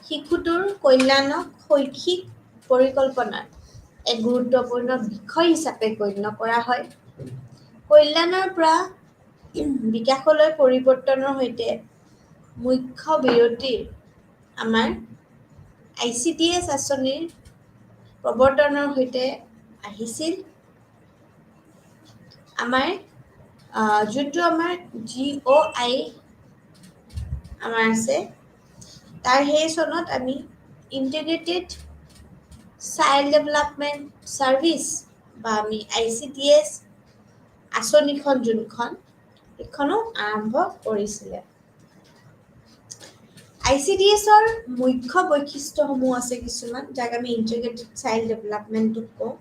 শিশুটোৰ কল্যাণক শৈক্ষিক পৰিকল্পনাৰ এক গুৰুত্বপূৰ্ণ বিষয় হিচাপে গণ্য কৰা হয়। কল্যাণৰ পৰা বিকাশলৈ পৰিৱৰ্তনৰ সৈতে মুখ্য বিৰতিৰ আমাৰ ICTS আঁচনিৰ প্ৰৱৰ্তনৰ সৈতে আহিছিল। আমাৰ যোনটো আমাৰ GOI আমাৰ আছে, তাৰ সেই চনত আমি ইণ্টিগ্ৰেটেড চাইল্ড ডেভেলপমেণ্ট ছাৰ্ভিচ বা আমি ICTS আঁচনিখন যোনখন এইখনো আৰম্ভ কৰিছিলে। ICTSৰ মুখ্য বৈশিষ্ট্যসমূহ আছে কিছুমান, যাক আমি ইণ্টিগ্ৰেটেড চাইল্ড ডেভেলপমেণ্টটো কওঁ।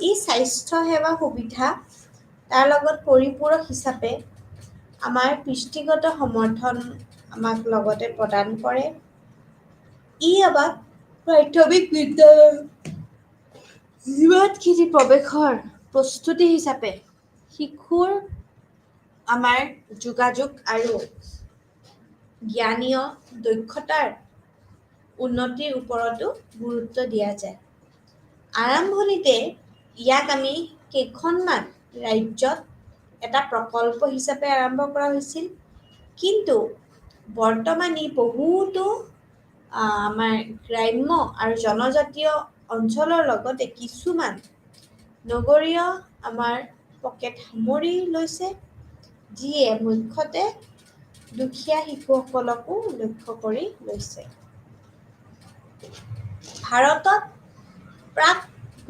ই স্বাস্থ্য সেৱা সুবিধা তাৰ লগত পৰিপূৰক হিচাপে আমাৰ পুষ্টিগত সমৰ্থন আমাক লগতে প্ৰদান কৰে। ই আমাক প্ৰাথমিক বিদ্যালয়ৰ যিমানখিনি প্ৰৱেশৰ প্ৰস্তুতি হিচাপে শিশুৰ আমাৰ যোগাযোগ আৰু জ্ঞানীয় দক্ষতাৰ উন্নতিৰ ওপৰতো গুৰুত্ব দিয়া যায়। আৰম্ভণিতে ইয়াক আমি কেইখনমান ৰাজ্যত এটা প্ৰকল্প হিচাপে আৰম্ভ কৰা হৈছিল, কিন্তু বৰ্তমান ই বহুতো আমাৰ গ্ৰাম্য আৰু জনজাতীয় অঞ্চলৰ লগতে কিছুমান নগৰীয় আমাৰ পকেট সামৰি লৈছে, যিয়ে মুখ্যতে দুখীয়া শিশুসকলকো লক্ষ্য কৰি লৈছে। ভাৰতত প্ৰাক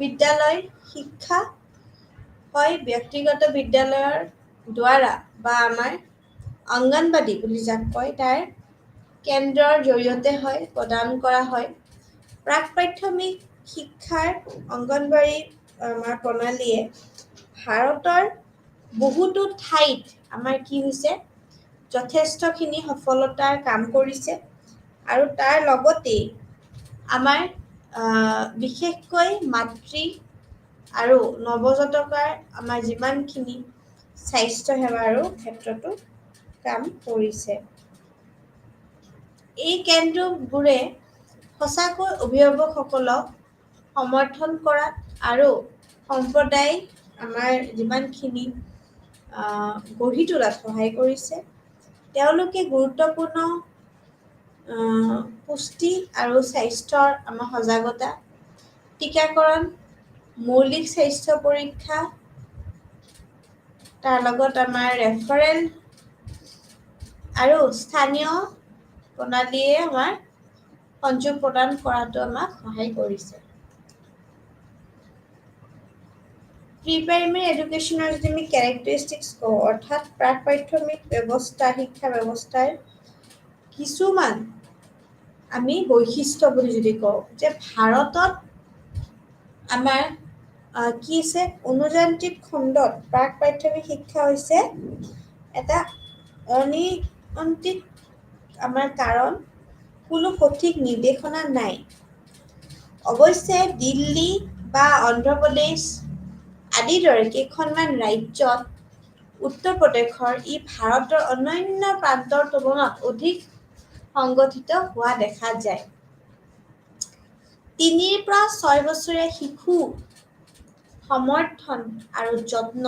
বিদ্যালয় শিক্ষা হয় ব্যক্তিগত বিদ্যালয়ৰ দ্বাৰা বা আমাৰ অংগনবাদী বুলি যাক কয় তাৰ কেন্দ্ৰৰ জৰিয়তে হয় প্ৰদান কৰা হয়। প্ৰাক প্ৰাথমিক শিক্ষাৰ অংগনবাদী আমাৰ প্ৰণালীয়ে ভাৰতৰ বহুতো ঠাইত আমাৰ কি হৈছে যথেষ্টখিনি সফলতাৰ কাম কৰিছে। আৰু তাৰ লগতেই আমাৰ বিশেষকৈ মাতৃ আৰু নৱজাতকৰ আমাৰ যিমানখিনি স্বাস্থ্য সেৱাৰো ক্ষেত্ৰতো কাম কৰিছে। এই কেন্দ্ৰবোৰে সঁচাকৈ অভিভাৱকসকলক সমৰ্থন কৰাত আৰু সম্প্ৰদায় আমাৰ যিমানখিনি গঢ়ি তোলাত সহায় কৰিছে। তেওঁলোকে গুৰুত্বপূৰ্ণ পুষ্টি আৰু স্বাস্থ্যৰ আমাৰ সজাগতা, টীকাকৰণ, মৌলিক স্বাস্থ্য পৰীক্ষা, তাৰ লগত আমাৰ ৰেফাৰেল আৰু স্থানীয় প্ৰণালীয়ে আমাৰ সংযোগ প্ৰদান কৰাটো আমাক সহায় কৰিছে। প্ৰি প্ৰাইমেৰী এডুকেশ্যনৰ যদি আমি কেৰেক্টাৰিষ্টিক্স কওঁ, অৰ্থাৎ প্ৰাক প্ৰাথমিক শিক্ষা ব্যৱস্থাৰ কিছুমান আমি বৈশিষ্ট্য বুলি যদি কওঁ, যে ভাৰতত আমাৰ কি আছে, অনুযান্ত্ৰিক খণ্ডত প্ৰাক প্ৰাথমিক শিক্ষা হৈছে এটা অনিয়ন্ত্ৰিত আমাৰ কাৰণ কোনো সঠিক নিৰ্দেশনা নাই। অৱশ্যে দিল্লী বা অন্ধ্ৰপ্ৰদেশ আদিৰ দৰে কেইখনমান ৰাজ্যত উত্তৰ প্ৰদেশৰ ই ভাৰতৰ অন্যান্য প্ৰান্তৰ তুলনাত অধিক সংগঠিত হোৱা দেখা যায়। ৩ পৰা ৬ বছৰীয়া শিশু সমৰ্থন আৰু যত্ন।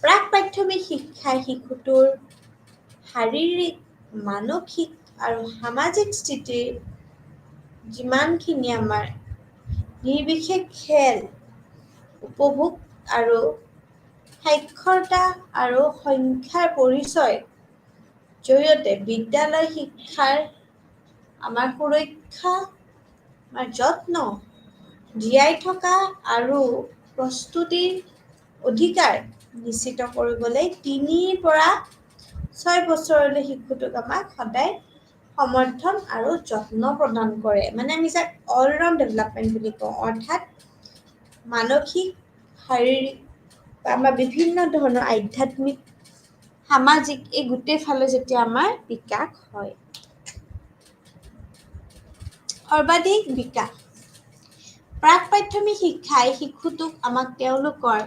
প্ৰাক প্ৰাথমিক শিক্ষাই শিশুটোৰ শাৰীৰিক, মানসিক আৰু সামাজিক স্থিতিৰ যিমানখিনি আমাৰ নিৰ্বিশেষ খেল, উপভোগ আৰু সাক্ষৰতা আৰু সংখ্যাৰ পৰিচয় জৰিয়তে বিদ্যালয় শিক্ষাৰ আমাৰ সুৰক্ষা, আমাৰ যত্ন, জীয়াই থকা আৰু প্ৰস্তুতিৰ অধিকাৰ নিশ্চিত কৰিবলৈ ৩ পৰা ৬ বছৰলৈ শিশুটোক আমাক সদায় সমৰ্থন আৰু যত্ন প্ৰদান কৰে। মানে আমি যাক অলৰাউণ্ড ডেভেলপমেণ্ট বুলি কওঁ, অৰ্থাৎ মানসিক, শাৰীৰিক বা আমাৰ বিভিন্ন ধৰণৰ আধ্যাত্মিক, সামাজিক এই গোটেই ফালে যেতিয়া আমাৰ বিকাশ হয়। সৰ্বাধিক বিকাশ। প্ৰাক প্ৰাথমিক শিক্ষাই শিশুটোক আমাক তেওঁলোকৰ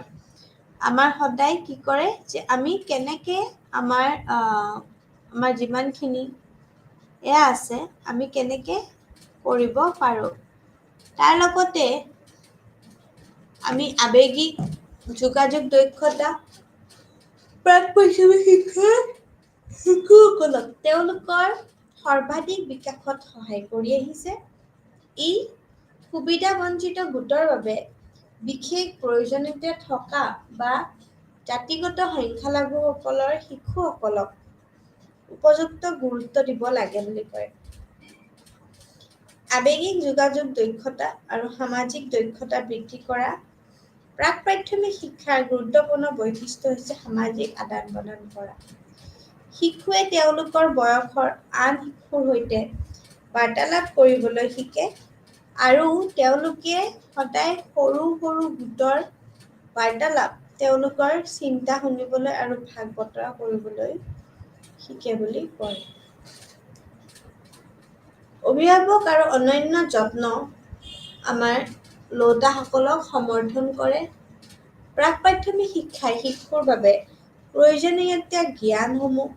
আমাৰ সদায় কি কৰে, যে আমি কেনেকে আমাৰ যিমানখিনি এয়া আছে আমি কেনেকে কৰিব পাৰোঁ। তাৰ লগতে আমি আৱেগিক যোগাযোগ দক্ষতা, প্ৰাক প্ৰাথমিক শিক্ষাৰ শিশুসকলক তেওঁলোকৰ সৰ্বাধিক বিকাশত সহায় কৰি আহিছে। ই সুবিধাবঞ্চিত গোটৰ বাবে বিশেষ প্ৰয়োজনীয়তা থকা বা জাতিগত সংখ্যালঘুসকলৰ শিশুসকলক উপযুক্ত গুৰুত্ব দিব লাগে বুলি কয়। আৱেগিক যোগাযোগ দক্ষতা আৰু সামাজিক দক্ষতা বৃদ্ধি কৰা। প্ৰাক প্ৰাথমিক শিক্ষাৰ গুৰুত্বপূৰ্ণ বৈশিষ্ট্য হৈছে সামাজিক আদান প্ৰদান কৰা। শিশুৱে তেওঁলোকৰ বয়সৰ আন শিশুৰ সৈতে বাৰ্তালাপ কৰিবলৈ শিকে আৰু তেওঁলোকে সদায় সৰু সৰু গোটৰ বাৰ্তালাপ তেওঁলোকৰ চিন্তা শুনিবলৈ আৰু ভাগ বতৰা কৰিবলৈ শিকে বুলি কয়। অভিভাৱক আৰু অন্যান্য যত্ন আমাৰ লৌতাসকলক সমৰ্থন কৰে। প্ৰাক প্ৰাথমিক শিক্ষাই শিশুৰ বাবে প্ৰয়োজনীয় জ্ঞানসমূহ,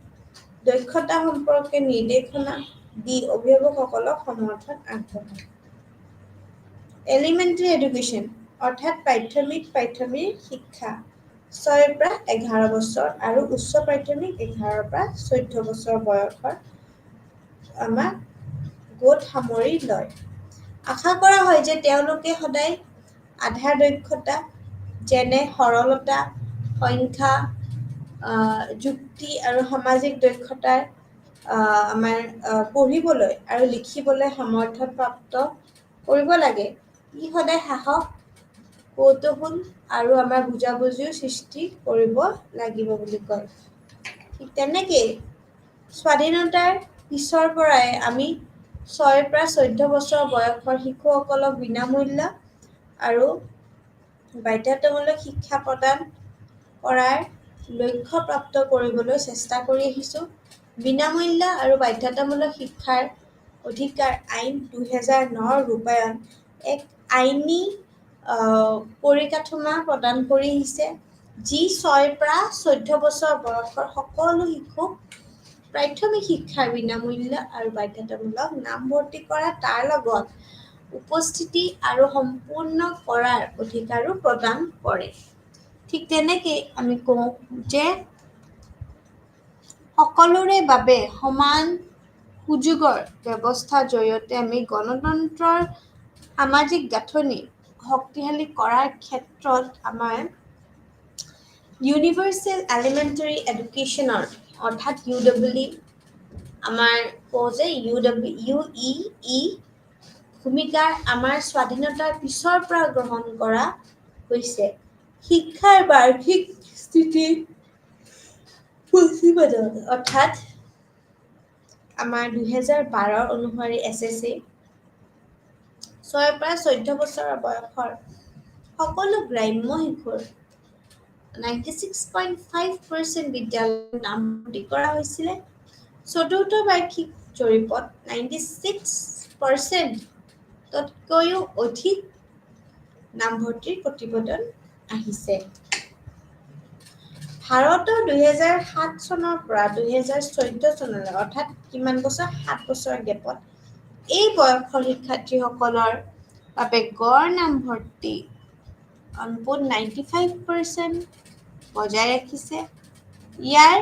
দক্ষতা সম্পৰ্কে নিৰ্দেশনা দি অভিভাৱকসকলক সমৰ্থন আগবঢ়ায়। এলিমেণ্টাৰী এডুকেশ্যন অৰ্থাৎ প্ৰাথমিক শিক্ষা ৬ পৰা ১১ বছৰ আৰু উচ্চ প্ৰাথমিক ১১ পৰা ১৪ বছৰ বয়সৰ আমাক গোট সামৰি লয়। আশা কৰা হয় যে তেওঁলোকে সদায় আধাৰ দক্ষতা যেনে সৰলতা, সংখ্যা, যুক্তি আৰু সামাজিক দক্ষতাৰ আমাৰ পঢ়িবলৈ আৰু লিখিবলৈ সামৰ্থ্য প্ৰাপ্ত কৰিব লাগে। ই সদায় সাহস, কৌতূহল আৰু আমাৰ বুজাবুজিৰ সৃষ্টি কৰিব লাগিব বুলি কয়। ঠিক তেনেকেই স্বাধীনতাৰ পিছৰ পৰাই আমি ৬ পৰা ১৪ বছৰ বয়সৰ শিশুসকলক বিনামূল্য আৰু বাধ্যতামূলক শিক্ষা প্ৰদান কৰাৰ লক্ষ্য প্ৰাপ্ত কৰিবলৈ চেষ্টা কৰি আহিছোঁ। বিনামূল্য আৰু বাধ্যতামূলক শিক্ষাৰ অধিকাৰ আইন ২০০৯ ৰূপায়ণ এক আইনী পৰিকাঠামো প্ৰদান কৰি আহিছে, যি ৬ পৰা ১৪ বছৰ বয়সৰ সকলো শিশুক প্ৰাথমিক শিক্ষাৰ বিনামূল্য আৰু বাধ্যতামূলক নামভৰ্তি কৰা, তাৰ লগত উপস্থিতি আৰু সম্পূৰ্ণ কৰাৰ অধিকাৰো প্ৰদান কৰে। ঠিক তেনেকে আমি কওঁ যে সকলোৰে বাবে সমান সুযোগৰ ব্যৱস্থাৰ জৰিয়তে আমি গণতন্ত্ৰৰ সামাজিক গাঁথনি শক্তিশালী কৰাৰ ক্ষেত্ৰত আমাৰ ইউনিভাৰ্চেল এলিমেণ্টাৰী এডুকেশ্যনৰ অৰ্থাৎ UEE আমাৰ কওঁ যে UEE ভূমিকা আমাৰ স্বাধীনতাৰ পিছৰ পৰা গ্ৰহণ কৰা হৈছে। শিক্ষাৰ বাৰ্ষিক স্থিতি পুঁজিবাদত অৰ্থাৎ আমাৰ 2012 অনুসৰি SSA 6 পৰা 14 বছৰৰ বয়সৰ সকলো গ্ৰাম্য শিশুৰ 96.5% বিদ্যালয়ত নামভৰ্তি কৰা হৈছিলে। চতুৰ্থ বাৰ্ষিক জৰীপত 96% তকৈও অধিক নামভৰ্তিৰ প্ৰতিবেদন আহিছে। ভাৰতৰ 2007 চনৰ পৰা 2014 চনলৈ অৰ্থাৎ কিমান বছৰ 7 বছৰৰ গেপত এই বয়সৰ শিক্ষাৰ্থীসকলৰ বাবে গড় নামভৰ্তি অনপুট 95% বজাই ৰাখিছে। ইয়াৰ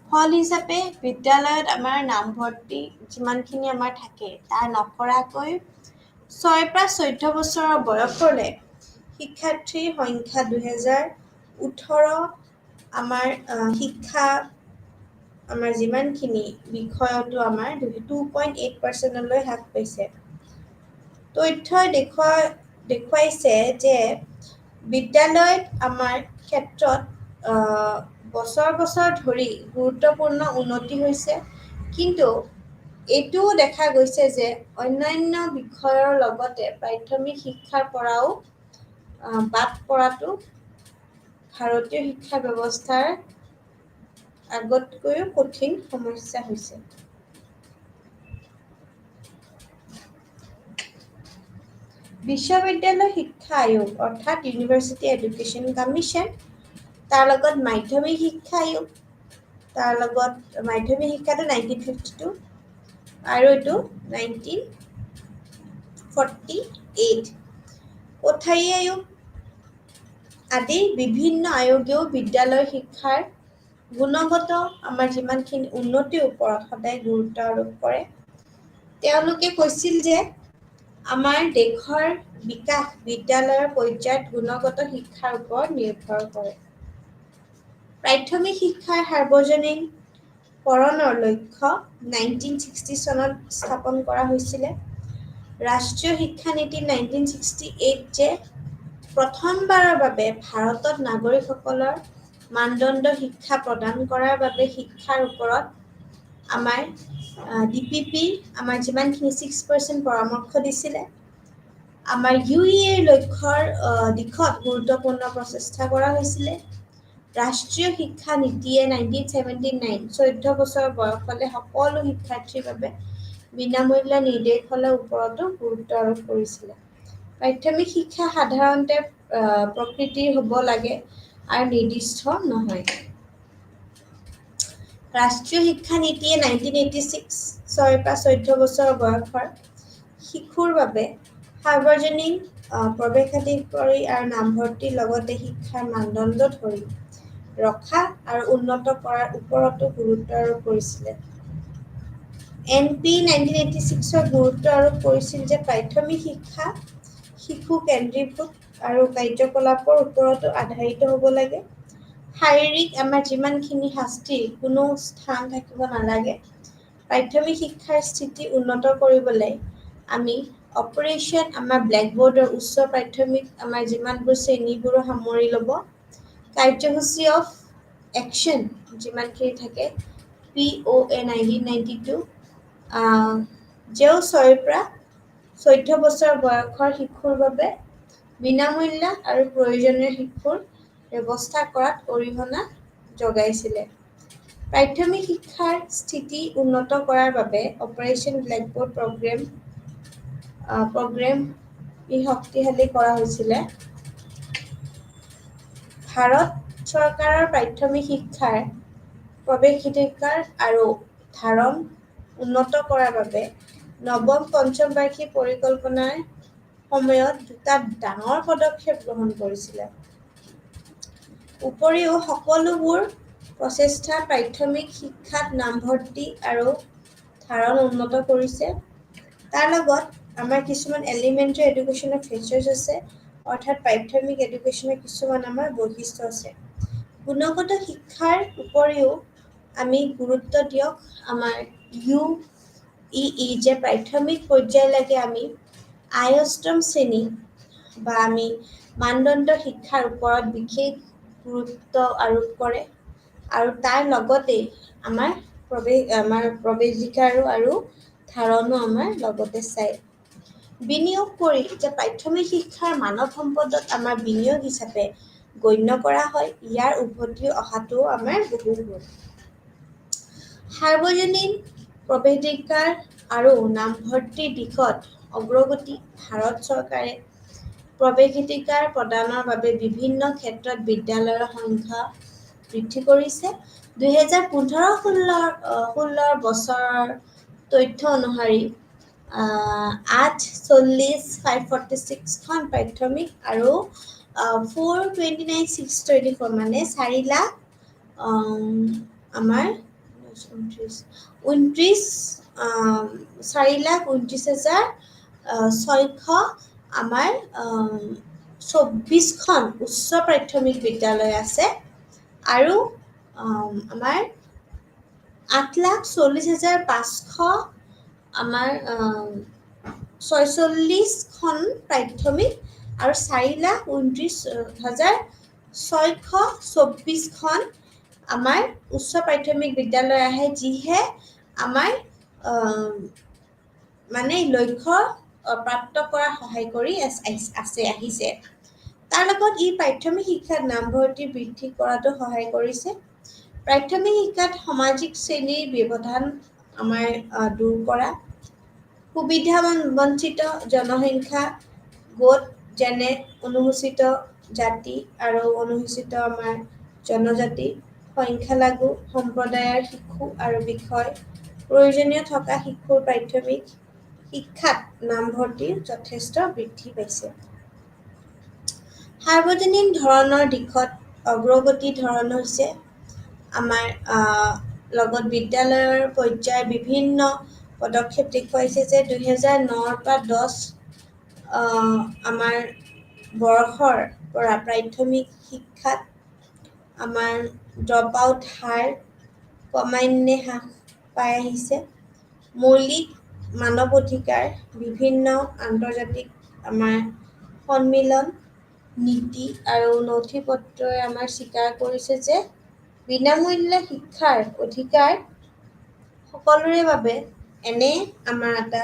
ফল হিচাপে বিদ্যালয়ত আমাৰ নামভৰ্তি যিমানখিনি আমাৰ থাকে তাৰ নকৰাকৈ 6 পৰা 14 বছৰৰ বয়সলৈ শিক্ষাৰ্থীৰ সংখ্যা 2018 আমাৰ শিক্ষা আমাৰ যিমানখিনি বিষয়তো আমাৰ 2.8%লৈ হ্ৰাস পাইছে। তথ্যই দেখুৱাইছে যে বিদ্যালয়ত আমাৰ ক্ষেত্ৰত বছৰ বছৰ ধৰি গুৰুত্বপূৰ্ণ উন্নতি হৈছে, কিন্তু এইটোও দেখা গৈছে যে অন্যান্য বিষয়ৰ লগতে প্ৰাথমিক শিক্ষাৰ পৰাও বাদ পৰাটো ভাৰতীয় শিক্ষা ব্যৱস্থাৰ আগতকৈও কঠিন সমস্যা হৈছে। বিশ্ববিদ্যালয় শিক্ষা আয়োগ অৰ্থাৎ ইউনিভাৰ্চিটি এডুকেশ্যন কমিশ্যন, তাৰ লগত মাধ্যমিক শিক্ষা আয়োগ, তাৰ লগত মাধ্যমিক শিক্ষাটো 1952 আৰু এইটো 1948, কোঠাৰী আয়োগ আদি বিভিন্ন আয়োগেও বিদ্যালয় শিক্ষাৰ গুণগত আমাৰ যিমানখিনি উন্নতিৰ ওপৰত সদায় গুৰুত্ব আৰোপ কৰে। তেওঁলোকে কৈছিল যে আমাৰ দেশৰ বিকাশ বিদ্যালয়ৰ পৰ্যায়ত গুণগত শিক্ষাৰ ওপৰত নিৰ্ভৰ কৰে। প্ৰাথমিক শিক্ষাৰ সাৰ্বজনীনকৰণৰ লক্ষ্য 1960 চনত স্থাপন কৰা হৈছিলে। ৰাষ্ট্ৰীয় শিক্ষা নীতি 1968 যে প্ৰথমবাৰৰ বাবে ভাৰতত নাগৰিকসকলৰ মানদণ্ড শিক্ষা প্ৰদান কৰাৰ বাবে শিক্ষাৰ ওপৰত আমাৰ DPP আমাৰ যিমানখিনি 6% পৰামৰ্শ দিছিলে। আমাৰ UEAৰ লক্ষ্যৰ দিশত গুৰুত্বপূৰ্ণ প্ৰচেষ্টা কৰা হৈছিলে। ৰাষ্ট্ৰীয় শিক্ষা নীতিয়ে 1979 14 বছৰ বয়সলৈ সকলো শিক্ষাৰ্থীৰ বাবে বিনামূলীয়া নিৰ্দেশনাৰ ওপৰতো গুৰুত্ব আৰোপ কৰিছিলে। প্ৰাথমিক শিক্ষা সাধাৰণতে প্ৰকৃতিৰ হ'ব লাগে আৰু নিৰ্দিষ্ট নহয়। ৰাষ্ট্ৰীয় শিক্ষা নীতিয়ে 1986 6 পৰা 14 বছৰ বয়সৰ শিশুৰ বাবে সাৰ্বজনীন প্ৰৱেশাধিকাৰী আৰু নামভৰ্তিৰ লগতে শিক্ষাৰ মানদণ্ড ধৰি ৰখা আৰু উন্নত কৰাৰ ওপৰতো গুৰুত্ব আৰোপ কৰিছিলে। NP 1986 গুৰুত্ব আৰোপ কৰিছিল যে প্ৰাথমিক শিক্ষা শিশু কেন্দ্ৰীভূত আৰু কাৰ্যকলাপৰ ওপৰতো আধাৰিত হ'ব লাগে। শাৰীৰিক আমাৰ যিমানখিনি শাস্তিৰ কোনো স্থান থাকিব নালাগে। প্ৰাথমিক শিক্ষাৰ স্থিতি উন্নত কৰিবলৈ আমি অপাৰেশ্যন আমাৰ ব্লেকবৰ্ডৰ উচ্চ প্ৰাথমিক আমাৰ যিমানবোৰ শ্ৰেণীবোৰো সামৰি ল'ব। কাৰ্যসূচী অফ একশ্যন যিমানখিনি থাকে POA 1992 যেও 6 পৰা 14 বছৰ বয়সৰ শিশুৰ বাবে বিনামূলীয়া আৰু প্ৰয়োজনীয় শিক্ষাৰ ব্যৱস্থা কৰাত অৰিহণা যোগাইছিলে। প্ৰাথমিক শিক্ষাৰ স্থিতি উন্নত কৰাৰ বাবে অপাৰেশ্যন ব্লেকবৰ্ড প্ৰগ্ৰেম শক্তিশালী কৰা হৈছিলে। ভাৰত চৰকাৰৰ প্ৰাথমিক শিক্ষাৰ প্ৰৱেশাধিকাৰ আৰু ধাৰণ উন্নত কৰাৰ বাবে নৱম পঞ্চমবাৰ্ষিক পৰিকল্পনাৰ সময়ত দুটা ডাঙৰ পদক্ষেপ গ্ৰহণ কৰিছিলে। উপৰিও সকলোবোৰ প্ৰচেষ্টা প্ৰাথমিক শিক্ষাত নামভৰ্তি আৰু ধাৰণ উন্নত কৰিছে। তাৰ লগত আমাৰ কিছুমান এলিমেণ্টাৰী এডুকেশ্যনৰ ফিচাৰ্ছ আছে, অৰ্থাৎ প্ৰাথমিক এডুকেশ্যনৰ কিছুমান আমাৰ বৈশিষ্ট্য আছে। গুণগত শিক্ষাৰ উপৰিও আমি গুৰুত্ব দিয়ক আমাৰ UEE যে প্ৰাথমিক পৰ্যায়লৈকে আমি অষ্টম শ্ৰেণী বা আমি মানদণ্ড শিক্ষাৰ ওপৰত বিশেষ গুৰুত্ব আৰোপ কৰে আৰু তাৰ লগতে আমাৰ প্ৰৱেশিকা আৰু ধাৰণো আমাৰ লগতে চায়। বিনিয়োগ কৰি যে প্ৰাথমিক শিক্ষাৰ মানৱ সম্পদত আমাৰ বিনিয়োগ হিচাপে গণ্য কৰা হয়, ইয়াৰ উভতি অহাটো আমাৰ বহু গুণ। সাৰ্বজনীন প্ৰৱেশিকাৰ আৰু নামভৰ্তিৰ দিশত অগ্ৰগতি। ভাৰত চৰকাৰে প্ৰৱেশিকাৰ প্ৰদানৰ বাবে বিভিন্ন ক্ষেত্ৰত বিদ্যালয়ৰ সংখ্যা বৃদ্ধি কৰিছে। 2015-16 বছৰৰ তথ্য অনুসৰি 840,546খন প্ৰাথমিক আৰু 429,624 মানে 4,29,624 আমাৰ 24খন উচ্চ প্ৰাথমিক বিদ্যালয় আছে আৰু আমাৰ 8,40,500 আমাৰ 46খন প্ৰাথমিক আৰু 4,29,624খন আমাৰ উচ্চ প্ৰাথমিক বিদ্যালয় আহে, যিহে আমাৰ মানে লক্ষ্য প্ৰাপ্ত কৰাত সহায় কৰি আহিছে। তাৰ লগত ই প্ৰাথমিক শিক্ষাত নামভৰ্তি বৃদ্ধি কৰাতো সহায় কৰিছে। প্ৰাথমিক শিক্ষাত সামাজিক শ্ৰেণীৰ ব্যৱধান আমাৰ দূৰ কৰা, সুবিধা বঞ্চিত জনসংখ্যা গোট যেনে অনুসূচিত জাতি আৰু অনুসূচিত আমাৰ জনজাতি, সংখ্যালঘু সম্প্ৰদায়ৰ শিশু আৰু বিষয় প্ৰয়োজনীয় থকা শিশুৰ প্ৰাথমিক শিক্ষাত নামভৰ্তি যথেষ্ট বৃদ্ধি পাইছে। সাৰ্বজনীন ধৰণৰ দিশত অগ্ৰগতি ধৰণ হৈছে আমাৰ লগত বিদ্যালয়ৰ পৰ্যায়ৰ বিভিন্ন পদক্ষেপ দেখুৱাইছে যে 2009-10 আমাৰ বৰ্ষৰ পৰা প্ৰাথমিক শিক্ষাত আমাৰ ড্ৰপ আউট হাৰ ক্ৰমান্বয়ে হ্ৰাস পাই আহিছে। মৌলিক মানৱ অধিকাৰ বিভিন্ন আন্তৰ্জাতিক আমাৰ সন্মিলন, নীতি আৰু নথিপত্ৰই আমাৰ স্বীকাৰ কৰিছে যে বিনামূল্যে শিক্ষাৰ অধিকাৰ সকলোৰে বাবে। এনে আমাৰ এটা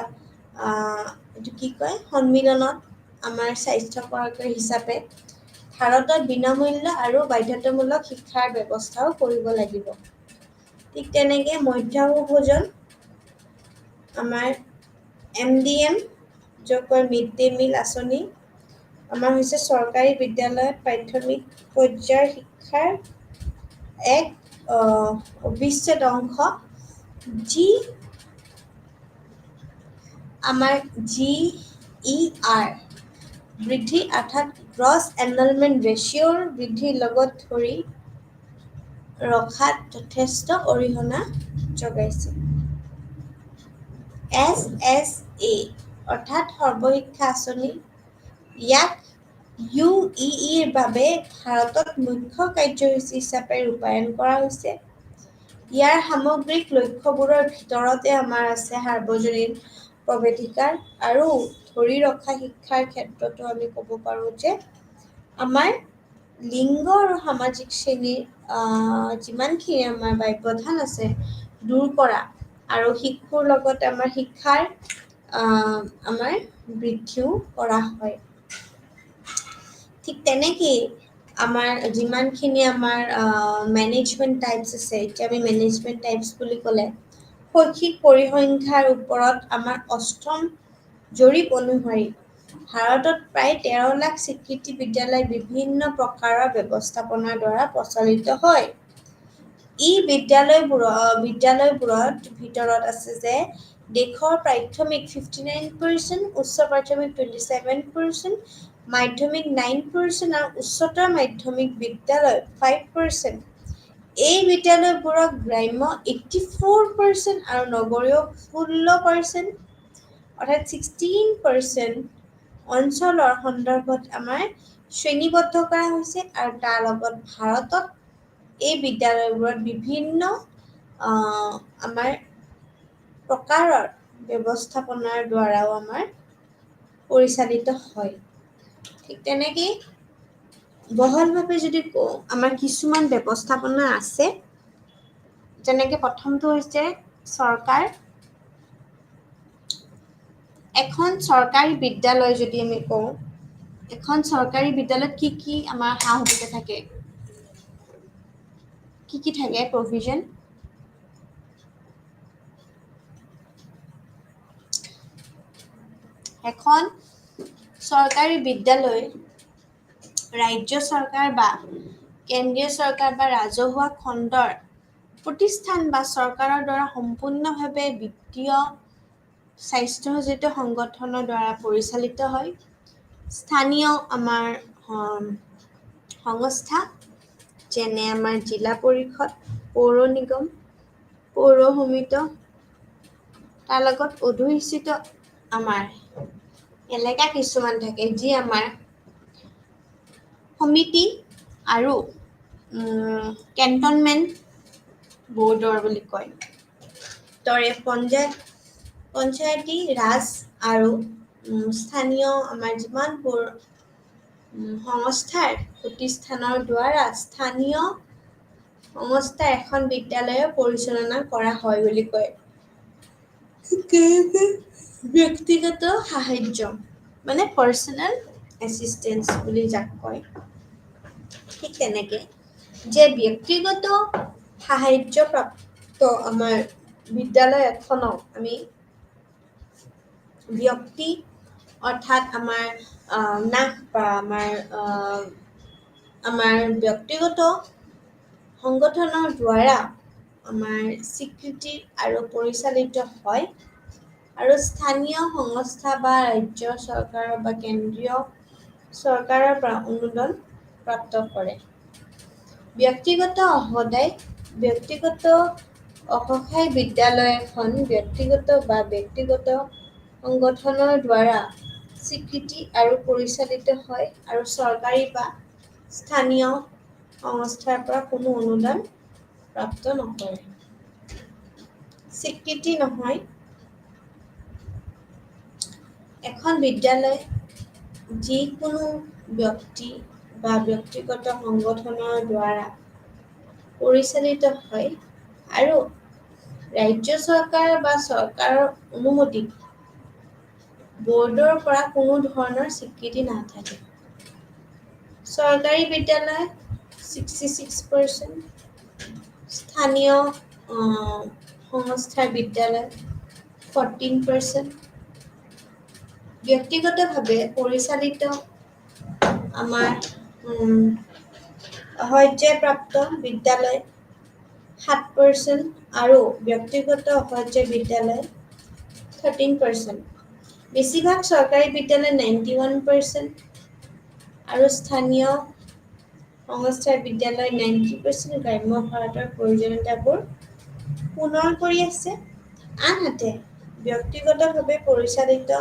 সন্মিলনত আমাৰ স্বাস্থ্যকৰ্মী হিচাপে ভাৰতত বিনামূল্য আৰু বাধ্যতামূলক শিক্ষাৰ ব্যৱস্থাও কৰিব লাগিব। ঠিক তেনেকৈ মধ্যাহ্ন ভোজন আমাৰ MDM মিড ডে মিল আঁচনি আমাৰ হৈছে চৰকাৰী বিদ্যালয়ত প্ৰাথমিক পৰ্যায়ৰ শিক্ষাৰ এক অবিচ্ছেদ্য অংশ, যি আমাৰ GER বৃদ্ধি অৰ্থাৎ গ্ৰছ এনৰলমেণ্ট ৰেচিঅ'ৰ বৃদ্ধিৰ লগত ধৰি ৰখাত যথেষ্ট অৰিহণা যোগাইছে। SSA অৰ্থাৎ সৰ্বশিক্ষা আঁচনি, ইয়াক UEEৰ বাবে ভাৰতত মুখ্য কাৰ্যসূচী হিচাপে ৰূপায়ণ কৰা হৈছে। ইয়াৰ সামগ্ৰিক লক্ষ্যবোৰৰ ভিতৰতে আমাৰ আছে সাৰ্বজনীন প্ৰৱেশিকাৰ আৰু ধৰি ৰখা শিক্ষাৰ ক্ষেত্ৰতো আমি ক'ব পাৰোঁ যে আমাৰ লিংগ আৰু সামাজিক শ্ৰেণীৰ যিমানখিনি আমাৰ ব্যৱধান আছে দূৰ কৰা আৰু শিশুৰ লগতে আমাৰ শিক্ষাৰ আমাৰ বৃদ্ধিও কৰা হয়। ঠিক তেনেকেই আমাৰ যিমানখিনি আমাৰ মেনেজমেণ্ট টাইপছ আছে, এতিয়া আমি মেনেজমেণ্ট টাইপছ বুলি ক'লে শৈক্ষিক পৰিসংখ্যাৰ ওপৰত আমাৰ অষ্টম জৰীপ অনুসৰি ভাৰতত প্ৰায় 13 লাখ স্বীকৃত বিদ্যালয় বিভিন্ন প্ৰকাৰৰ ব্যৱস্থাপনাৰ দ্বাৰা প্ৰচলিত হয়। বিদ্যালয়বোৰত ভিতৰত আছে যে দেশৰ প্ৰাথমিক 59%, উচ্চ প্ৰাথমিক 27%, মাধ্যমিক 9% আৰু উচ্চতৰ মাধ্যমিক বিদ্যালয় 5%। এই বিদ্যালয়বোৰক গ্ৰাম্য 84% আৰু নগৰীয় 16%, অৰ্থাৎ 16% অঞ্চলৰ সন্দৰ্ভত আমাৰ শ্ৰেণীবদ্ধ কৰা হৈছে আৰু তাৰ লগত ভাৰতত এই বিদ্যালয়বোৰত বিভিন্ন আমাৰ প্ৰকাৰৰ ব্যৱস্থাপনাৰ দ্বাৰাও আমাৰ পৰিচালিত হয়। ঠিক তেনেকেই বহলভাৱে যদি কওঁ, আমাৰ কিছুমান ব্যৱস্থাপনা আছে, যেনেকে প্ৰথমটো হৈছে চৰকাৰ। এখন চৰকাৰী বিদ্যালয় যদি আমি কওঁ, এখন চৰকাৰী বিদ্যালয়ত কি আমাৰ সা-সুবিধা থাকে, কি থাকে প্ৰভিজন? এখন চৰকাৰী বিদ্যালয় ৰাজ্য চৰকাৰ বা কেন্দ্ৰীয় চৰকাৰ বা ৰাজহুৱা খণ্ডৰ প্ৰতিষ্ঠান বা চৰকাৰৰ দ্বাৰা সম্পূৰ্ণভাৱে বিত্তীয় স্বাস্থ্যজনিত সংগঠনৰ দ্বাৰা পৰিচালিত হয়। স্থানীয় আমাৰ সংস্থা, যেনে আমাৰ জিলা পৰিষদ, পৌৰ নিগম, পৌৰ সমিতি, তাৰ লগত অধিষ্ঠিত আমাৰ এলেকা কিছুমান থাকে, যি আমাৰ সমিতি আৰু কেণ্টনমেণ্ট বৰ্ডৰ বুলি কয়। দৰে পঞ্চায়তী ৰাজ আৰু স্থানীয় আমাৰ যিমানবোৰ সংস্থাৰ প্ৰতিষ্ঠানৰ দ্বাৰা স্থানীয় সংস্থা এখন বিদ্যালয় পৰিচালনা কৰা হয় বুলি কয়। ব্যক্তিগত সাহায্য মানে পাৰ্চনেল এচিষ্টেন্স বুলি যাক কয়। ঠিক তেনেকে যে ব্যক্তিগত সাহায্যপ্ৰাপ্ত আমাৰ বিদ্যালয় এখনক আমি ব্যক্তি অৰ্থাৎ আমাৰ বা আমাৰ ব্যক্তিগত সংগঠনৰ দ্বাৰা আমাৰ স্বীকৃতি আৰু পৰিচালিত হয় আৰু স্থানীয় সংস্থা বা ৰাজ্য চৰকাৰ বা কেন্দ্ৰীয় চৰকাৰৰ পৰা অনুদান প্ৰাপ্ত কৰে। ব্যক্তিগত অসহায় বিদ্যালয় এখন ব্যক্তিগত বা ব্যক্তিগত সংগঠনৰ দ্বাৰা স্বীকৃতি আৰু পৰিচালিত হয় আৰু চৰকাৰী বা স্থানীয় সংস্থাৰ পৰা কোনো অনুদান প্ৰাপ্ত নকৰে। স্বীকৃতি নহয়। এখন বিদ্যালয় যিকোনো ব্যক্তি বা ব্যক্তিগত সংগঠনৰ দ্বাৰা পৰিচালিত হয় আৰু ৰাজ্য চৰকাৰ বা চৰকাৰৰ অনুমতি বৰ্ডৰ পৰা কোনো ধৰণৰ স্বীকৃতি নাথাকে। চৰকাৰী বিদ্যালয় 66%, স্থানীয় সংস্থাৰ বিদ্যালয় 14%, ব্যক্তিগতভাৱে পৰিচালিত আমাৰ সাহায্যপ্ৰাপ্ত বিদ্যালয় 7% আৰু ব্যক্তিগত সাহায্য বিদ্যালয় 13%। বেছিভাগ চৰকাৰী বিদ্যালয় 91% আৰু স্থানীয় সংস্থাৰ বিদ্যালয় 90% গ্ৰাম্য ভাৰতৰ প্ৰয়োজনীয়তাবোৰ পূৰণ কৰি আছে। আনহাতে ব্যক্তিগতভাৱে পৰিচালিত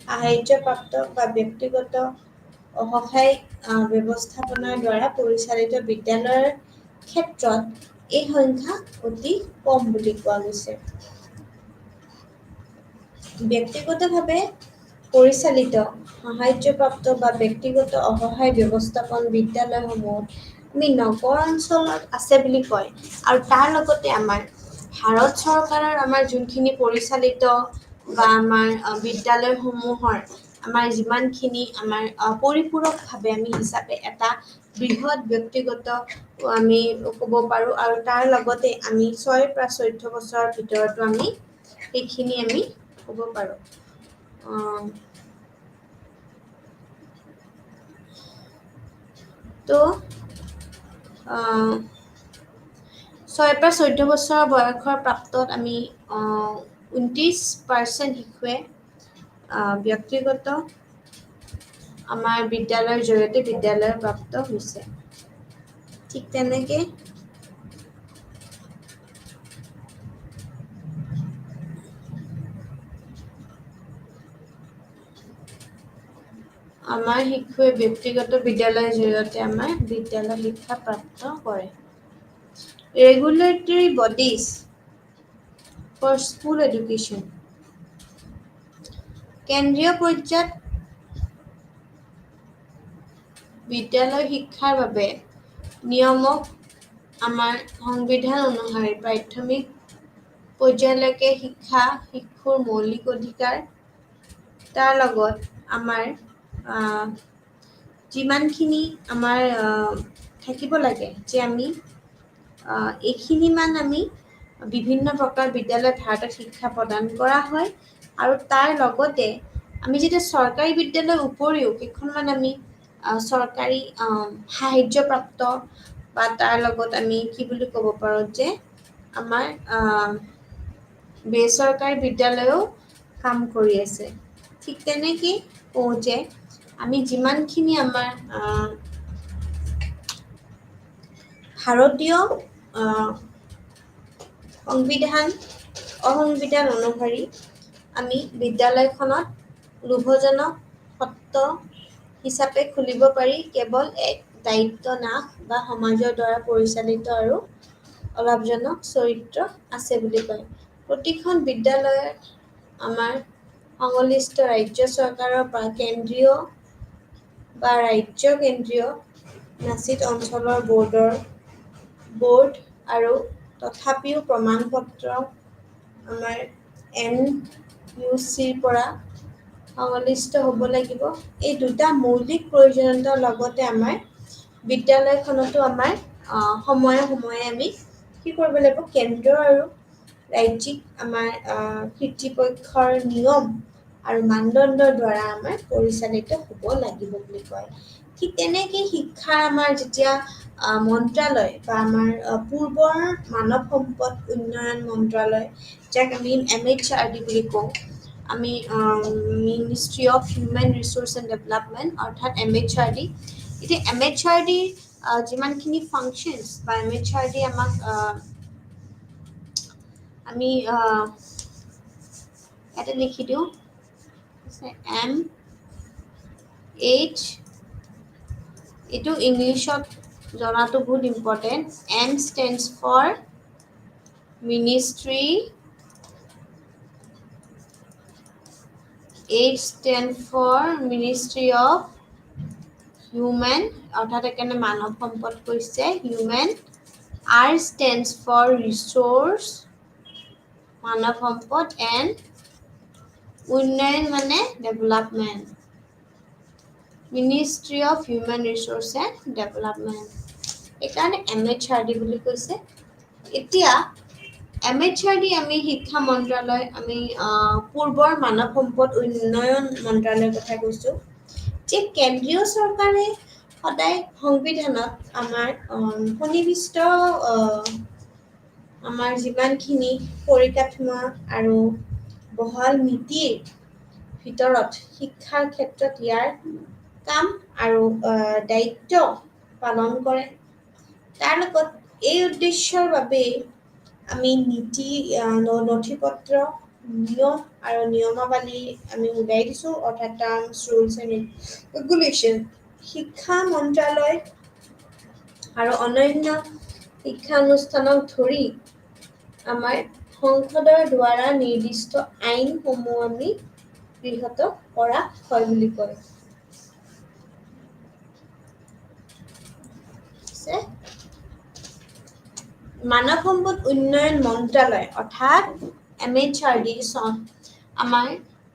সাহায্যপ্ৰাপ্ত বা ব্যক্তিগত অসহায় ব্যৱস্থাপনাৰ দ্বাৰা পৰিচালিত বিদ্যালয়ৰ ক্ষেত্ৰত এই সংখ্যা অতি কম বুলি কোৱা গৈছে। ব্যক্তিগতভাৱে পৰিচালিত সাহায্যপ্ৰাপ্ত বা ব্যক্তিগত অসহায় ব্যৱস্থাপন বিদ্যালয়সমূহ আমি নগৰ অঞ্চলত আছে বুলি কয় আৰু তাৰ লগতে আমাৰ ভাৰত চৰকাৰৰ আমাৰ যোনখিনি পৰিচালিত বা আমাৰ বিদ্যালয়সমূহৰ আমাৰ যিমানখিনি আমাৰ পৰিপূৰকভাৱে আমি হিচাপে এটা বৃহৎ ব্যক্তিগত আমি ক'ব পাৰোঁ আৰু তাৰ লগতে আমি 6 পৰা 14 বছৰৰ ভিতৰতো আমি সেইখিনি আমি ক'ব পাৰোঁ। তো 6 পৰা 14 বছৰ বয়সৰ প্ৰাপ্তত আমি 29% শিশুৱে ব্যক্তিগত আমাৰ বিদ্যালয়ৰ জৰিয়তে বিদ্যালয় প্ৰাপ্ত হৈছে। ঠিক তেনেকে আমাৰ শিশুৱে ব্যক্তিগত বিদ্যালয়ৰ জৰিয়তে আমাৰ বিদ্যালয় শিক্ষা প্ৰাপ্ত কৰে। Regulatory bodies for school education. কেন্দ্ৰীয় পৰ্যায়ত বিদ্যালয় শিক্ষাৰ বাবে নিয়মক আমাৰ সংবিধান অনুসৰি প্ৰাথমিক পৰ্যায়লৈকে শিক্ষা শিশুৰ মৌলিক অধিকাৰ, তাৰ লগত আমাৰ যিমানখিনি আমাৰ থাকিব লাগে যে আমি এইখিনিমান আমি বিভিন্ন প্ৰকাৰ বিদ্যালয় ভাৰতত শিক্ষা প্ৰদান কৰা হয় আৰু তাৰ লগতে আমি যেতিয়া চৰকাৰী বিদ্যালয়ৰ উপৰিও কেইখনমান আমি চৰকাৰী সাহায্যপ্ৰাপ্ত বা তাৰ লগত আমি কি বুলি ক'ব পাৰোঁ যে আমাৰ বেচৰকাৰী বিদ্যালয়েও কাম কৰি আছে। ঠিক তেনেকৈ কওঁ যে আমি যিমানখিনি আমাৰ ভাৰতীয় সংবিধান অনুসৰি আমি বিদ্যালয়খনত লোভজনক সত্ৰ হিচাপে খুলিব পাৰি কেৱল এক দায়িত্ব নাশ বা সমাজৰ দ্বাৰা পৰিচালিত আৰু অলাভজনক চৰিত্ৰ আছে বুলি কয়। প্ৰতিখন বিদ্যালয়ত আমাৰ সংশ্লিষ্ট ৰাজ্য চৰকাৰৰ পৰা কেন্দ্ৰীয় বা ৰাজ্য কেন্দ্ৰীয় নাচিত অঞ্চলৰ বোৰ্ড আৰু তথাপিও প্ৰমাণপত্ৰ আমাৰ NUCৰ পৰা সংশ্লিষ্ট হ'ব লাগিব। এই দুটা মৌলিক প্ৰয়োজনীয়তাৰ লগতে আমাৰ বিদ্যালয়খনতো আমাৰ সময়ে সময়ে আমি কি কৰিব লাগিব, কেন্দ্ৰ আৰু ৰাজ্যিক আমাৰ কৰ্তৃপক্ষৰ নিয়ম আৰু মানদণ্ডৰ দ্বাৰা আমাৰ পৰিচালিত হ'ব লাগিব বুলি কয়। ঠিক তেনেকৈ শিক্ষাৰ আমাৰ যেতিয়া মন্ত্ৰালয় বা আমাৰ পূৰ্বৰ মানৱ সম্পদ উন্নয়ন মন্ত্ৰালয়, যাক আমি MHRD বুলি কওঁ, আমি ministry of human resource and development অৰ্থাৎ MHRD। এতিয়া MHRD যিমানখিনি ফাংচনছ বা MHRD আমাক আমি ইয়াতে লিখি দিওঁ MH, এইটো ইংলিছত জনাটো বহুত important. M stands for ministry, H stands for ministry of human, অৰ্থাৎ একেনে মানৱ সম্পদ কৈছে human. R stands for resource, মানৱ সম্পদ, এণ্ড উন্নয়ন মানে development, ministry of human resource and development. সেইকাৰণে MHRD বুলি কৈছে। এতিয়া MHRD আমি শিক্ষা মন্ত্ৰালয়, আমি পূৰ্বৰ মানৱ সম্পদ উন্নয়ন মন্ত্ৰালয়ৰ কথা কৈছোঁ, যে কেন্দ্ৰীয় চৰকাৰে সদায় সংবিধানত আমাৰ সন্নিৱিষ্ট আমাৰ যিমানখিনি পৰিকাঠামো আৰু বহল নীতিৰ ভিতৰত শিক্ষাৰ ক্ষেত্ৰত ইয়াৰ কাম আৰু দায়িত্ব পালন কৰে। তাৰ লগত এই উদ্দেশ্যৰ বাবে আমি নীতি, নথিপত্ৰ, নিয়ম আৰু নিয়মাৱলী আমি উলিয়াই দিছোঁ, অৰ্থাৎ টাৰ্মছ, ৰুলছ এণ্ড ৰেগুলেশ্যন। শিক্ষা মন্ত্ৰালয় আৰু অন্যান্য শিক্ষা অনুষ্ঠানক ধৰি আমাৰ সংসদৰ দ্বাৰা নিৰ্দিষ্ট আইনসমূহ আমি গৃহীত কৰা হয় বুলি কয়। মানৱ সম্পদ উন্নয়ন মন্ত্ৰালয় অৰ্থাৎ MHRD আমাৰ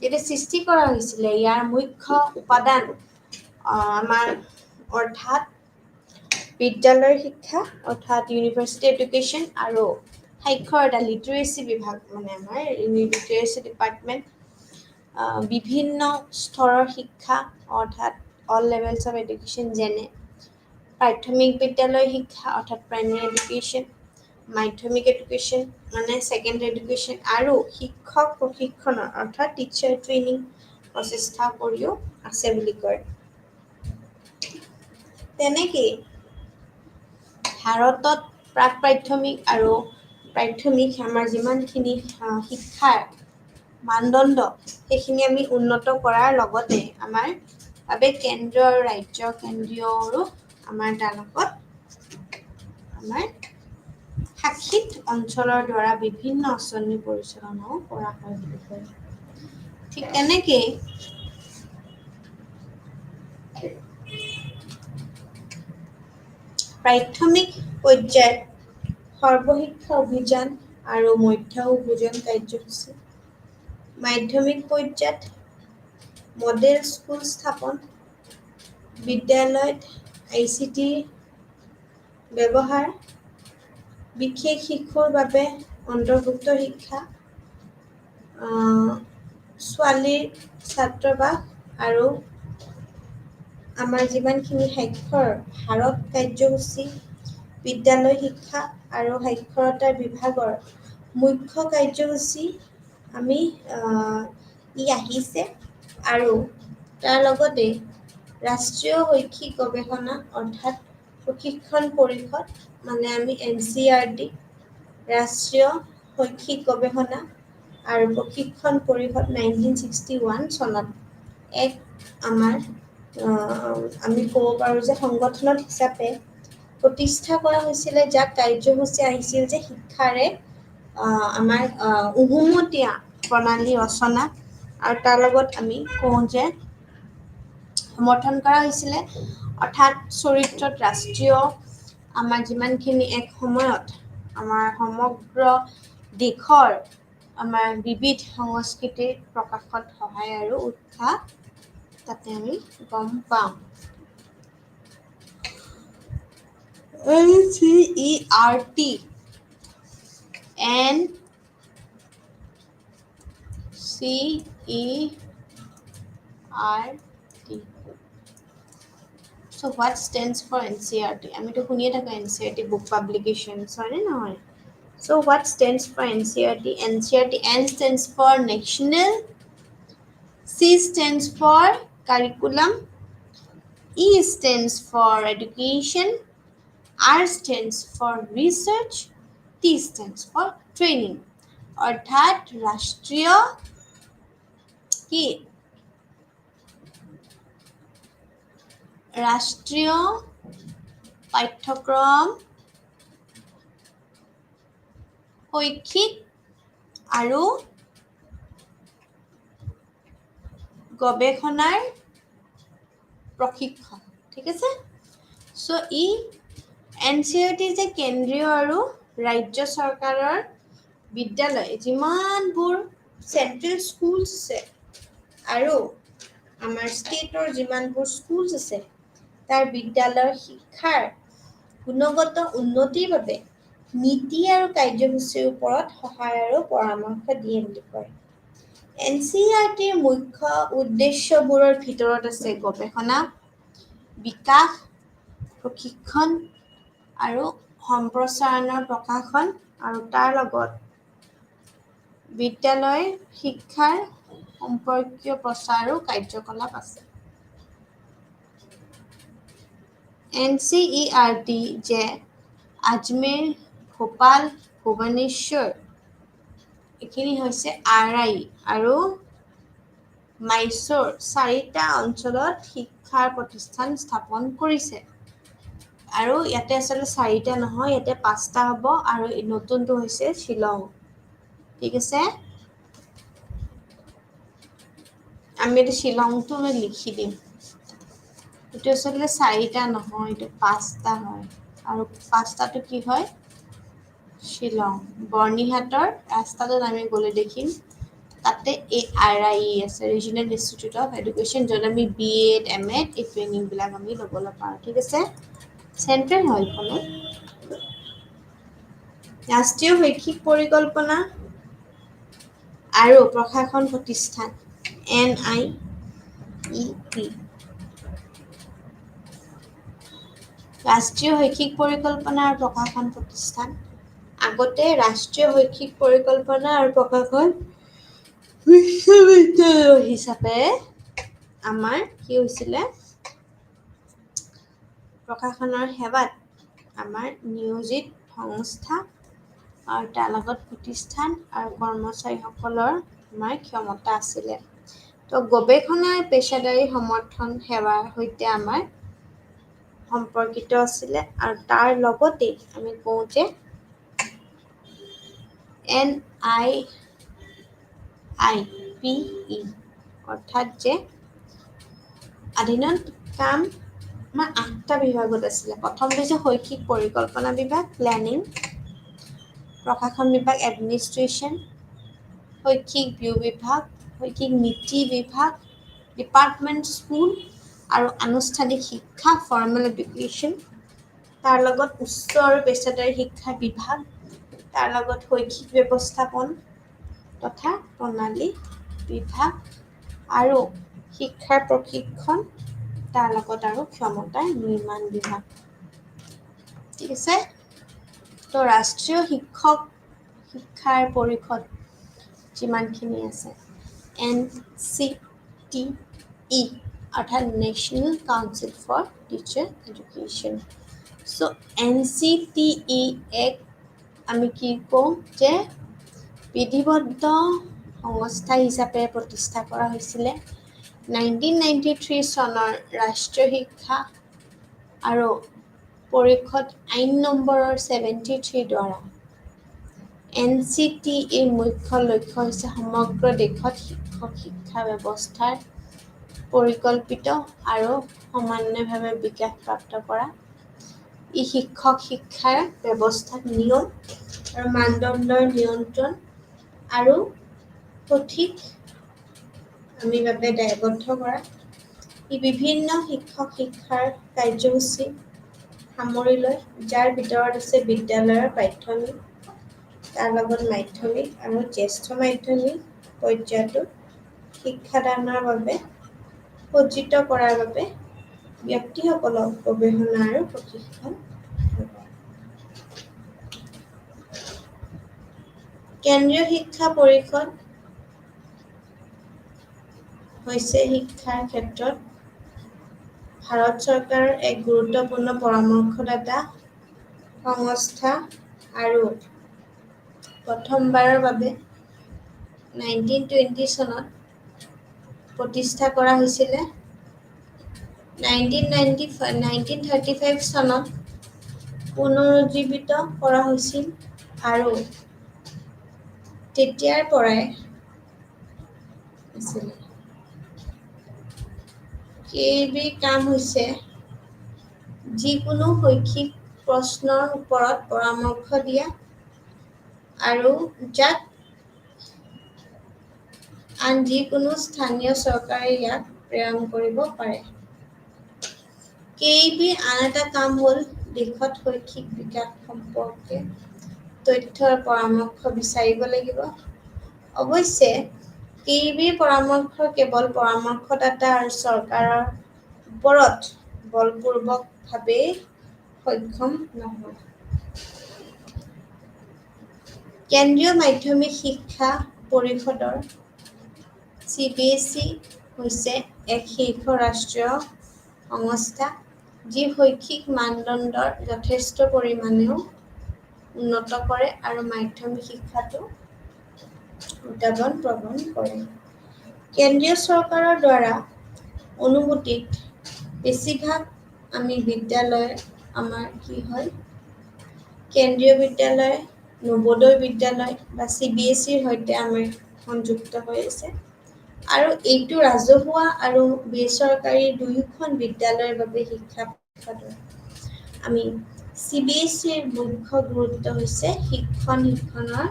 যেতিয়া সৃষ্টি কৰা হৈছিলে, ইয়াৰ মুখ্য উপাদান আমাৰ অৰ্থাৎ বিদ্যালয়ৰ শিক্ষা অৰ্থাৎ ইউনিভাৰ্চিটি এডুকেশ্যন আৰু সাক্ষৰতা লিটাৰেচি বিভাগ, মানে আমাৰ লিটাৰেচি ডিপাৰ্টমেণ্ট, বিভিন্ন স্তৰৰ শিক্ষা অৰ্থাৎ অল লেভেলছ অফ এডুকেশ্যন, যেনে প্ৰাথমিক বিদ্যালয় শিক্ষা অৰ্থাৎ প্ৰাইমেৰী এডুকেশ্যন, মাধ্যমিক এডুকেশ্যন মানে ছেকেণ্ডাৰী এডুকেশ্যন আৰু শিক্ষক প্ৰশিক্ষণৰ অৰ্থাৎ টিচাৰ ট্ৰেইনিং প্ৰচেষ্টা কৰিও আছে বুলি কয়। তেনেকেই ভাৰতত প্ৰাক প্ৰাথমিক আৰু প্ৰাথমিক আমাৰ যিমানখিনি শিক্ষাৰ মানদণ্ড সেইখিনি আমি উন্নত কৰাৰ লগতে আমাৰ বাবে কেন্দ্ৰ আৰু ৰাজ্য কেন্দ্ৰীয়ৰো আমাৰ তাৰ লগত আমাৰ শাসিত অঞ্চলৰ দ্বাৰা বিভিন্ন আঁচনি পৰিচালনাও কৰা হয় বুলি কয়। ঠিক তেনেকেই প্ৰাথমিক পৰ্যায়ত সৰ্বশিক্ষা অভিযান আৰু মধ্য অভিযান কাৰ্যসূচী, মাধ্যমিক পৰ্যায়ত মডেল স্কুল স্থাপন, বিদ্যালয়ত ICT ব্যৱহাৰ, বিশেষ শিশুৰ বাবে অন্তৰ্ভুক্ত শিক্ষা, ছোৱালীৰ ছাত্ৰাবাস আৰু আমাৰ যিমানখিনি সাক্ষৰ ভাৰত কাৰ্যসূচী, বিদ্যালয় শিক্ষা আৰু সাক্ষৰতা বিভাগৰ মুখ্য কাৰ্যসূচী আমি ই আহিছে আৰু তাৰ লগতে ৰাষ্ট্ৰীয় শৈক্ষিক গৱেষণা অৰ্থাৎ প্ৰশিক্ষণ পৰিষদ মানে আমি NCERT, ৰাষ্ট্ৰীয় শৈক্ষিক গৱেষণা আৰু প্ৰশিক্ষণ পৰিষদ 1961 চনত এক আমাৰ আমি ক'ব পাৰোঁ যে সংগঠনত হিচাপে প্ৰতিষ্ঠা কৰা হৈছিলে, যাক কাৰ্যসূচী আহিছিল যে শিক্ষাৰে আমাৰ উমৈহতীয়া প্ৰণালী ৰচনা আৰু তাৰ লগত আমি কওঁ যে সমৰ্থন কৰা হৈছিলে, অৰ্থাৎ চৰিত্ৰত ৰাষ্ট্ৰীয় আমাৰ যিমানখিনি এক সময়ত আমাৰ সমগ্ৰ দেশৰ আমাৰ বিবিধ সংস্কৃতিৰ প্ৰকাশত সহায় আৰু উৎসাহ তাতে আমি গম পাওঁ। NCERT So what stands for NCERT? আমিতো শুনিয়ে থাকোঁ NCERT book publications, হয়নে নহয়? So what stands for NCERT? NCERT, N stands for National, C stands for Curriculum, E stands for Education, R stands for Research, T stands for Training. অৰ্থাৎ ৰাষ্ট্ৰীয় কি ৰাষ্ট্ৰীয় পাঠ্যক্ৰম শৈক্ষিক আৰু গৱেষণাৰ প্ৰশিক্ষণ, ঠিক আছে। চ' NCERT যে কেন্দ্ৰীয় আৰু ৰাজ্য চৰকাৰৰ বিদ্যালয় যিমানবোৰ চেণ্ট্ৰেল স্কুলছ আছে আৰু আমাৰ ষ্টেটৰ যিমানবোৰ স্কুলছ আছে তাৰ বিদ্যালয়ৰ শিক্ষাৰ গুণগত উন্নতিৰ বাবে নীতি আৰু কাৰ্যসূচীৰ ওপৰত সহায় আৰু পৰামৰ্শ দিয়ে বুলি কয়। NCERTৰ মুখ্য উদ্দেশ্যবোৰৰ ভিতৰত আছে গৱেষণা, বিকাশ, প্ৰশিক্ষণ আৰু সম্প্ৰসাৰণৰ প্ৰকাশন আৰু তাৰ লগত বিদ্যালয় শিক্ষাৰ সম্পৰ্কীয় প্ৰচাৰ আৰু কাৰ্যকলাপ আছে। NCERT যে আজমেৰ, ভোপাল, ভুৱনেশ্বৰ এইখিনি হৈছে RI আৰু মাইসূৰ 4টা অঞ্চলত শিক্ষাৰ প্ৰতিষ্ঠান স্থাপন কৰিছে। আৰু ইয়াতে আচলতে 4টা নহয়, ইয়াতে 5টা হ'ব আৰু নতুনটো হৈছে শ্বিলং, ঠিক আছে। আমি এইটো শ্বিলংটো লিখি দিম, এইটো আচলতে 4টা নহয়, এইটো 5টা হয় আৰু 5টাটো কি হয় শ্বিলং। বৰ্ণিহাটৰ ৰাস্তাটোত আমি গ'লে দেখিম তাতে RIE আছে, ৰিজনেল ইনষ্টিটিউট অফ এডুকেশ্যন, য'ত আমি BEd, MAd এই ট্ৰেইনিংবিলাক আমি ল'বলৈ পাৰোঁ, ঠিক আছে। চেণ্ট্ৰেল হয় এইখনত। ৰাষ্ট্ৰীয় শৈক্ষিক পৰিকল্পনা আৰু প্ৰশাসন প্ৰতিষ্ঠান NIEP, ৰাষ্ট্ৰীয় শৈক্ষিক পৰিকল্পনা আৰু প্ৰশাসন প্ৰতিষ্ঠান আগতে ৰাষ্ট্ৰীয় শৈক্ষিক পৰিকল্পনা আৰু প্ৰকাশন বিশ্ববিদ্যালয় হিচাপে আমাৰ কি হৈছিলে প্ৰশাসনৰ সেৱাত আমাৰ নিয়োজিত সংস্থা আৰু তাৰ লগত প্ৰতিষ্ঠান আৰু কৰ্মচাৰীসকলৰ আমাৰ ক্ষমতা আছিলে তো গৱেষণাৰ পেছাদাৰী সমৰ্থন সেৱাৰ সৈতে আমাৰ সম্পৰ্কিত আছিলে আৰু তাৰ লগতে আমি কওঁ যে NIIPE অৰ্থাৎ যে আধীনত কাম আমাৰ 8টা বিভাগত আছিলে প্ৰথমটো হৈছে শৈক্ষিক পৰিকল্পনা বিভাগ প্লেনিং প্ৰশাসন বিভাগ এডমিনিষ্ট্ৰেশ্যন শৈক্ষিক ব্যু বিভাগ শৈক্ষিক নীতি বিভাগ ডিপাৰ্টমেণ্ট স্কুল আৰু আনুষ্ঠানিক শিক্ষা ফৰ্মেল এডুকেশ্যন তাৰ লগত উচ্চ আৰু পেছাদাৰী শিক্ষা বিভাগ তাৰ লগত শৈক্ষিক ব্যৱস্থাপন তথা প্ৰণালী বিভাগ আৰু শিক্ষাৰ প্ৰশিক্ষণ তাৰ লগত আৰু ক্ষমতাৰ নিৰ্মাণ বিভাগ ঠিক আছে তো ৰাষ্ট্ৰীয় শিক্ষাৰ পৰিষদ যিমানখিনি আছে NCTE অৰ্থাৎ national council for teacher education চ' NCTE এক আমি কি কওঁ যে বিধিবদ্ধ সংস্থা হিচাপে প্ৰতিষ্ঠা কৰা হৈছিলে 1993 চনৰ ৰাষ্ট্ৰীয় শিক্ষা আৰু পৰিষদ আইন নম্বৰৰ 73 দ্বাৰা NCTEৰ মুখ্য লক্ষ্য হৈছে সমগ্ৰ দেশত শিক্ষা ব্যৱস্থাৰ পৰিকল্পিত আৰু সমান্বয়ভাৱে বিকাশপ্ৰাপ্ত কৰা ই শিক্ষাৰ ব্যৱস্থাত নিয়ম আৰু মানদণ্ডৰ নিয়ন্ত্ৰণ আৰু সঠিক আমি বাবে দায়বদ্ধ কৰা ই বিভিন্ন শিক্ষাৰ কাৰ্যসূচী সামৰি লয় যাৰ ভিতৰত আছে বিদ্যালয়ৰ প্ৰাথমিক তাৰ লগত মাধ্যমিক আৰু জ্যেষ্ঠ মাধ্যমিক পৰ্যায়তো শিক্ষাদানৰ বাবে সজ্জিত কৰাৰ বাবে ব্যক্তিসকলক গৱেষণা আৰু প্ৰশিক্ষণ কেন্দ্ৰীয় শিক্ষা পৰিষদ হৈছে শিক্ষাৰ ক্ষেত্ৰত ভাৰত চৰকাৰৰ এক গুৰুত্বপূৰ্ণ পৰামৰ্শদাতা সংস্থা আৰু প্ৰথমবাৰৰ বাবে 1920 চনত প্ৰতিষ্ঠা কৰা হৈছিলে 1935 চনত পুনৰুজ্জীৱিত কৰা হৈছিল আৰু তেতিয়াৰ পৰাই আছিলে কেবি কাম হৈছে যিকোনো শৈক্ষিক প্ৰশ্নৰ ওপৰত পৰামৰ্শ দিয়া আৰু যাক আন যিকোনো স্থানীয় চৰকাৰে ইয়াক প্ৰেৰণ কৰিব পাৰে কেবি আন এটা কাম হ'ল দেশত শৈক্ষিক বিকাশ সম্পৰ্কে তথ্যৰ পৰামৰ্শ বিচাৰিব লাগিব অৱশ্যে কেবিৰ পৰামৰ্শ কেৱল পৰামৰ্শদাতা আৰু চৰকাৰৰ ওপৰত বলপূৰ্বকভাৱে সক্ষম নহয় কেন্দ্ৰীয় মাধ্যমিক শিক্ষা পৰিষদৰ CBSE হৈছে এক শীৰ্ষ ৰাষ্ট্ৰীয় সংস্থা যি শৈক্ষিক মানদণ্ডৰ যথেষ্ট পৰিমাণেও উন্নত কৰে আৰু মাধ্যমিক শিক্ষাটো উদ্ভাৱন প্ৰদান কৰে কেন্দ্ৰীয় চৰকাৰৰ দ্বাৰা অনুমোদিত বেছিভাগ আমি বিদ্যালয় আমাৰ কি হয় কেন্দ্ৰীয় বিদ্যালয় নৱোদয় বিদ্যালয় বা CBSEৰ সৈতে আমাৰ সংযুক্ত হৈ আছে আৰু এইটো ৰাজহুৱা আৰু বেচৰকাৰী দুয়োখন বিদ্যালয়ৰ বাবে শিক্ষা আমি CBSEৰ মুখ্য গুৰুত্ব হৈছে শিক্ষণৰ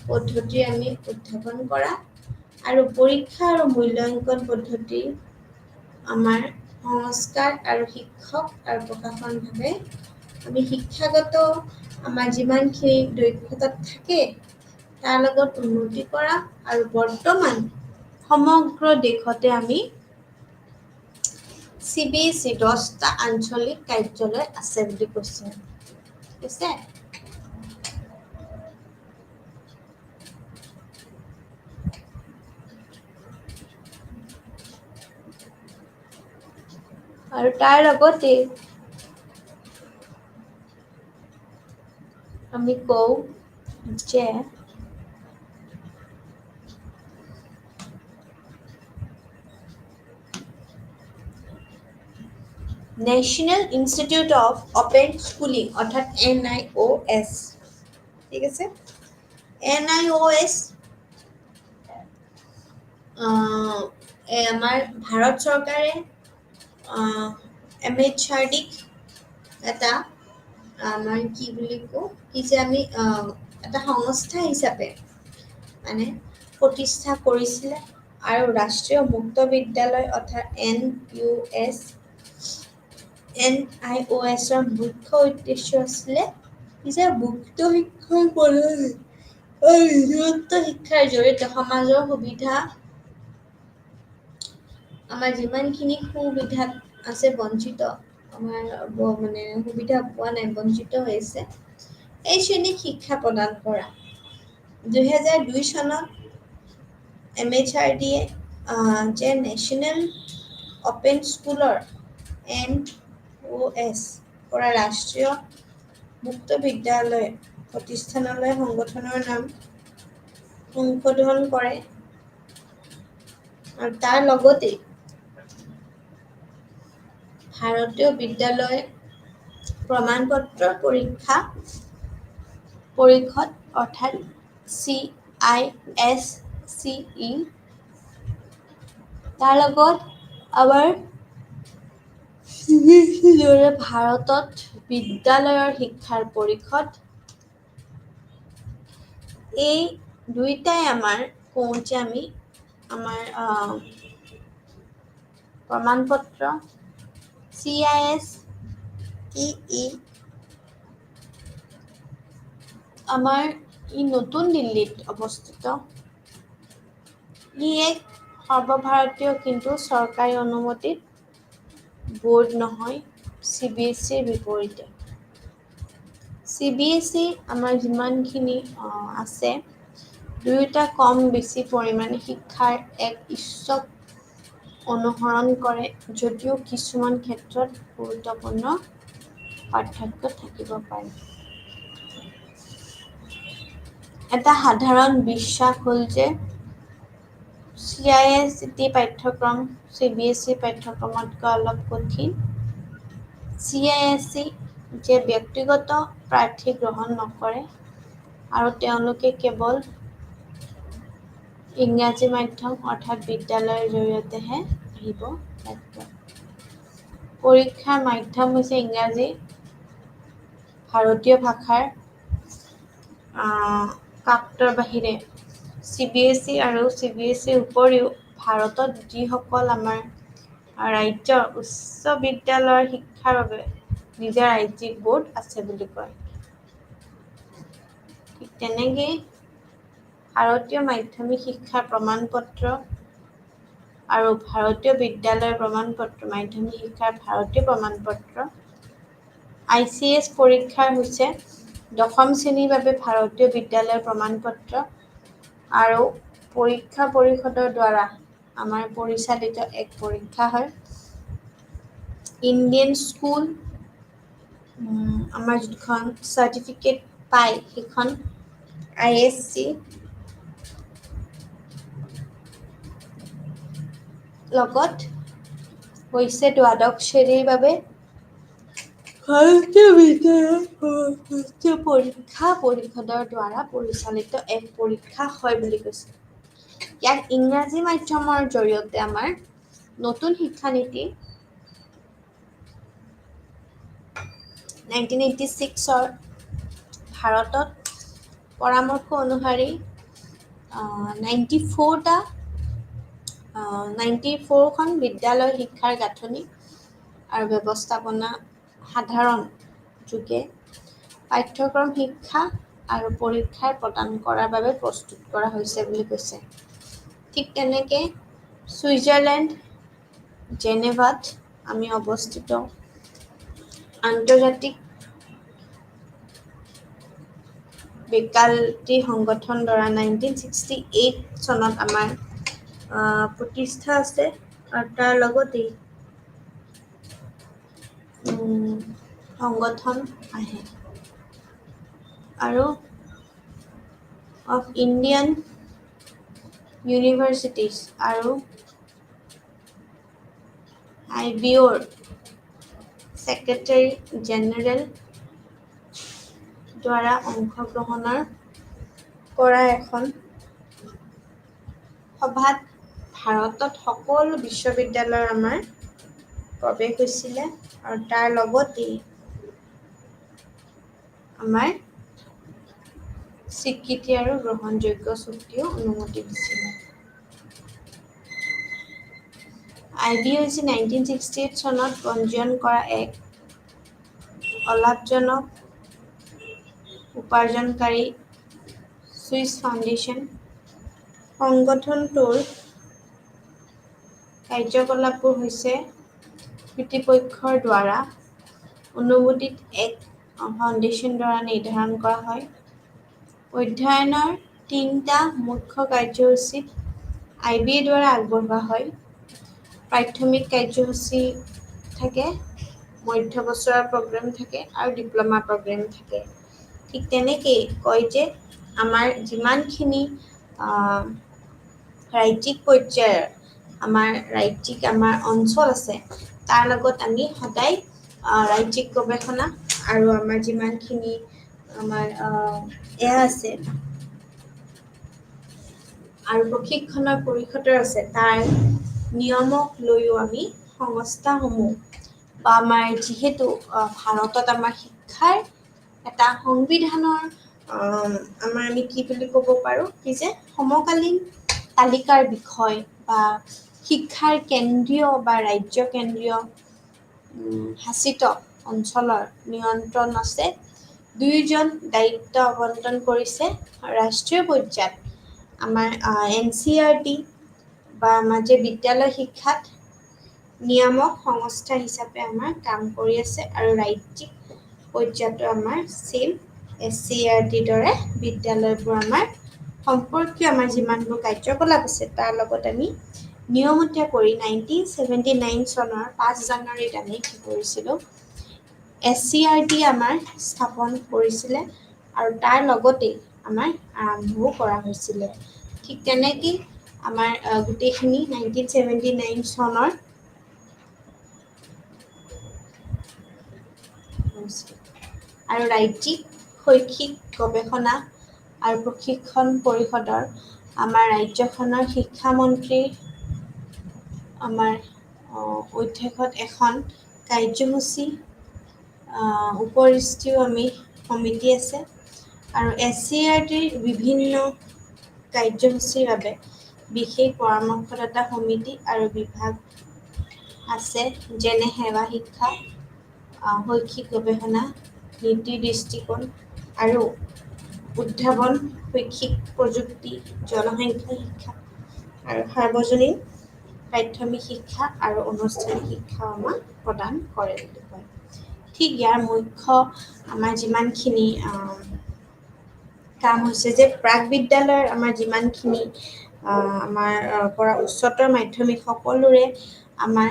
পদ্ধতি আমি উদ্ভাৱন কৰা আৰু পৰীক্ষা আৰু মূল্যাঙ্কন পদ্ধতি আমাৰ সংস্কাৰ আৰু শিক্ষক আৰু প্ৰশাসনভাৱে আমি শিক্ষাগত আমাৰ যিমানখিনি দক্ষতা থাকে তাৰ লগত উন্নতি কৰা আৰু বৰ্তমান সমগ্ৰ দেশতে আমি CBSE 10টা আঞ্চলিক কাৰ্যালয় আছে বুলি কৈছে ঠিক আছে আৰু তাৰ লগতে আমি কওঁ যে national institute of open schooling অৰ্থাৎ NIOS, ঠিক আছে। NIOS আমাৰ ভাৰত চৰকাৰে MHRDক এটা আমাৰ কি বুলি কওঁ কি যে আমি এটা সংস্থা হিচাপে মানে প্ৰতিষ্ঠা কৰিছিলে আৰু ৰাষ্ট্ৰীয় মুক্ত বিদ্যালয় অৰ্থাৎ NIOSৰ মুখ্য উদ্দেশ্য আছিলে যে মুক্ত শিক্ষাৰ পদ্ধতি আৰু দূৰত্ব শিক্ষাৰ জৰিয়তে সমাজৰ সুবিধা আমাৰ যিমানখিনি সুবিধা আছে বঞ্চিত আমাৰ মানে সুবিধা পোৱা নাই বঞ্চিত হৈছে এই শ্ৰেণীক শিক্ষা প্ৰদান কৰা 2002 চনত MHRDয়ে যে নেশ্যনেল অপেন স্কুলৰ NOS পৰা ৰাষ্ট্ৰীয় মুক্ত বিদ্যালয় প্ৰতিষ্ঠানলৈ সংগঠনৰ নাম সংশোধন কৰে আৰু তাৰ লগতে ভাৰতীয় বিদ্যালয় প্ৰমাণপত্ৰ পৰীক্ষা পৰিষদ অৰ্থাৎ CISCE তাৰ লগত আমাৰ দৰে ভাৰতত বিদ্যালয়ৰ শিক্ষাৰ পৰিষদ এই দুইটাই আমাৰ কওঁ যে আমি আমাৰ প্ৰমাণপত্ৰ CISEE আমাৰ ই নতুন দিল্লীত অৱস্থিত ই এক সৰ্বভাৰতীয় কিন্তু চৰকাৰী অনুমোদিত বোৰ্ড নহয় CBSEৰ বিপৰীতে CBSE আমাৰ যিমানখিনি আছে দুয়োটা কম বেছি পৰিমাণে শিক্ষাৰ এক উচ্চ অনুসৰণ কৰে যদিও কিছুমান ক্ষেত্ৰত গুৰুত্বপূৰ্ণ পাৰ্থক্য থাকিব পাৰে এটা সাধাৰণ বিশ্বাস হ'ল যে CISE পাঠ্যক্ৰম CBSE পাঠ্যক্ৰমতকৈ অলপ কঠিন CISE যে ব্যক্তিগত প্ৰাৰ্থী গ্ৰহণ নকৰে আৰু তেওঁলোকে কেৱল ইংৰাজী মাধ্যম অৰ্থাৎ বিদ্যালয়ৰ জৰিয়তেহে আহিব লাগিব পৰীক্ষাৰ মাধ্যম হৈছে ইংৰাজী ভাৰতীয় ভাষাৰ কাক্টৰ বাহিৰে CBSE আৰু CBSEৰ উপৰিও ভাৰতত যিসকল আমাৰ ৰাজ্যৰ উচ্চ বিদ্যালয়ৰ শিক্ষাৰ বাবে নিজা ৰাজ্যিক বোৰ্ড আছে বুলি কয় ঠিক তেনেকৈ ভাৰতীয় মাধ্যমিক শিক্ষাৰ প্ৰমাণপত্ৰ আৰু ভাৰতীয় বিদ্যালয়ৰ প্ৰমাণপত্ৰ মাধ্যমিক শিক্ষাৰ ভাৰতীয় প্ৰমাণপত্ৰ ICS পৰীক্ষাৰ হৈছে দশম শ্ৰেণীৰ বাবে ভাৰতীয় বিদ্যালয়ৰ প্ৰমাণপত্ৰ আৰু পৰীক্ষা পৰিষদৰ দ্বাৰা আমাৰ পৰিচালিত এক পৰীক্ষা হয় ইণ্ডিয়ান স্কুল আমাৰ যিখন চাৰ্টিফিকেট পায় সেইখন ISC লগত হৈছে দ্বাদশ শ্ৰেণীৰ বাবে ভাৰতীয় বিদ্যালয় পৰীক্ষা পৰিষদৰ দ্বাৰা পৰিচালিত এক পৰীক্ষা হয় বুলি কৈছে ইয়াক ইংৰাজী মাধ্যমৰ জৰিয়তে আমাৰ নতুন শিক্ষানীতি 1986ৰ ভাৰতত পৰামৰ্শ অনুসৰি 94খন বিদ্যালয় শিক্ষাৰ গাঁথনি আৰু ব্যৱস্থাপনা সাধাৰণ যোগে পাঠ্যক্ৰম শিক্ষা আৰু পৰীক্ষাৰ প্ৰদান কৰাৰ বাবে প্ৰস্তুত কৰা হৈছে বুলি কৈছে ঠিক তেনেকৈ ছুইজাৰলেণ্ড জেনেভাত আমি অৱস্থিত আন্তৰ্জাতিক বিকাল্পী সংগঠন দ্বাৰা 1968 চনত আমাৰ প্ৰতিষ্ঠা আছে আৰু তাৰ লগতে সংগঠন আহে আৰু অফ ইণ্ডিয়ান ইউনিভাৰ্চিটিজ আৰু IBOৰ ছেক্ৰেটাৰী জেনেৰেল দ্বাৰা অংশগ্ৰহণৰ কৰা এখন সভাত ভাৰতত সকলো বিশ্ববিদ্যালয়ৰ আমাৰ প্ৰৱেশ হৈছিলে আৰু তাৰ লগতেই আমাৰ স্বীকৃতি আৰু গ্ৰহণযোগ্য চুক্তিও অনুমতি দিছিলে IBO হৈছে 1968 চনত পঞ্জীয়ন কৰা এক অলাভজনক উপাৰ্জনকাৰী ছুইছ ফাউণ্ডেশ্যন সংগঠনটোৰ কাৰ্যকলাপবোৰ হৈছে কৰ্তৃপক্ষৰ দ্বাৰা অনুমোদিত এক ফাউণ্ডেশ্যন দ্বাৰা নিৰ্ধাৰণ কৰা হয় অধ্যয়নৰ 3টা মুখ্য কাৰ্যসূচীত IBA দ্বাৰা আগবঢ়োৱা হয় প্ৰাথমিক কাৰ্যসূচী থাকে মধ্য বছৰৰ প্ৰগ্ৰেম থাকে আৰু ডিপ্ল'মা প্ৰগ্ৰেম থাকে ঠিক তেনেকেই কয় যে আমাৰ যিমানখিনি ৰাজ্যিক পৰ্যায়ৰ আমাৰ অঞ্চল আছে তাৰ লগত আমি সদায় ৰাজ্যিক গৱেষণা আৰু আমাৰ যিমানখিনি আমাৰ এয়া আছে আৰু প্ৰশিক্ষণৰ পৰিষদৰ আছে তাৰ নিয়মক লৈও আমি সংস্থাসমূহ বা আমাৰ যিহেতু ভাৰতত আমাৰ শিক্ষাৰ এটা সংবিধানৰ আমাৰ আমি কি বুলি ক'ব পাৰোঁ কি যে সমকালীন তালিকাৰ বিষয় বা শিক্ষাৰ কেন্দ্ৰীয় বা ৰাজ্য কেন্দ্ৰীয় শাসিত অঞ্চলৰ নিয়ন্ত্ৰণ আছে দুয়োজন দায়িত্ব আবণ্টন কৰিছে ৰাষ্ট্ৰীয় পৰ্যায়ত আমাৰ NCERT বা আমাৰ যে বিদ্যালয় শিক্ষাত নিয়ামক সংস্থা হিচাপে আমাৰ কাম কৰি আছে আৰু ৰাজ্যিক পৰ্যায়তো আমাৰ চেম SCERTৰ দৰে বিদ্যালয়বোৰ আমাৰ সম্পৰ্কীয় আমাৰ যিমানবোৰ কাৰ্যকলাপ আছে তাৰ লগত আমি নিয়মীয়া কৰি 1979 চনৰ 5 জানুৱাৰীত আমি কি কৰিছিলোঁ SCERT আমাৰ স্থাপন কৰিছিলে আৰু তাৰ লগতেই আমাৰ আৰম্ভও কৰা হৈছিলে ঠিক তেনেকেই আমাৰ গোটেইখিনি 1979 চনৰ আৰু ৰাজ্যিক শৈক্ষিক গৱেষণা আৰু প্ৰশিক্ষণ পৰিষদৰ আমাৰ ৰাজ্যখনৰ শিক্ষামন্ত্ৰী আমাৰ অধ্যক্ষত এখন কাৰ্যসূচী উপৰিস্থিতিও আমি সমিতি আছে আৰু SCERTৰ বিভিন্ন কাৰ্যসূচীৰ বাবে বিশেষ পৰামৰ্শদাতা সমিতি আৰু বিভাগ আছে যেনে সেৱা শিক্ষা শৈক্ষিক গৱেষণা নীতি দৃষ্টিকোণ আৰু উদ্ভাৱন শৈক্ষিক প্ৰযুক্তি জনসংখ্যা শিক্ষা আৰু সাৰ্বজনীন প্ৰাথমিক শিক্ষা আৰু অনুষ্ঠানিক শিক্ষাও আমাক প্ৰদান কৰে বুলি কয় ঠিক ইয়াৰ মুখ্য আমাৰ যিমানখিনি কাম হৈছে যে প্ৰাক বিদ্যালয়ৰ আমাৰ যিমানখিনি আমাৰ পৰা উচ্চতৰ মাধ্যমিক সকলোৰে আমাৰ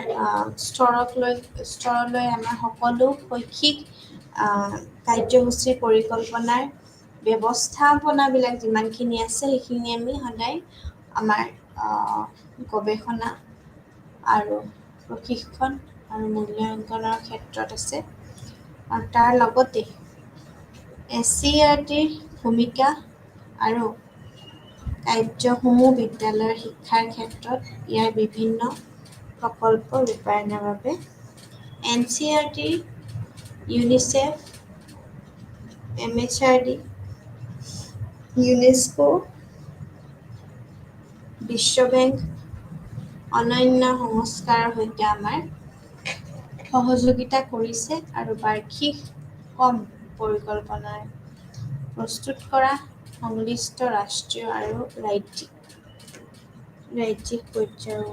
স্তৰলৈ আমাৰ সকলো শৈক্ষিক কাৰ্যসূচীৰ পৰিকল্পনাৰ ব্যৱস্থাপনাবিলাক যিমানখিনি আছে সেইখিনি আমি সদায় আমাৰ গৱেষণা আৰু প্ৰশিক্ষণ আৰু মূল্যাংকনৰ ক্ষেত্ৰত আছে আৰু তাৰ লগতে SCERTৰ ভূমিকা আৰু কাৰ্যসমূহ বিদ্যালয়ৰ শিক্ষাৰ ক্ষেত্ৰত ইয়াৰ বিভিন্ন প্ৰকল্প ৰূপায়ণৰ বাবে NCERT UNICEF MHRD UNESCO বিশ্ব বেংক অনন্য সংস্কাৰৰ সৈতে আমাৰ সহযোগিতা কৰিছে আৰু বাৰ্ষিক কম পৰিকল্পনাৰ প্ৰস্তুত কৰা সংশ্লিষ্ট ৰাষ্ট্ৰীয় আৰু ৰাজ্যিক পৰ্যায়ও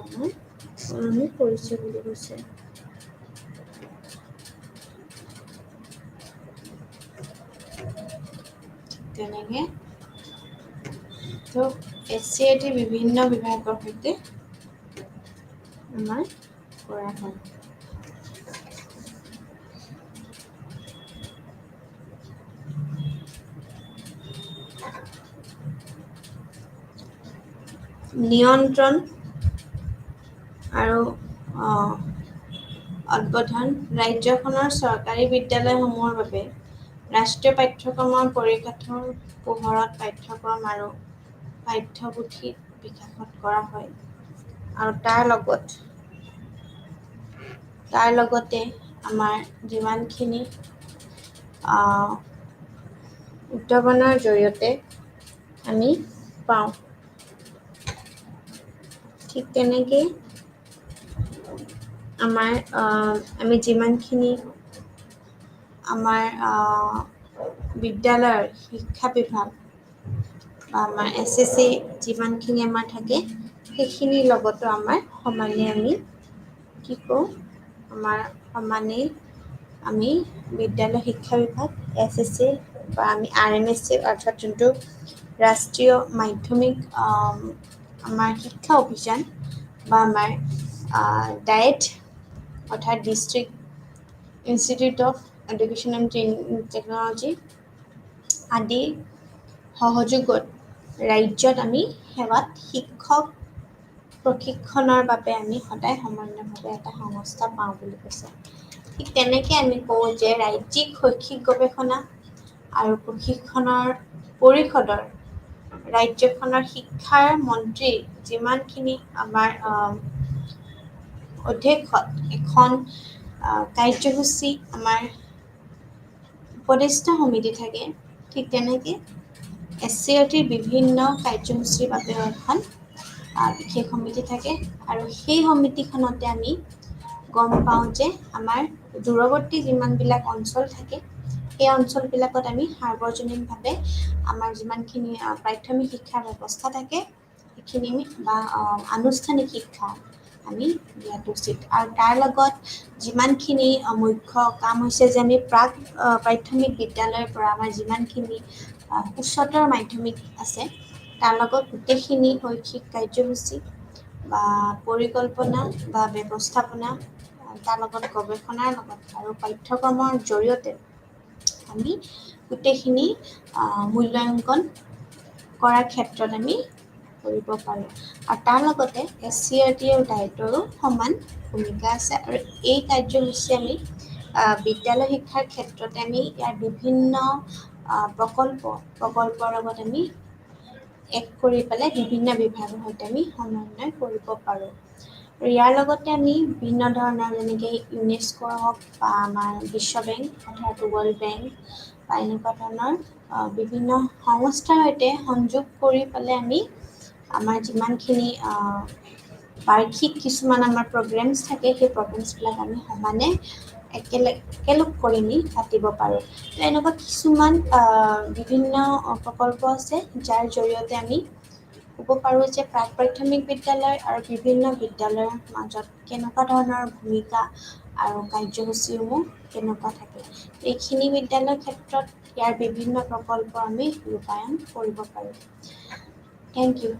সলনি কৰিছে বুলি কৈছে তেনেকে তো SCERT বিভিন্ন বিভাগৰ সৈতে আমাৰ কৰা হয় নিয়ন্ত্ৰণ আৰু উদ্বোধন ৰাজ্যখনৰ চৰকাৰী বিদ্যালয়সমূহৰ বাবে ৰাষ্ট্ৰীয় পাঠ্যক্ৰমৰ পৰিকাঠামোৰ পোহৰত পাঠ্যক্ৰম আৰু পাঠ্যপুথি বিকাশত কৰা হয় আৰু তাৰ লগতে আমাৰ যিমানখিনি উদ্ভাৱনৰ জৰিয়তে আমি পাওঁ ঠিক তেনেকৈ আমাৰ আমি যিমানখিনি আমাৰ বিদ্যালয়ৰ শিক্ষা বিভাগ বা আমাৰ SSC যিমানখিনি আমাৰ থাকে সেইখিনিৰ লগতো আমাৰ সমানে আমি কি কৰোঁ আমাৰ সমানেই আমি বিদ্যালয় শিক্ষা বিভাগ SSC বা আমি RMSC অৰ্থাৎ যোনটো ৰাষ্ট্ৰীয় মাধ্যমিক আমাৰ শিক্ষা অভিযান বা আমাৰ ডায়েট অৰ্থাৎ district institute of education and technology আদি সহযোগত ৰাজ্যত আমি সেৱাত শিক্ষক প্ৰশিক্ষণৰ বাবে আমি সদায় সমন্বয়ভাৱে এটা সংস্থা পাওঁ বুলি কৈছে ঠিক তেনেকৈ আমি কওঁ যে ৰাজ্যিক শৈক্ষিক গৱেষণা আৰু প্ৰশিক্ষণৰ পৰিষদৰ ৰাজ্যখনৰ শিক্ষাৰ মন্ত্ৰী যিমানখিনি আমাৰ অধ্যক্ষত এখন কাৰ্যসূচী আমাৰ উপদেষ্টা সমিতি থাকে ঠিক তেনেকৈ SCRTৰ বিভিন্ন কাৰ্যসূচীৰ বাবে এখন বিশেষ সমিতি থাকে আৰু সেই সমিতিখনতে আমি গম পাওঁ যে আমাৰ দূৰৱৰ্তী যিমানবিলাক অঞ্চল থাকে সেই অঞ্চলবিলাকত আমি সাৰ্বজনীনভাৱে আমাৰ যিমানখিনি প্ৰাথমিক শিক্ষাৰ ব্যৱস্থা থাকে সেইখিনি আমি বা আনুষ্ঠানিক শিক্ষা আমি দিয়াটো উচিত আৰু তাৰ লগত যিমানখিনি মুখ্য কাম হৈছে যে আমি প্ৰাথমিক বিদ্যালয়ৰ পৰা আমাৰ যিমানখিনি উচ্চতৰ মাধ্যমিক আছে তাৰ লগত গোটেইখিনি শৈক্ষিক কাৰ্যসূচী বা পৰিকল্পনা বা ব্যৱস্থাপনা তাৰ লগত গৱেষণাৰ লগত আৰু পাঠ্যক্ৰমৰ জৰিয়তে আমি গোটেইখিনি মূল্যাংকন কৰাৰ ক্ষেত্ৰত আমি কৰিব পাৰোঁ আৰু তাৰ লগতে SCRT আৰু ডায়েটৰো সমান ভূমিকা আছে আৰু এই কাৰ্যসূচী আমি বিদ্যালয় শিক্ষাৰ ক্ষেত্ৰতে আমি ইয়াৰ বিভিন্ন প্ৰকল্পৰ লগত আমি এক কৰি পেলাই বিভিন্ন বিভাগৰ সৈতে আমি সমন্বয় কৰিব পাৰোঁ আৰু ইয়াৰ লগতে আমি বিভিন্ন ধৰণৰ যেনেকৈ UNESCO হওক বা আমাৰ বিশ্ব বেংক অৰ্থাৎ ৱৰ্ল্ড বেংক বা এনেকুৱা ধৰণৰ বিভিন্ন সংস্থাৰ সৈতে সংযোগ কৰি পেলাই আমি আমাৰ যিমানখিনি বাৰ্ষিক কিছুমান আমাৰ প্ৰগ্ৰেমছ থাকে সেই প্ৰগ্ৰেমছবিলাক আমি সমানে একেলগ কৰি আমি পাতিব পাৰোঁ তো এনেকুৱা কিছুমান বিভিন্ন প্ৰকল্প আছে যাৰ জৰিয়তে আমি ক'ব পাৰোঁ যে প্ৰাথমিক বিদ্যালয় আৰু বিভিন্ন বিদ্যালয়ৰ মাজত কেনেকুৱা ধৰণৰ ভূমিকা আৰু কাৰ্যসূচীসমূহ কেনেকুৱা থাকে এইখিনি বিদ্যালয়ৰ ক্ষেত্ৰত ইয়াৰ বিভিন্ন প্ৰকল্প আমি ৰূপায়ণ কৰিব পাৰোঁ থেংক ইউ